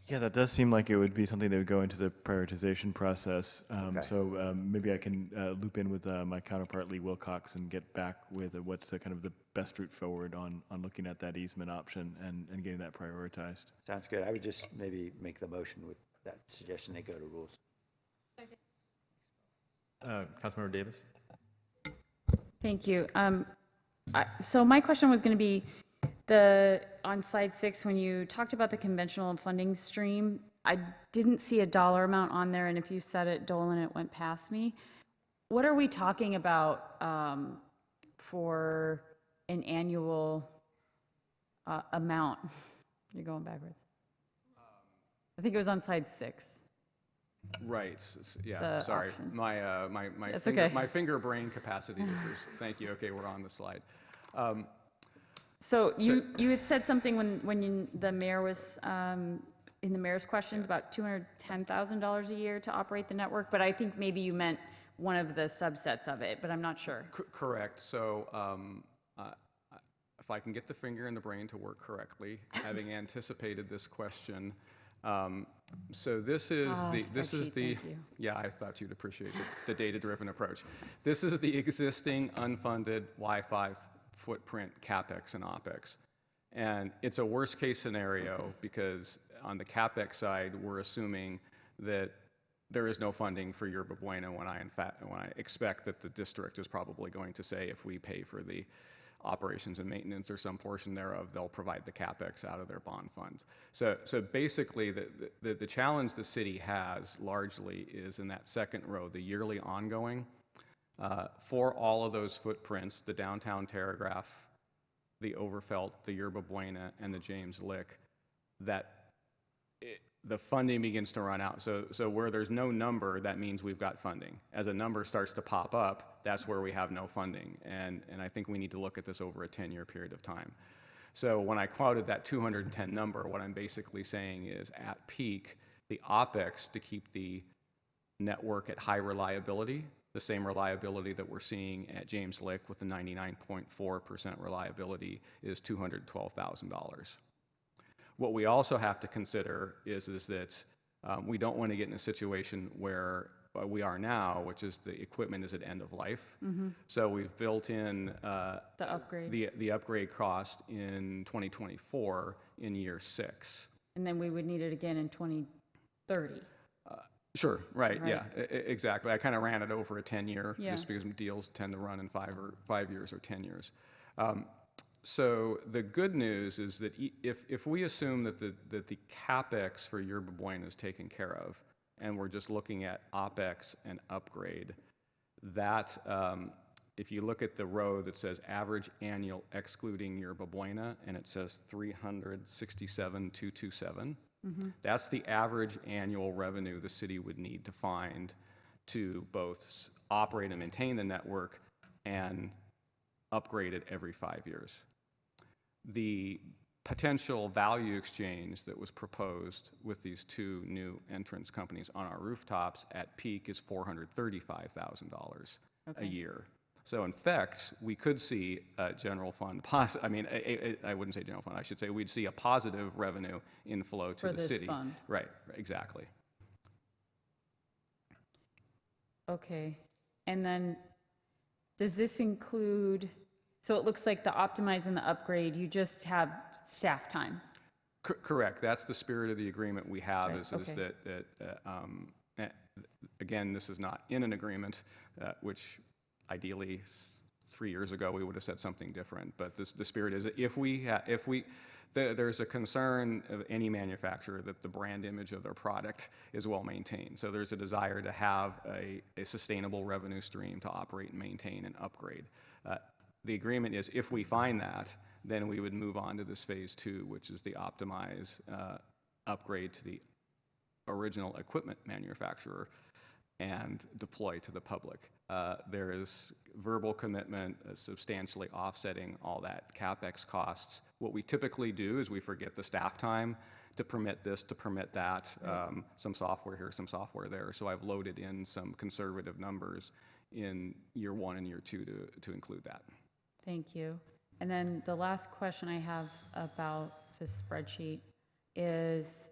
Yeah, that does seem like it would be something that would go into the prioritization process.
Okay.
So maybe I can loop in with my counterpart Lee Wilcox and get back with what's kind of the best route forward on looking at that easement option and getting that prioritized.
Sounds good. I would just maybe make the motion with that suggestion they go to rules.
Councilmember Davis?
Thank you. So my question was going to be, on slide 6, when you talked about the conventional funding stream, I didn't see a dollar amount on there, and if you said it, Dolan, it went past me. What are we talking about for an annual amount? You're going backwards. I think it was on slide 6.
Right. Yeah.
The
Sorry.
options.
My finger brain capacity is. Thank you. Okay, we're on the slide.
So you had said something when the mayor was in the mayor's questions about $210,000 a year to operate the network, but I think maybe you meant one of the subsets of it, but I'm not sure.
Correct. So if I can get the finger and the brain to work correctly, having anticipated this question. So this is
thank you.
Yeah, I thought you'd appreciate the data-driven approach. This is the existing unfunded Wi-Fi footprint CapEx and OpEx. And it's a worst case scenario because on the CapEx side, we're assuming that there is no funding for Yerba Buena when I expect that the district is probably going to say if we pay for the operations and maintenance or some portion thereof, they'll provide the CapEx out of their bond fund. So basically the challenge the city has largely is in that second row, the yearly ongoing. For all of those footprints, the downtown Telegraph, the Overfelt, the Yerba Buena, and the James Lick, the funding begins to run out. So where there's no number, that means we've got funding. As a number starts to pop up, that's where we have no funding. And I think we need to look at this over a 10-year period of time. So when I quoted that 210 number, what I'm basically saying is at peak, the OpEx to keep the network at high reliability, the same reliability that we're seeing at James Lick with the 99.4% reliability, is $212,000. What we also have to consider is that we don't want to get in a situation where we are now, which is the equipment is at end of life. So we've built in
The upgrade.
the upgrade cost in 2024 in year 6.
And then we would need it again in 2030.
Sure, right,
Right.
yeah, exactly. I kind of ran it over a 10-year,
Yeah.
just because deals tend to run in 5 years or 10 years. So the good news is that if we assume that the CapEx for Yerba Buena is taken care of, and we're just looking at OpEx and upgrade, that if you look at the row that says average annual excluding Yerba Buena, and it says 367,227, that's the average annual revenue the city would need to find to both operate and maintain the network and upgrade it every 5 years. The potential value exchange that was proposed with these 2 new entrance companies on our rooftops at peak is $435,000 a year. So in fact, we could see a general fund, I wouldn't say general fund, I should say we'd see a positive revenue inflow to
For
the
this
city.
fund.
Right, exactly.
Okay. And then, does this include, so it looks like the optimize and the upgrade, you just have staff time?
Correct. That's the spirit of the agreement we have,
Right,
is
okay.
that, again, this is not in an agreement, which ideally 3 years ago we would have said something different. But the spirit is that there's a concern of any manufacturer that the brand image of their product is well maintained. So there's a desire to have a sustainable revenue stream to operate and maintain and upgrade. The agreement is if we find that, then we would move on to this phase 2, which is the optimize upgrade to the original equipment manufacturer and deploy to the public. There is verbal commitment substantially offsetting all that CapEx costs. What we typically do is we forget the staff time to permit this, to permit that, some software here, some software there. So I've loaded in some conservative numbers in year 1 and year 2 to include that.
Thank you. And then the last question I have about this spreadsheet is,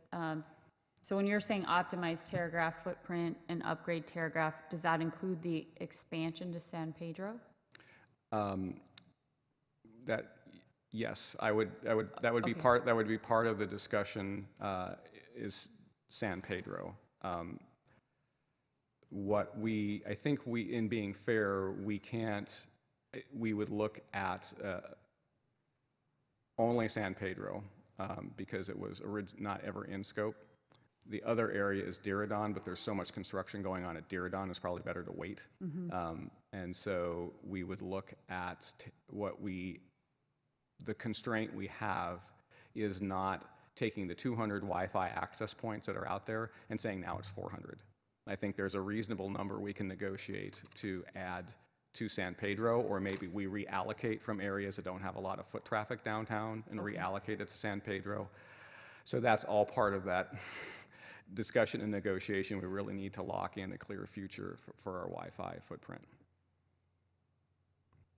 so when you're saying optimize Terragraph footprint and upgrade Terragraph, does that include the expansion to San Pedro?
Yes, that would be part of the discussion, is San Pedro. I think in being fair, we would look at only San Pedro because it was not ever in scope. The other area is Diridon, but there's so much construction going on at Diridon, it's probably better to wait. And so we would look at the constraint we have is not taking the 200 Wi-Fi access points that are out there and saying now it's 400. I think there's a reasonable number we can negotiate to add to San Pedro, or maybe we reallocate from areas that don't have a lot of foot traffic downtown and reallocate it to San Pedro. So that's all part of that discussion and negotiation. We really need to lock in a clear future for our Wi-Fi footprint.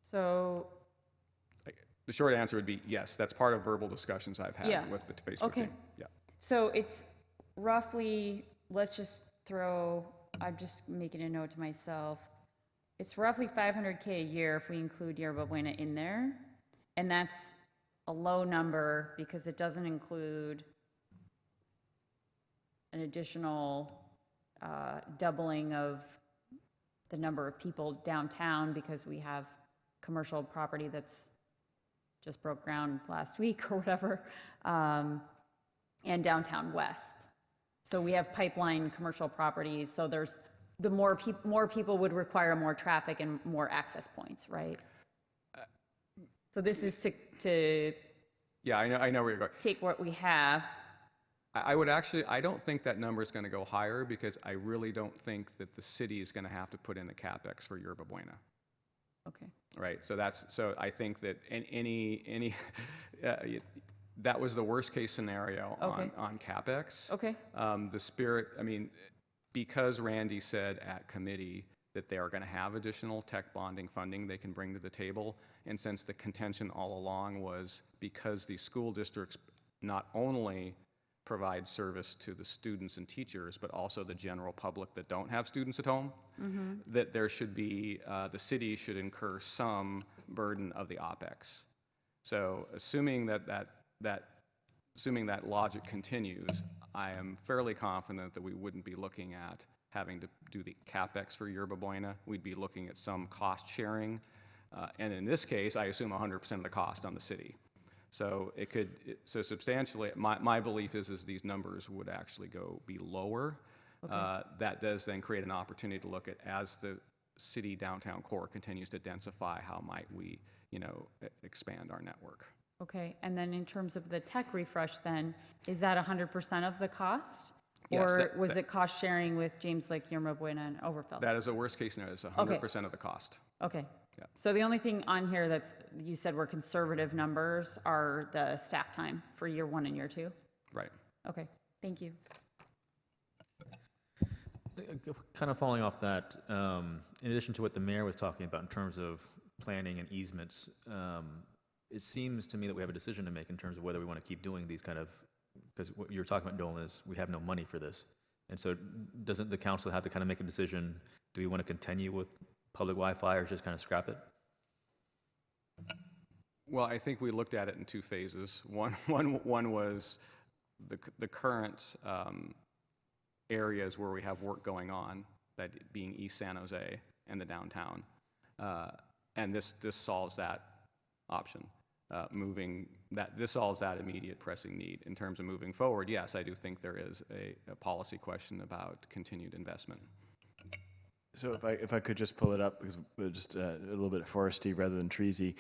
So
the short answer would be yes. That's part of verbal discussions I've had with the Facebook team. Yeah.
So it's roughly, I'm just making a note to myself. It's roughly $500K a year if we include Yerba Buena in there. And that's a low number because it doesn't include an additional doubling of the number of people downtown because we have commercial property that's just broke ground last week or whatever, and downtown west. So we have pipeline commercial properties, so there's more people would require more traffic and more access points, right? So this is to
yeah, I know where you're going.
Take what we have.
I don't think that number is going to go higher because I really don't think that the city is going to have to put in the CapEx for Yerba Buena.
Okay.
Right. So I think that that was the worst case scenario on CapEx.
Okay.
The spirit, because Randy said at committee that they are going to have additional tech bonding funding they can bring to the table, and since the contention all along was because the school districts not only provide service to the students and teachers, but also the general public that don't have students at home, that there should be, the city should incur some burden of the OpEx. So assuming assuming that logic continues, I am fairly confident that we wouldn't be looking at having to do the CapEx for Yerba Buena. We'd be looking at some cost sharing. And in this case, I assume 100% of the cost on the city. So it could, so substantially, my belief is these numbers would actually be lower.
Okay.
That does then create an opportunity to look at, as the city downtown core continues to densify, how might we, expand our network.
Okay, and then in terms of the tech refresh then, is that 100% of the cost?
Yes,
Or was it cost sharing with James Lake, Yerba Buena, and Overfill?
That is a worst case scenario. It's 100% of the cost.
Okay.
Yeah.
So the only thing on here you said were conservative numbers are the staff time for year 1 and year 2?
Right.
Okay, thank you.
Kind of following off that, in addition to what the mayor was talking about in terms of planning and easements, it seems to me that we have a decision to make in terms of whether we want to keep doing these kind of, because what you're talking about, Dolan, is we have no money for this. And so doesn't the council have to kind of make a decision, do we want to continue with public Wi-Fi or just kind of scrap it?
Well, I think we looked at it in 2 phases. One was the current areas where we have work going on, that being East San Jose and the downtown. And this solves that option. This solves that immediate pressing need. In terms of moving forward, yes, I do think there is a policy question about continued investment.
So if I could just pull it up, because we're just a little bit foresty rather than treesy,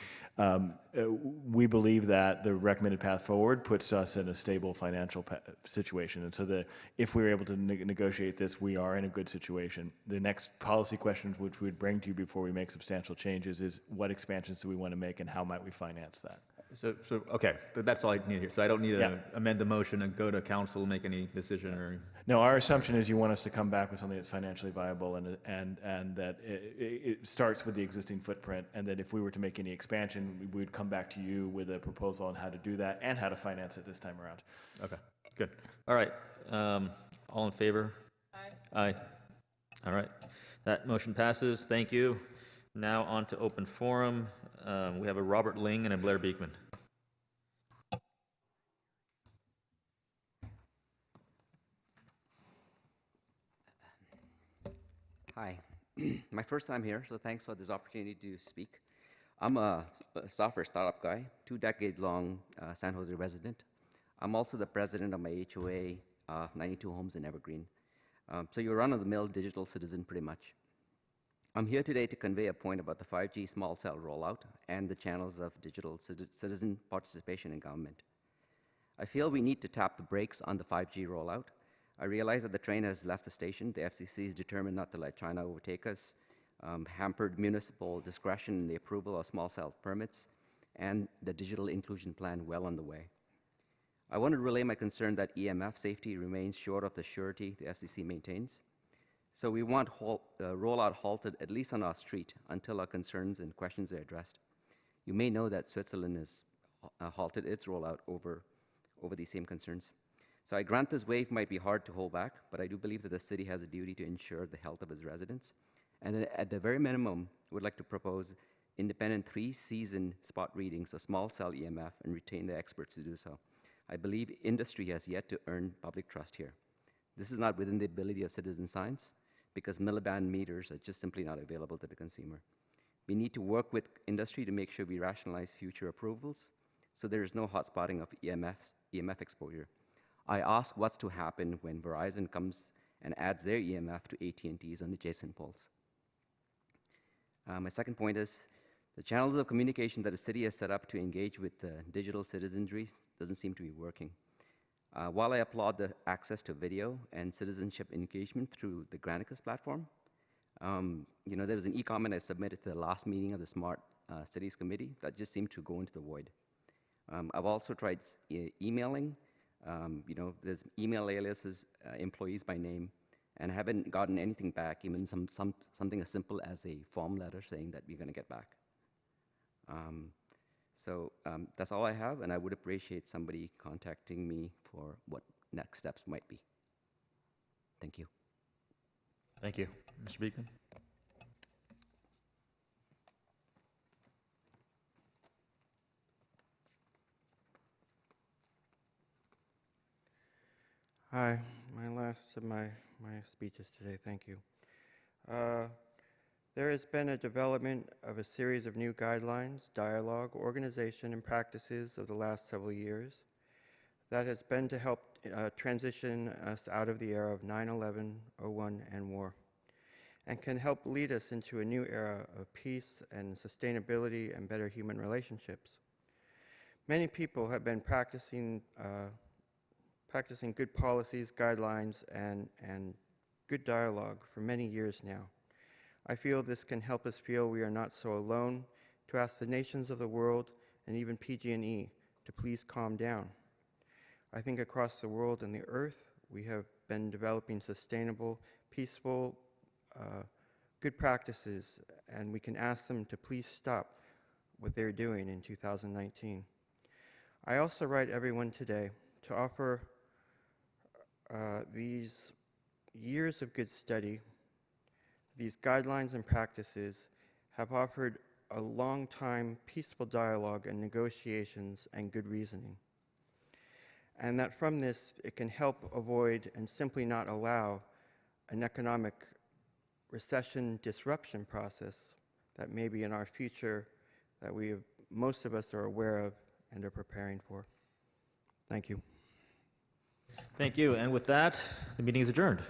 we believe that the recommended path forward puts us in a stable financial situation. And so if we were able to negotiate this, we are in a good situation. The next policy questions which we'd bring to you before we make substantial changes is what expansions do we want to make and how might we finance that?
So okay, that's all I need here. So I don't need to amend the motion and go to council and make any decision or?
No, our assumption is you want us to come back with something that's financially viable and that it starts with the existing footprint, and that if we were to make any expansion, we would come back to you with a proposal on how to do that and how to finance it this time around.
Okay, good. All right, all in favor? Aye. Aye. All right, that motion passes. Thank you. Now on to open forum. We have a Robert Ling and a Blair Beekman.
Hi, my first time here, so thanks for this opportunity to speak. I'm a software startup guy, 2-decade-long San Jose resident. I'm also the president of my HOA, 92 homes in Evergreen. So you're a run-of-the-mill digital citizen pretty much. I'm here today to convey a point about the 5G small cell rollout and the channels of digital citizen participation in government. I feel we need to tap the brakes on the 5G rollout. I realize that the train has left the station. The FCC is determined not to let China overtake us, hampered municipal discretion in the approval of small cell permits, and the digital inclusion plan well on the way. I want to relay my concern that EMF safety remains short of the surety the FCC maintains. So we want rollout halted at least on our street until our concerns and questions are addressed. You may know that Switzerland has halted its rollout over these same concerns. So I grant this wave might be hard to hold back, but I do believe that the city has a duty to ensure the health of its residents. And at the very minimum, would like to propose independent 3-season spot readings of small cell EMF and retain the experts to do so. I believe industry has yet to earn public trust here. This is not within the ability of citizen science because milliband meters are just simply not available to the consumer. We need to work with industry to make sure we rationalize future approvals so there is no hotspotting of EMF exposure. I ask what's to happen when Verizon comes and adds their EMF to AT&T's on adjacent poles. My second point is the channels of communication that the city has set up to engage with digital citizenry doesn't seem to be working. While I applaud the access to video and citizenship engagement through the Granicus platform, there was an e-comment I submitted to the last meeting of the Smart Cities Committee that just seemed to go into the void. I've also tried emailing. There's email aliases, employees by name, and I haven't gotten anything back, even something as simple as a form letter saying that we're going to get back. So that's all I have, and I would appreciate somebody contacting me for what next steps might be. Thank you.
Thank you. Mr. Beekman?
Hi, my last of my speeches today, thank you. There has been a development of a series of new guidelines, dialogue, organization, and practices of the last several years that has been to help transition us out of the era of 9/11, 01, and war, and can help lead us into a new era of peace and sustainability and better human relationships. Many people have been practicing good policies, guidelines, and good dialogue for many years now. I feel this can help us feel we are not so alone, to ask the nations of the world and even PG&E to please calm down. I think across the world and the earth, we have been developing sustainable, peaceful, good practices, and we can ask them to please stop what they're doing in 2019. I also write everyone today to offer these years of good study. These guidelines and practices have offered a long time peaceful dialogue and negotiations and good reasoning. And that from this, it can help avoid and simply not allow an economic recession disruption process that may be in our future that most of us are aware of and are preparing for. Thank you.
Thank you. And with that, the meeting is adjourned.